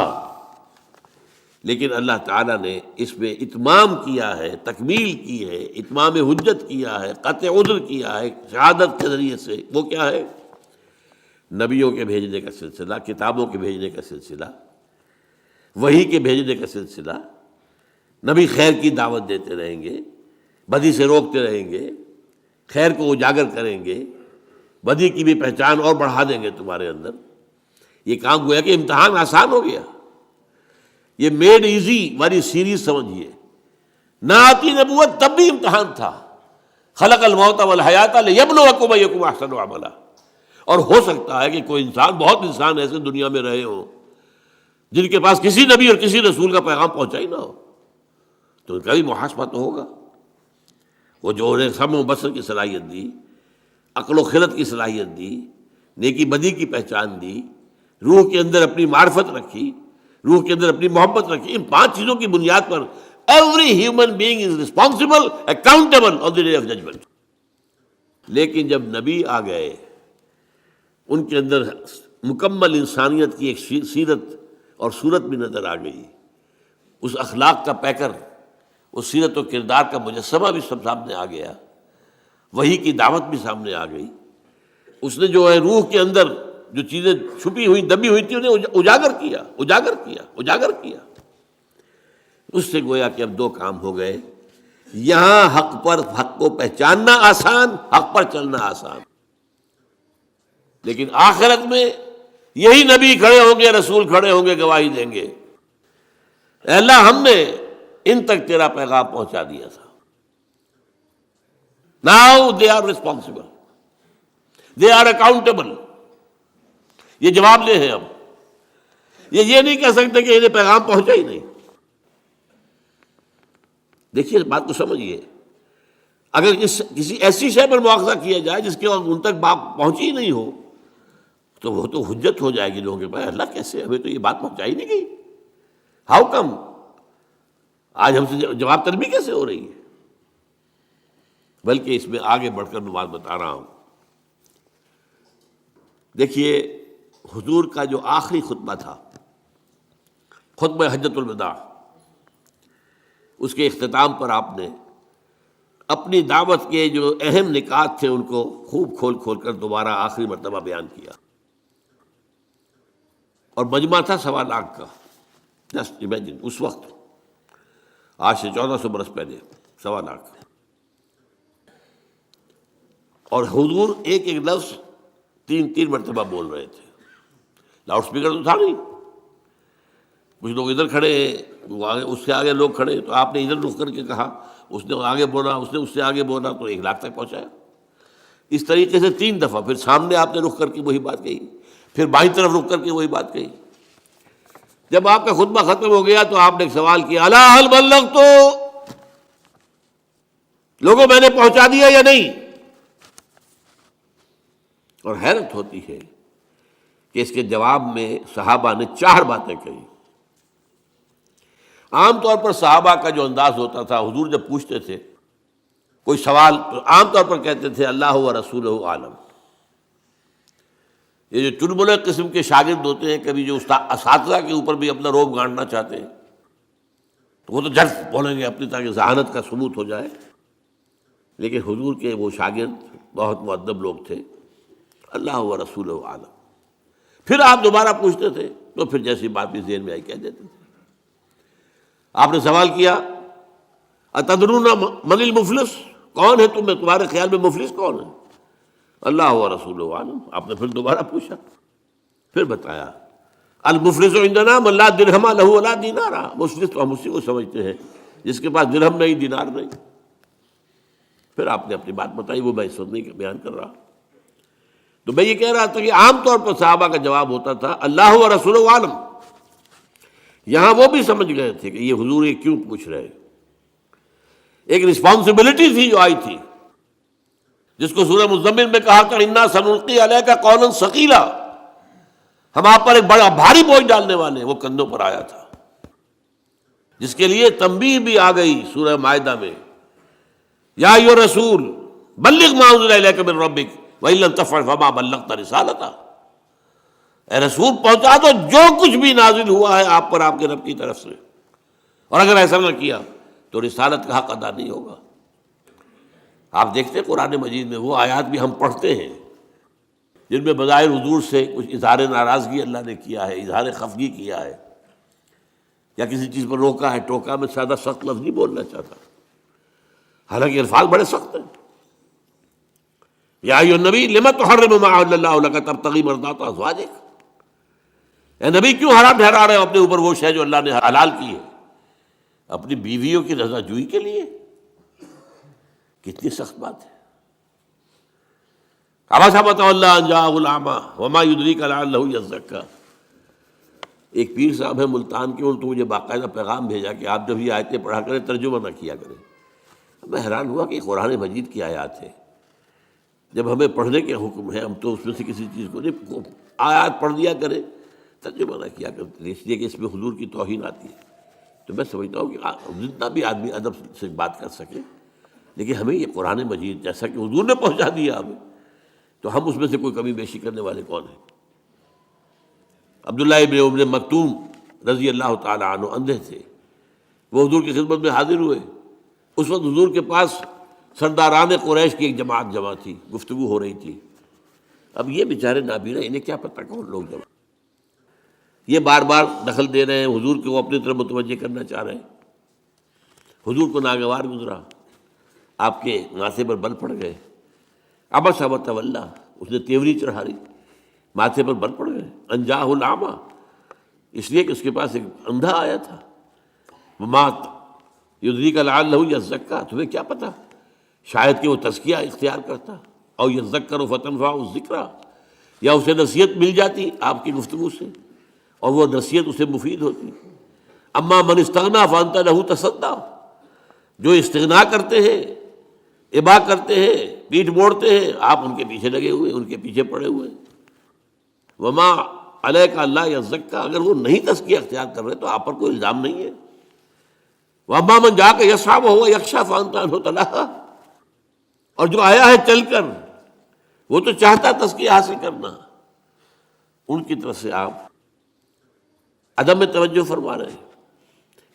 لیکن اللہ تعالیٰ نے اس میں اتمام کیا ہے، تکمیل کی ہے، اتمام حجت کیا ہے، قطع عذر کیا ہے شہادت کے ذریعے سے۔ وہ کیا ہے؟ نبیوں کے بھیجنے کا سلسلہ، کتابوں کے بھیجنے کا سلسلہ، وحی کے بھیجنے کا سلسلہ۔ نبی خیر کی دعوت دیتے رہیں گے، بدی سے روکتے رہیں گے، خیر کو اجاگر کریں گے، بدی کی بھی پہچان اور بڑھا دیں گے تمہارے اندر۔ یہ کام گویا کہ امتحان آسان ہو گیا، یہ میڈ ایزی والی سیریز سمجھیے۔ نہ آتی نبوت تب بھی امتحان تھا، خلق الموت والحیات لیبلوکم ایکم احسن عملا۔ اور ہو سکتا ہے کہ کوئی انسان، بہت انسان ایسے دنیا میں رہے ہوں جن کے پاس کسی نبی اور کسی رسول کا پیغام پہنچا ہی نہ ہو، تو ان کا بھی محاسبہ تو ہوگا۔ وہ جو انہیں سمع و بصر کی صلاحیت دی، عقل و خرد کی صلاحیت دی، نیکی بدی کی پہچان دی، روح کے اندر اپنی معرفت رکھی، روح کے اندر اپنی محبت رکھی، ان 5 چیزوں کی بنیاد پر every human being is responsible accountable on the day of judgment. لیکن جب نبی آ گئے، ان کے اندر مکمل انسانیت کی ایک سیرت اور صورت بھی نظر آ گئی، اس اخلاق کا پیکر، اس سیرت و کردار کا مجسمہ بھی سب سامنے آ گیا، وحی کی دعوت بھی سامنے آ گئی۔ اس نے جو ہے روح کے اندر جو چیزیں چھپی ہوئی دبی ہوئی تھی انہیں اجاگر کیا۔ اس سے گویا کہ اب 2 کام ہو گئے، یہاں حق کو پہچاننا آسان، حق پر چلنا آسان، لیکن آخرت میں یہی نبی کھڑے ہوں گے، رسول کھڑے ہوں گے، گواہی دیں گے، اے اللہ ہم نے ان تک تیرا پیغام پہنچا دیا تھا۔ Now they are responsible۔ They are accountable, یہ جواب دہ ہیں. اب یہ نہیں کہہ سکتے کہ انہیں پیغام پہنچا ہی نہیں. دیکھیے اس بات کو سمجھیے، اگر کسی ایسی شے پر مواخذہ کیا جائے جس کے ان تک بات پہنچی ہی نہیں ہو تو وہ تو حجت ہو جائے گی لوگوں کے پاس. اللہ کیسے، ہمیں تو یہ بات پہنچائی نہیں گئی، ہاؤ کم، آج ہم سے جواب طلبی کیسے ہو رہی ہے. بلکہ اس میں آگے بڑھ کر میں بات بتا رہا ہوں. دیکھیے حضور کا جو آخری خطبہ تھا، خطبہ حجۃ الوداع، اس کے اختتام پر آپ نے اپنی دعوت کے جو اہم نکات تھے ان کو خوب کھول کھول کر دوبارہ آخری مرتبہ بیان کیا. اور مجمع تھا 1.25 کا. جسٹ امیجن، اس وقت آج سے 1400 برس پہلے 1.25. اور حضور ایک ایک لفظ 3 مرتبہ بول رہے تھے. لاؤڈ اسپیکر تو تھا نہیں. کچھ لوگ ادھر کھڑے ہیں، اس سے آگے لوگ کھڑے ہیں، تو آپ نے ادھر رخ کر کے کہا، اس نے آگے بولا، اس نے اس سے آگے بولا، تو 1 لاکھ تک پہنچایا. اس طریقے سے 3 دفعہ. پھر سامنے آپ نے رخ کر کے وہی بات کہی، پھر بائیں طرف رخ کر کے وہی بات کہی. جب آپ کا خطبہ ختم ہو گیا تو آپ نے ایک سوال کیا، الا هل بلغت، لوگوں میں نے پہنچا دیا یا نہیں؟ اور حیرت ہوتی ہے کہ اس کے جواب میں صحابہ نے 4 باتیں کہی. عام طور پر صحابہ کا جو انداز ہوتا تھا، حضور جب پوچھتے تھے کوئی سوال تو عام طور پر کہتے تھے اللہ و رسولہ عالم. یہ جو چنبلے قسم کے شاگرد ہوتے ہیں، کبھی جو اساتذہ کے اوپر بھی اپنا روب گانٹنا چاہتے ہیں، تو وہ تو جھٹ بولیں گے اپنی، تاکہ ذہانت کا ثبوت ہو جائے. لیکن حضور کے وہ شاگرد بہت مؤدب لوگ تھے، اللہ و رسولہ عالم. پھر آپ دوبارہ پوچھتے تھے تو پھر جیسی بات بھی ذہن میں آئی کہہ دیتے تھے. آپ نے سوال کیا اتدرون من المفلس، کون ہے تمہارے خیال میں مفلس کون ہے؟ اللہ و رسولہ عالم. آپ نے پھر دوبارہ پوچھا، پھر بتایا المفلس عندنا من لا درہم لہ ولا دینار. مفلس تو ہم اسی کو سمجھتے ہیں جس کے پاس درہم نہیں، دینار نہیں. پھر آپ نے اپنی بات بتائی، وہ میں اس وقت نہیں بیان کر رہا. تو میں یہ کہہ رہا تھا کہ عام طور پر صحابہ کا جواب ہوتا تھا اللہ و رسولہ عالم. یہاں وہ بھی سمجھ گئے تھے کہ یہ حضور یہ کیوں پوچھ رہے. ایک رسپانسبلٹی تھی جو آئی تھی، جس کو سورہ مزمل میں کہا تھا انا سنلقی علیک قولا ثقیلا، ہم آپ پر ایک بڑا بھاری بوجھ ڈالنے والے ہیں. وہ کندھوں پر آیا تھا، جس کے لیے تنبیہ بھی آ گئی سورہ مائدہ میں، یا ایھا الرسول بلغ ما انزل الیک من ربک وان لم تفعل فما بلغت رسالتہ. اے رسول پہنچا دو جو کچھ بھی نازل ہوا ہے آپ پر آپ کے رب کی طرف سے، اور اگر ایسا نہ کیا تو رسالت کا حق ادا نہیں ہوگا. آپ دیکھتے ہیں قرآن مجید میں وہ آیات بھی ہم پڑھتے ہیں جن میں بظاہر حضور سے کچھ اظہار ناراضگی اللہ نے کیا ہے، اظہار خفگی کیا ہے، یا کسی چیز پر روکا ہے ٹوکا. میں زیادہ سخت لفظ نہیں بولنا چاہتا، حالانکہ الفاظ بڑے سخت ہیں. یا ایھا النبی لم تحرم ما احل اللہ لک تبتغی مرضات ازواجک. اے نبی کیوں حرام ٹھہرا رہے ہو اپنے اوپر وہ شے جو اللہ نے حلال کی ہے اپنی بیویوں کی رضا جوئی کے لیے؟ کتنی سخت بات ہے. عبس وتولی ان جاءہ الاعمی وما یدریک لعلہ یزکیٰ. ایک پیر صاحب ہیں ملتان کے، انہوں نے مجھے باقاعدہ پیغام بھیجا کہ آپ جب یہ آیتیں پڑھا کریں ترجمہ نہ کیا کریں. میں حیران ہوا کہ قرآن مجید کی آیات ہے، جب ہمیں پڑھنے کے حکم ہے ہم تو اس میں سے کسی چیز کو نہیں، آیات پڑھ دیا کریں ترجمہ نہ کیا کرتے، اس لیے کہ اس میں حضور کی توہین آتی ہے. تو میں سمجھتا ہوں کہ جتنا بھی آدمی ادب سے بات کر سکے، لیکن ہمیں یہ قرآن مجید جیسا کہ حضور نے پہنچا دیا ہمیں، تو ہم اس میں سے کوئی کمی بیشی کرنے والے کون ہیں؟ عبداللہ ابن ام مکتوم رضی اللہ تعالیٰ عنہ اندھے تھے، وہ حضور کی خدمت میں حاضر ہوئے. اس وقت حضور کے پاس سرداران قریش کی ایک جماعت جمع تھی، گفتگو ہو رہی تھی. اب یہ بیچارے نابینا، انہیں کیا پتہ کون لوگ جمع، یہ بار بار دخل دے رہے ہیں حضور کو اپنی طرف متوجہ کرنا چاہ رہے ہیں. حضور کو ناگوار گزرا، آپ کے ماتھے پر بل پڑ گئے. عبس وتولی، اس نے تیوری چڑھا لی، ماتھے پر بل پڑ گئے. ان جاءہ الاعمی، اس لیے کہ اس کے پاس ایک اندھا آیا تھا. وما یدریک لعلہ یزکیٰ، تمہیں کیا پتہ شاید کہ وہ تزکیہ اختیار کرتا اور یذکر فتنفعہ الذکریٰ، یا اسے نصیحت مل جاتی آپ کی گفتگو سے اور وہ نصیحت اسے مفید ہوتی۔ اما من استغنا فانت لہ تصدیٰ، جو استغنا کرتے ہیں، ابا کرتے ہیں، پیٹھ موڑتے ہیں، آپ ان کے پیچھے لگے ہوئے، ان کے پیچھے پڑے ہوئے۔ وما علیک اللہ یزکیٰ، اگر وہ نہیں تزکیہ اختیار کر رہے تو آپ پر کوئی الزام نہیں ہے۔ وَأَمَّا مَنْ جَاءَكَ يَسْعَىٰ وَهُوَ يَخْشَىٰ فَأَنْتَ عَنْهُ تَلَهَّىٰ، اور جو آیا ہے چل کر وہ تو چاہتا تزکیہ حاصل کرنا، ان کی طرف سے آپ عدم توجہ فرما رہے ہیں۔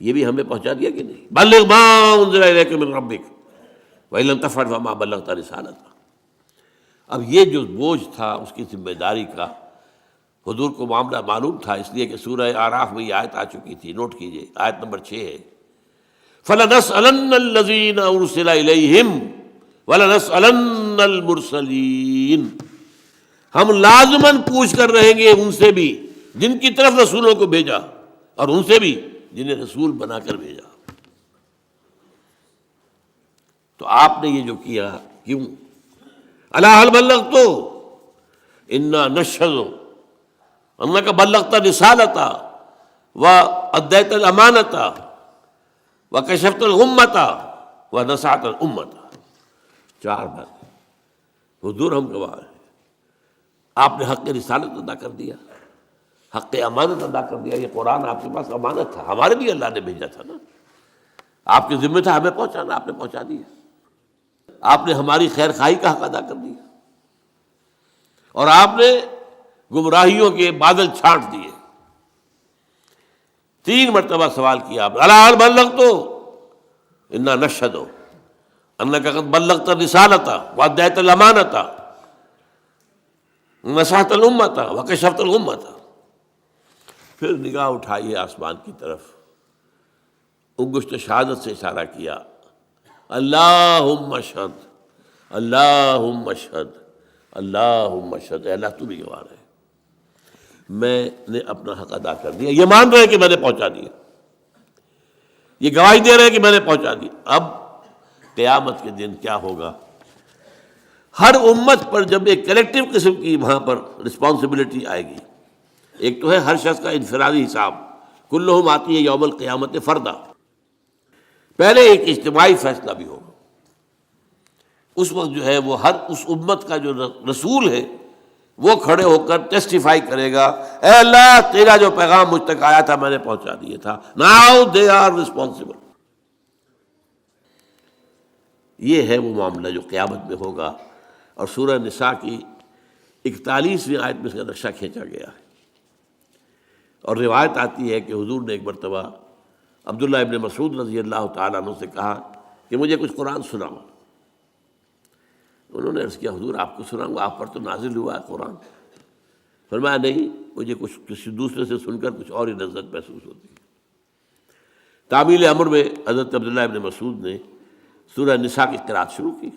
یہ بھی ہمیں پہنچا دیا کہ نہیں، بلغ ما انزل الیک من ربک وَإِن لَّم تَفْعَلْ فَمَا بَلَّغْتَ رِسَالَتَهُ۔ اب یہ جو بوجھ تھا اس کی ذمہ داری کا حضور کو معاملہ معلوم تھا، اس لیے کہ سورہ اعراف میں یہ آیت آ چکی تھی، نوٹ کیجئے، آیت نمبر 6 ہے، فَلَنَسْأَلَنَّ الَّذِينَ أُرْسِلَ إِلَيْهِمْ وَلَنَسْأَلَنَّ الْمُرْسَلِينَ، ہم لازماً پوچھ کر رہیں گے ان سے بھی جن کی طرف رسولوں کو بھیجا، اور ان سے بھی جنہیں رسول بنا کر بھیجا۔ تو آپ نے یہ جو کیا کیوں؟ الا هل بلغت انا نشهد انك بلغت رسالتا واديت الامانه وكشفت الغمه ونصحت الامه۔ 4 بات حضور ہم گواہ ہیں، آپ نے حق رسالت ادا کر دیا، حق امانت ادا کر دیا۔ یہ قرآن آپ کے پاس امانت تھا، ہمارے لیے اللہ نے بھیجا تھا نا، آپ کے ذمہ تھا ہمیں پہنچانا، آپ نے پہنچا دیا۔ آپ نے ہماری خیر خواہی کا حق ادا کر دیا، اور آپ نے گمراہیوں کے بادل چھانٹ دیے۔ 3 مرتبہ سوال کیا آپ، الا هل بلغت انا نشهد انك قد بلغت الرسالة واديت الامانة ونصحت الامة وكشفت الغمة۔ پھر نگاہ اٹھائیے آسمان کی طرف، انگشت شہادت سے اشارہ کیا، اللہم اشہد، اللہم اشہد، اللہم اشہد، اے اللہ تو بھی گواہ ہے، میں نے اپنا حق ادا کر دیا۔ یہ مان رہے ہیں کہ میں نے پہنچا دیا، یہ گواہی دے رہے ہیں کہ میں نے پہنچا دیا۔ اب قیامت کے دن کیا ہوگا؟ ہر امت پر جب ایک کلیکٹیو قسم کی وہاں پر رسپانسبلٹی آئے گی، ایک تو ہے ہر شخص کا انفرادی حساب، کلہم آتی ہے یوم القیامت فردا، پہلے ایک اجتماعی فیصلہ بھی ہوگا۔ اس وقت جو ہے وہ ہر اس امت کا جو رسول ہے وہ کھڑے ہو کر ٹیسٹیفائی کرے گا، اے اللہ تیرا جو پیغام مجھ تک آیا تھا میں نے پہنچا دیا تھا، ناؤ دے آر ریسپانسبل۔ یہ ہے وہ معاملہ جو قیامت میں ہوگا، اور سورہ نساء کی 41ویں آیت میں اس کا نقشہ کھینچا گیا ہے۔ اور روایت آتی ہے کہ حضور نے ایک مرتبہ عبداللہ ابن مسعود رضی اللہ تعالیٰ عنہ سے کہا کہ مجھے کچھ قرآن سناؤ۔ انہوں نے عرض کیا حضور آپ کو سناؤں، آپ پر تو نازل ہوا ہے قرآن۔ فرمایا نہیں، مجھے کچھ کسی دوسرے سے سن کر کچھ اور ہی لذت محسوس ہوتی ہے۔ تعمیل امر میں حضرت عبداللہ ابن مسعود نے سورہ نساء کی قرأت شروع کی۔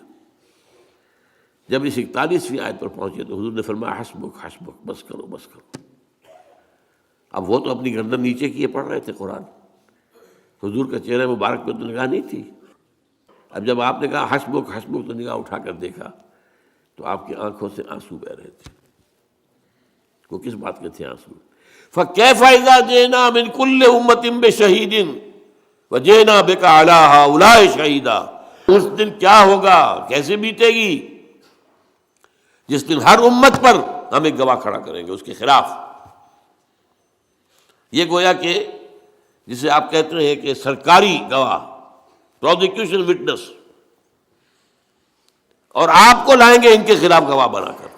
جب اس 41ویں آیت پر پہنچے تو حضور نے فرمایا حسبک حسبک، بس کرو بس کرو۔ اب وہ تو اپنی گردن نیچے کیے پڑھ رہے تھے قرآن، حضور کا چہرہ مبارک پہ تو نگاہ نہیں تھی۔ اب جب آپ نے کہا حسبک حسبک تو نگاہ اٹھا کر دیکھا تو آپ کی آنکھوں سے آنسو بہ رہے تھے۔ وہ کس بات کے تھے آنسو؟ فَكَيْفَ إِذَا جِئْنَا مِنْ كُلِّ أُمَّةٍ بِشَهِيدٍ وَجِئْنَا بِكَ عَلَىٰ هَٰؤُلَاءِ شَهِيدًا۔ اس دن کیا ہوگا، کیسے بیتے گی، جس دن ہر امت پر ہم ایک گواہ کھڑا کریں گے اس کے خلاف۔ یہ گویا کہ جسے آپ کہتے ہیں کہ سرکاری گواہ، پروزیکیوشن وٹنس، اور آپ کو لائیں گے ان کے خلاف گواہ بنا کر۔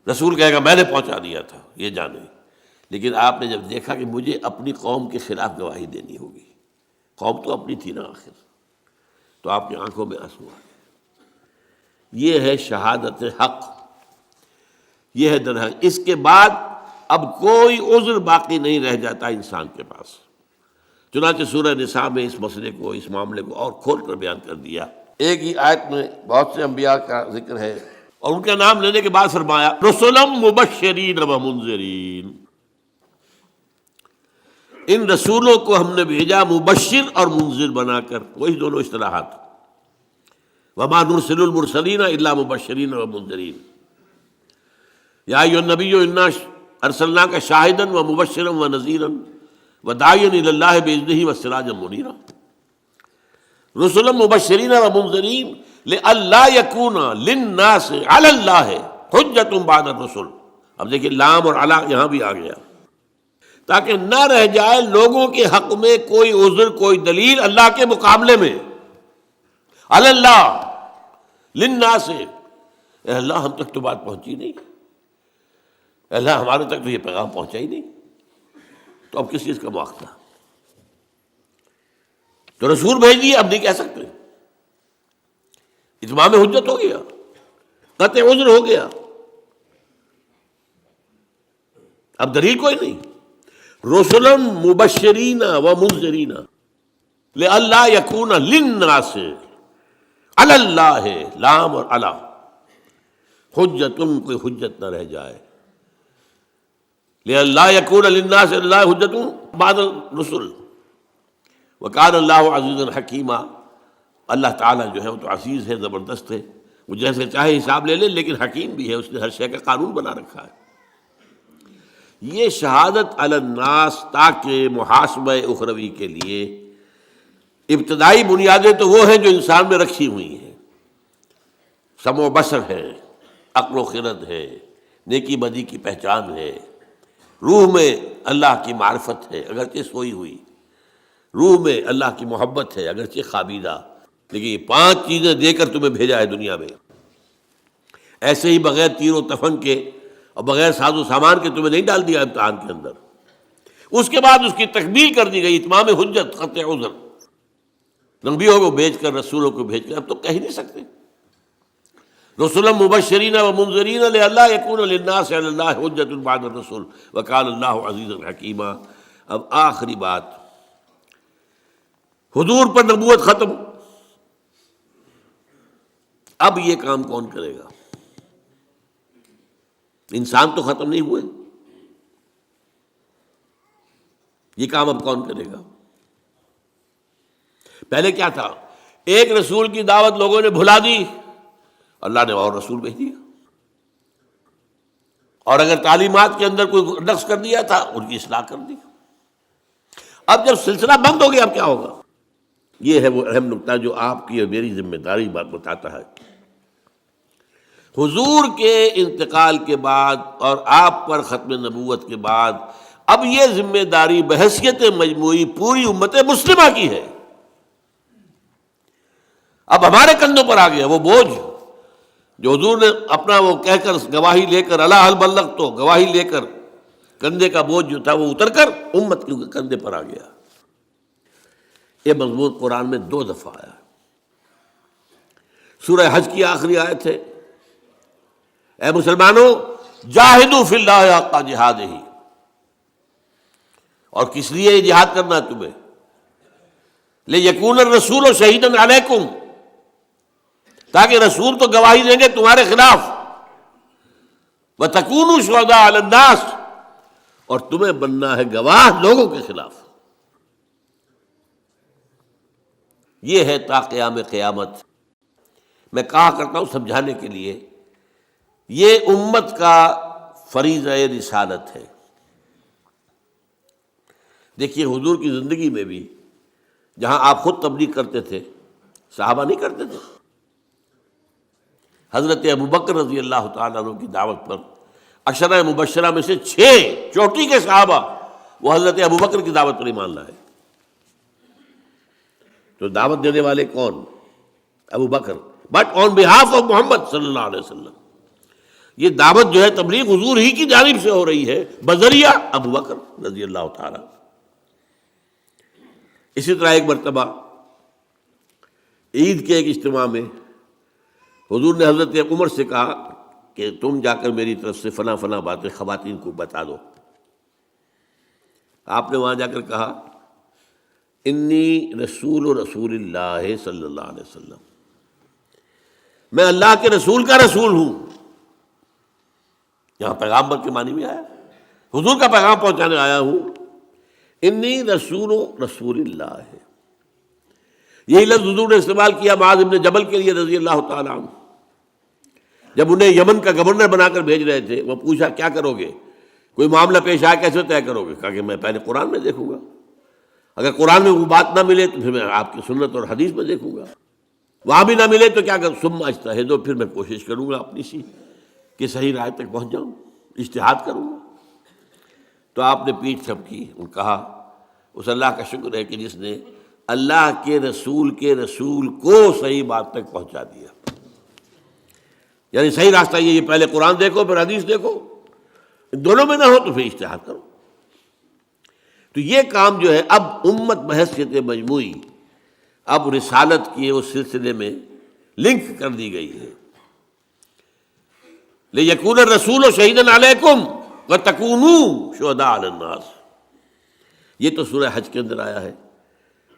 رسول کہے گا میں نے پہنچا دیا تھا، یہ جانے، لیکن آپ نے جب دیکھا کہ مجھے اپنی قوم کے خلاف گواہی دینی ہوگی، قوم تو اپنی تھی نا آخر، تو آپ کی آنکھوں میں آنسو آ گئے۔ یہ ہے شہادت حق، یہ ہے در حق۔ اس کے بعد اب کوئی عذر باقی نہیں رہ جاتا انسان کے پاس۔ چنانچہ سورہ نساء میں اس مسئلے کو، اس معاملے کو اور کھول کر بیان کر دیا۔ ایک ہی آیت میں بہت سے انبیاء کا ذکر ہے، اور ان کا نام لینے کے بعد فرمایا رسلا مبشرین و منذرین، ان رسولوں کو ہم نے بھیجا مبشر اور منذر بنا کر، وہی دونوں اصطلاحات۔ وما نرسل المرسلین الا مبشرین ومنذرین یا ایھا النبی انا ارسلناک شاہدا ومبشرا ونذیرا وداعیا الی اللہ باذنہ وسراجا منیرا رسلا مبشرین ومنذرین لئلا یکون للناس علی اللہ حجۃ بعد الرسل. اب دیکھیں لام اور علی یہاں بھی آ گیا، تاکہ نہ رہ جائے لوگوں کے حق میں کوئی عذر کوئی دلیل اللہ کے مقابلے میں. علی اللہ للناس، اے اللہ ہم تک تو بات پہنچی نہیں، اے اللہ ہمارے تک تو یہ پیغام پہنچا ہی نہیں، تو اب کس چیز کا مواخذہ؟ تو رسول بھیج دیے، اب نہیں کہہ سکتے، اتمام حجت ہو گیا، قطع عذر ہو گیا، اب دلیل کوئی نہیں. رسلا مبشرین و منذرین لئلا یکون للناس علی اللہ، لام اور علی، حجت، کوئی حجت نہ رہ جائے، لئلا یکون للناس علی اللہ حجت بعد الرسل وکان اللہ عزیزا حکیما. اللہ تعالیٰ جو ہے وہ تو عزیز ہے، زبردست ہے، وہ جیسے چاہے حساب لے لے، لیکن حکیم بھی ہے، اس نے ہر شے کا قانون بنا رکھا ہے. یہ شہادت علی الناس تاکہ محاسبہ اخروی کے لیے ابتدائی بنیادیں تو وہ ہیں جو انسان میں رکھی ہوئی ہیں، سمع و بصر ہے، عقل و خرد ہے، نیکی بدی کی پہچان ہے، روح میں اللہ کی معرفت ہے اگرچہ سوئی ہوئی، روح میں اللہ کی محبت ہے اگرچہ خوابیدہ. لیکن یہ 5 چیزیں دے کر تمہیں بھیجا ہے دنیا میں. ایسے ہی بغیر تیر و تفنگ کے اور بغیر ساز و سامان کے تمہیں نہیں ڈال دیا امتحان کے اندر. اس کے بعد اس کی تکمیل کر دی گئی، اتمام حجت، قطع عذر. نبیوں کو بھیج کر، رسولوں کو بھیج کر، اب تو کہہ ہی نہیں سکتے. رسلا مبشرین ومنذرین لئلا یکون للناس علی اللہ حجۃ بعد الرسل وکان اللہ عزیزا حکیما. اب آخری بات، حضور پر نبوت ختم، اب یہ کام کون کرے گا؟ انسان تو ختم نہیں ہوئے، یہ کام اب کون کرے گا؟ پہلے کیا تھا؟ ایک رسول کی دعوت لوگوں نے بھلا دی، اللہ نے اور رسول بھیج دیا، اور اگر تعلیمات کے اندر کوئی نقص کر دیا تھا ان کی اصلاح کر دی. اب جب سلسلہ بند ہو گیا اب کیا ہوگا؟ یہ ہے وہ اہم نقطہ جو آپ کی اور میری ذمہ داری بات بتاتا ہے. حضور کے انتقال کے بعد اور آپ پر ختم نبوت کے بعد اب یہ ذمہ داری بحیثیت مجموعی پوری امت مسلمہ کی ہے. اب ہمارے کندھوں پر آ گیا وہ بوجھ جو حضور نے اپنا وہ کہہ کر گواہی لے کر الا حل بلغت، تو گواہی لے کر کندھے کا بوجھ جو تھا وہ اتر کر امت کے کندھے پر آ گیا. یہ مضمون قرآن میں 2 دفعہ آیا. سورہ حج کی آخری آیت ہے، اے مسلمانوں جاہدوا فی اللہ حق جہادہ. اور کس لیے یہ جہاد کرنا ہے تمہیں؟ لیکون الرسول شہیدا علیکم، تاکہ رسول تو گواہی دیں گے تمہارے خلاف، وتکونوا شہداء علی الناس، اور تمہیں بننا ہے گواہ لوگوں کے خلاف. یہ ہے تا قیام قیامت. میں کہا کرتا ہوں سمجھانے کے لیے، یہ امت کا فریضہ رسالت ہے. دیکھیے حضور کی زندگی میں بھی جہاں آپ خود تبلیغ کرتے تھے، صحابہ نہیں کرتے تھے. حضرت ابوبکر رضی اللہ تعالیٰ عنہ کی دعوت پر 10 مبشرہ میں سے 6 چوٹی کے صحابہ وہ حضرت ابوبکر کی دعوت پر ایمان لائے. تو دعوت دینے والے کون؟ ابو بکر، بٹ آن بہاف آف محمد صلی اللہ علیہ وسلم. یہ دعوت جو ہے تبلیغ حضور ہی کی جانب سے ہو رہی ہے بذریعہ ابو بکر رضی اللہ تعالی. اسی طرح ایک مرتبہ عید کے ایک اجتماع میں حضور نے حضرت عمر سے کہا کہ تم جا کر میری طرف سے فلاں فلاں باتیں خواتین کو بتا دو. آپ نے وہاں جا کر کہا انی رسول اللہ صلی اللہ علیہ وسلم، میں اللہ کے رسول کا رسول ہوں. یہاں پیغامبر کے معنی میں آیا، حضور کا پیغام پہنچانے آیا ہوں. انی رسول اللہ ہے. یہی لفظ حضور نے استعمال کیا معاذ بن جبل کے لیے رضی اللہ تعالیٰ عنہ، جب انہیں یمن کا گورنر بنا کر بھیج رہے تھے۔ وہ پوچھا کیا کرو گے، کوئی معاملہ پیش آئے کیسے طے کرو گے؟ کہا کہ میں پہلے قرآن میں دیکھوں گا، اگر قرآن میں وہ بات نہ ملے تو پھر میں آپ کی سنت اور حدیث میں دیکھوں گا، وہاں بھی نہ ملے تو کیا کروں، ثم اجتہد، پھر میں کوشش کروں گا اپنی سی کہ صحیح رائے تک پہنچ جاؤں، اجتہاد کروں گا۔ تو آپ نے پیٹھ تھپکی اور کہا اس اللہ کا شکر ہے کہ جس نے اللہ کے رسول کو صحیح بات تک پہنچا دیا۔ یعنی صحیح راستہ یہ پہلے قرآن دیکھو پھر حدیث دیکھو، دونوں میں نہ ہو تو پھر اجتہاد کرو۔ تو یہ کام جو ہے اب امت بحیثیت مجموعی اب رسالت کے اس سلسلے میں لنک کر دی گئی ہے۔ لِيَكُونَ الرَّسُولُ شَهِيدًا عَلَيْكُمْ وَتَكُونُوا شُهَدَاءَ عَلَى النَّاسِ، یہ تو سورہ حج کے اندر آیا ہے،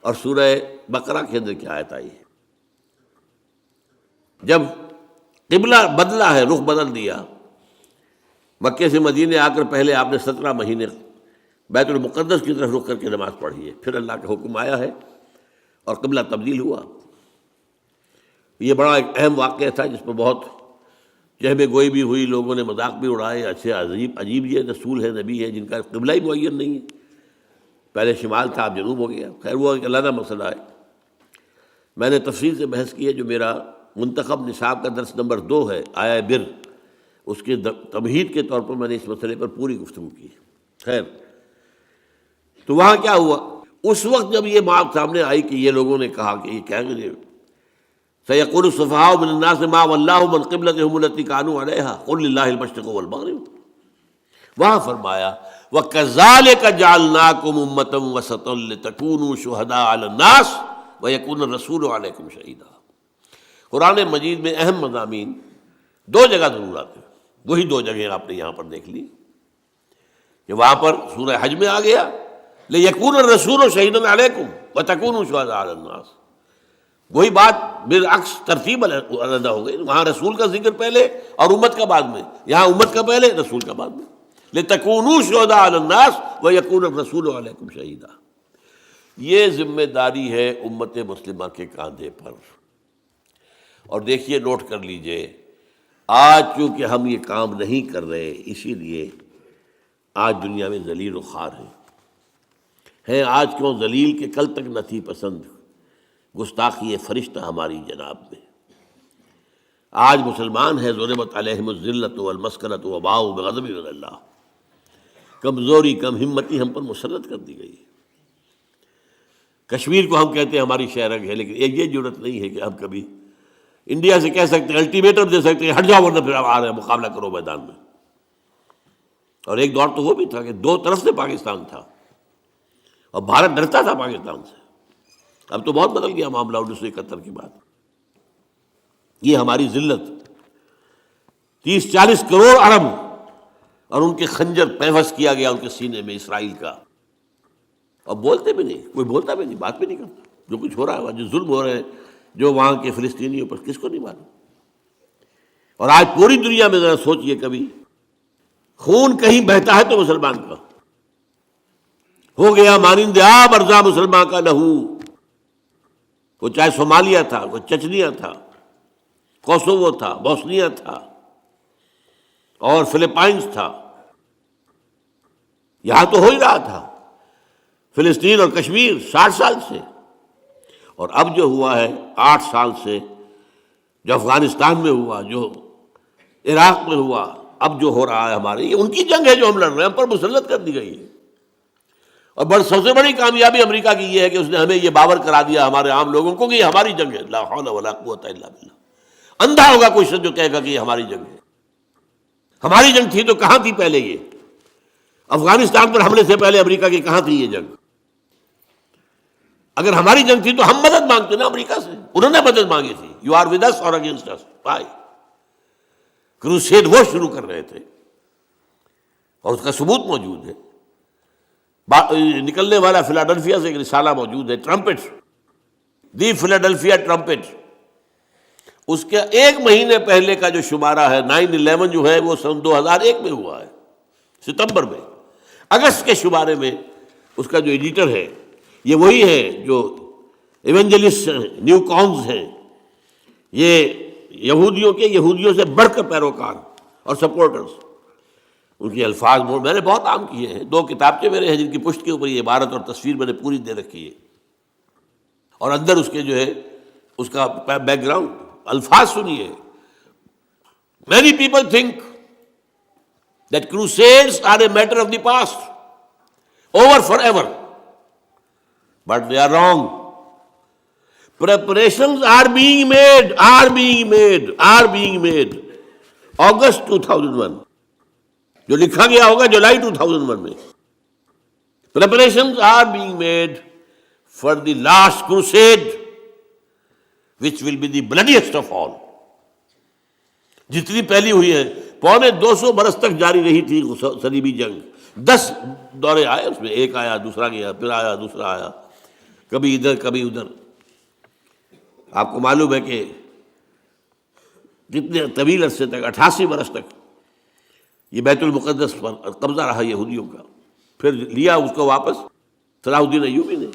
اور سورہ بقرہ کے اندر کیا آیت آئی ہے؟ جب قبلہ بدلا ہے، رخ بدل دیا، مکے سے مدینے آ کر پہلے آپ نے 17 مہینے بیت المقدس کی طرف رخ کر کے نماز پڑھی ہے، پھر اللہ کا حکم آیا ہے اور قبلہ تبدیل ہوا۔ یہ بڑا ایک اہم واقعہ تھا جس پر بہت چہمے گوئی بھی ہوئی، لوگوں نے مذاق بھی اڑائے، اچھے عجیب یہ رسول ہے، نبی ہے جن کا قبلہ ہی معین نہیں ہے، پہلے شمال تھا اب جنوب ہو گیا۔ خیر وہ ایک علیحدہ مسئلہ ہے، میں نے تفصیل سے بحث کی ہے، جو میرا منتخب نصاب کا درس نمبر 2 ہے آیا بر، اس کے تمہید کے طور پر میں نے اس مسئلے پر پوری گفتگو کی۔ خیر تو وہاں کیا ہوا، اس وقت جب یہ بات سامنے آئی کہ یہ لوگوں نے کہا کہ یہ کیا کہ سَيَقُولُ السُّفَهَاءُ مِنَ النَّاسِ مَا وَلَّاهُمْ عَنْ قِبْلَتِهِمُ الَّتِي كَانُوا عَلَيْهَا قُلْ لِلَّهِ الْمَشْرِقُ وَالْمَغْرِبُ، وہاں فرمایا وَكَذَلِكَ جَعَلْنَاكُمْ أُمَّةً وَسَطًا لِتَكُونُوا شُهَدَاءَ عَلَى النَّاسِ وَيَكُونَ الرَّسُولُ عَلَيْكُمْ شَهِيدًا۔ قرآن مجید میں اہم مضامین 2 جگہ ضرور آتے ہیں، وہی 2 جگہیں آپ نے یہاں پر دیکھ لی کہ وہاں پر سورہ حج میں آ گیا لِيَكُونَ الرَّسُولُ شَهِيدًا عَلَيْكُمْ وَتَكُونُوا شُهَدَاءَ عَلَى النَّاسِ، وہی بات بالعکس ترتیب علیحدہ ہو گئی، وہاں رسول کا ذکر پہلے اور امت کا بعد میں، یہاں امت کا پہلے رسول کا بعد میں، لِتَكُونُوا شُهَدَاءَ عَلَى النَّاسِ وَيَكُونَ الرَّسُولُ عَلَيْكُمْ شَهِيدًا۔ یہ ذمہ داری ہے امت مسلمہ کے کاندھے پر۔ اور دیکھیے، نوٹ کر لیجئے، آج چونکہ ہم یہ کام نہیں کر رہے، اسی لیے آج دنیا میں ذلیل و خوار ہیں۔ آج کیوں ذلیل کہ کل تک نہ تھی پسند گستاخی فرشتہ ہماری جناب میں۔ آج مسلمان ہے ضربت علیہم الذلۃ والمسکنۃ وباؤوا بغضب من اللہ، کمزوری کم ہمتی ہم پر مسلط کر دی گئی۔ کشمیر کو ہم کہتے ہیں ہماری شہرگ ہے، لیکن یہ جرت نہیں ہے کہ ہم کبھی انڈیا سے کہہ سکتے ہیں، الٹیمیٹم دے سکتے ہیں ہٹ جاؤ ورنہ پھر آپ آ رہے ہیں، مقابلہ کرو میدان میں۔ اور ایک دور تو وہ بھی تھا کہ 2 طرف سے پاکستان تھا اور بھارت ڈرتا تھا پاکستان سے۔ اب تو بہت بدل گیا معاملہ 1971 کے بعد۔ یہ ہماری ذلت، 30-40 کروڑ عرب اور ان کے خنجر پیوست کیا گیا ان کے سینے میں اسرائیل کا، اور بولتے بھی نہیں، کوئی بولتا بھی نہیں، بات بھی نہیں کرتا۔ جو کچھ ہو رہا ہے، جو ظلم ہو رہے ہیں جو وہاں کے فلسطینیوں پر، کس کو نہیں معلوم؟ اور آج پوری دنیا میں ذرا سوچئے، کبھی خون کہیں بہتا ہے تو مسلمان کا ہو گیا مانند آب ارزاں مسلمان کا لہو، وہ چاہے صومالیہ تھا، وہ چچنیا تھا، کوسوو تھا، بوسنیا تھا اور فلپائنز تھا، یہاں تو ہو ہی رہا تھا فلسطین اور کشمیر 60 سال سے، اور اب جو ہوا ہے 8 سال سے، جو افغانستان میں ہوا، جو عراق میں ہوا، اب جو ہو رہا ہے ہمارے، یہ ان کی جنگ ہے جو ہم لڑ رہے ہیں، ہم پر مسلط کر دی گئی ہے۔ اور سب سے بڑی کامیابی امریکہ کی یہ ہے کہ اس نے ہمیں یہ باور کرا دیا ہمارے عام لوگوں کو کہ یہ ہماری جنگ ہے۔ لا حول ولا قوت الا باللہ۔ اندھا ہوگا کوئی شخص جو کہے گا کہ یہ ہماری جنگ ہے۔ ہماری جنگ تھی تو کہاں تھی پہلے؟ یہ افغانستان پر حملے سے پہلے امریکہ کی کہاں تھی یہ جنگ؟ اگر ہماری جنگ تھی تو ہم مدد مانگتے نا امریکہ سے، انہوں نے مدد مانگی تھی۔ یو آر ود اس اور اگینسٹ اس، بھائی کروسیڈ وہ شروع کر رہے تھے اور اس کا ثبوت موجود ہے۔ نکلنے والا فلاڈلفیا سے ایک رسالہ موجود ہے، ٹرمپٹ، دی فلاڈلفیا ٹرمپٹ، اس کے 1 مہینے پہلے کا جو شمارہ ہے 9/11 جو ہے وہ سن 2001 میں ہوا ہے، ستمبر میں۔ اگست کے شمارے میں اس کا جو ایڈیٹر ہے یہ وہی ہے جو ایونجلسٹ ہیں، نیو کانز ہیں، یہ یہودیوں سے بڑھ کر پیروکار اور سپورٹرز. ان کے الفاظ میں نے بہت عام کیے ہیں. 2 کتابچے میرے ہیں جن کی پشت کے اوپر یہ عبارت اور تصویر میں نے پوری دے رکھی ہے، اور اندر اس کے جو ہے اس کا بیک گراؤنڈ الفاظ سنیے. Many people think that crusades are a matter of the past, over forever. But they are wrong. Preparations are being made. August 2001. جو لکھا گیا ہوگا جولائی 2001 میں. Preparations are being made for the last crusade, which will be the bloodiest of all. جتنی پہلی ہوئی ہے 250 برس تک جاری رہی تھی صلیبی جنگ. 10 دورے آئے اس میں، ایک آیا دوسرا گیا پھر آیا دوسرا آیا، کبھی ادھر کبھی ادھر. آپ کو معلوم ہے کہ کتنے طویل عرصے تک 88 برس تک یہ بیت المقدس پر قبضہ رہا یہودیوں کا. پھر لیا اس کو واپس صلاح الدین ایوبی نے،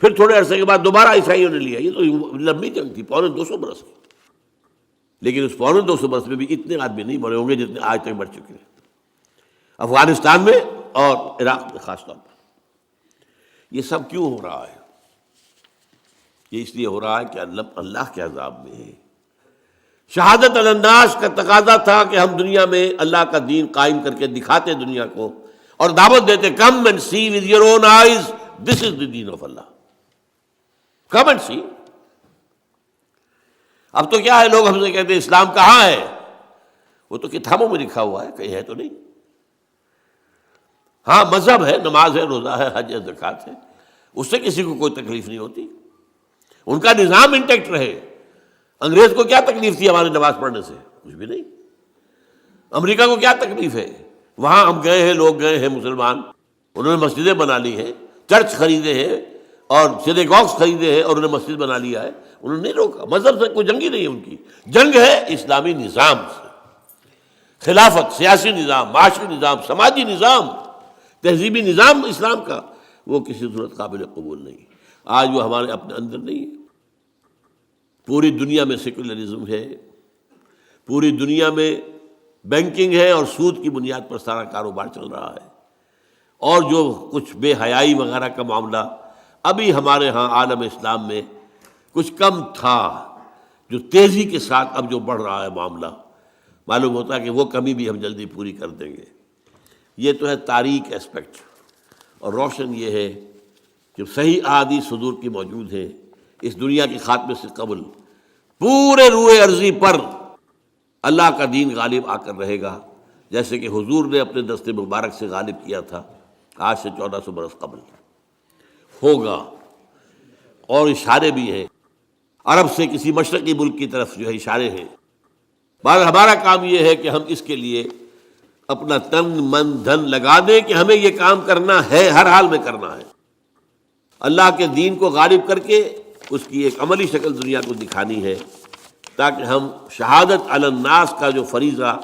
پھر تھوڑے عرصے کے بعد دوبارہ عیسائیوں نے لیا. یہ تو لمبی جنگ تھی 250 برس کی. لیکن اس 250 برس میں بھی اتنے آدمی نہیں مرے ہوں گے جتنے آج تک مر چکے ہیں افغانستان میں اور عراق میں خاص طور پر. یہ سب کیوں ہو رہا ہے؟ یہ اس لیے ہو رہا ہے کہ اللہ کے عذاب میں ہے. شہادت الناس کا تقاضا تھا کہ ہم دنیا میں اللہ کا دین قائم کر کے دکھاتے دنیا کو اور دعوت دیتے، come and see with your own eyes this is the دین آف اللہ. Come and see. اب تو کیا ہے، لوگ ہم سے کہتے ہیں اسلام کہاں ہے؟ وہ تو کتابوں میں لکھا ہوا ہے، کہیں ہے تو نہیں. ہاں مذہب ہے، نماز ہے، روزہ ہے، حج ہے، زکوٰۃ ہے، اس سے کسی کو کوئی تکلیف نہیں ہوتی. ان کا نظام انٹیکٹ رہے. انگریز کو کیا تکلیف تھی ہماری نماز پڑھنے سے؟ کچھ بھی نہیں. امریکہ کو کیا تکلیف ہے؟ وہاں ہم گئے ہیں، لوگ گئے ہیں مسلمان، انہوں نے مسجدیں بنا لی ہیں، چرچ خریدے ہیں اور سینیگاگز خریدے ہیں اور انہوں نے مسجد بنا لیا ہے. انہوں نے نہیں روکا. مذہب سے کوئی جنگ ہی نہیں. ان کی جنگ ہے اسلامی نظام سے. خلافت، سیاسی نظام، معاشی نظام، سماجی نظام، تہذیبی نظام اسلام کا، وہ کسی صورت قابل قبول نہیں. آج وہ ہمارے اپنے اندر نہیں ہے. پوری دنیا میں سیکولرزم ہے، پوری دنیا میں بینکنگ ہے اور سود کی بنیاد پر سارا کاروبار چل رہا ہے. اور جو کچھ بے حیائی وغیرہ کا معاملہ ابھی ہمارے ہاں عالم اسلام میں کچھ کم تھا، جو تیزی کے ساتھ اب جو بڑھ رہا ہے معاملہ، معلوم ہوتا ہے کہ وہ کمی بھی ہم جلدی پوری کر دیں گے. یہ تو ہے تاریک اسپیکٹ. اور روشن یہ ہے کہ صحیح احادیث حضور کی موجود ہے. اس دنیا کے خاتمے سے قبل پورے روئے ارضی پر اللہ کا دین غالب آ کر رہے گا، جیسے کہ حضور نے اپنے دست مبارک سے غالب کیا تھا آج سے 1400 برس قبل. ہوگا. اور اشارے بھی ہیں عرب سے کسی مشرقی ملک کی طرف جو ہے اشارے ہیں. ہمارا کام یہ ہے کہ ہم اس کے لیے اپنا تن من دھن لگا دیں کہ ہمیں یہ کام کرنا ہے، ہر حال میں کرنا ہے. اللہ کے دین کو غالب کر کے اس کی ایک عملی شکل دنیا کو دکھانی ہے، تاکہ ہم شہادت علی الناس کا جو فریضہ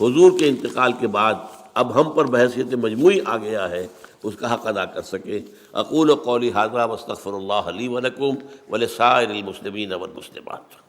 حضور کے انتقال کے بعد اب ہم پر بحیثیت مجموعی آ گیا ہے اس کا حق ادا کر سکیں. اقول قولی ھذا واستغفر اللہ لی ولکم ولسائر المسلمین والمسلمات.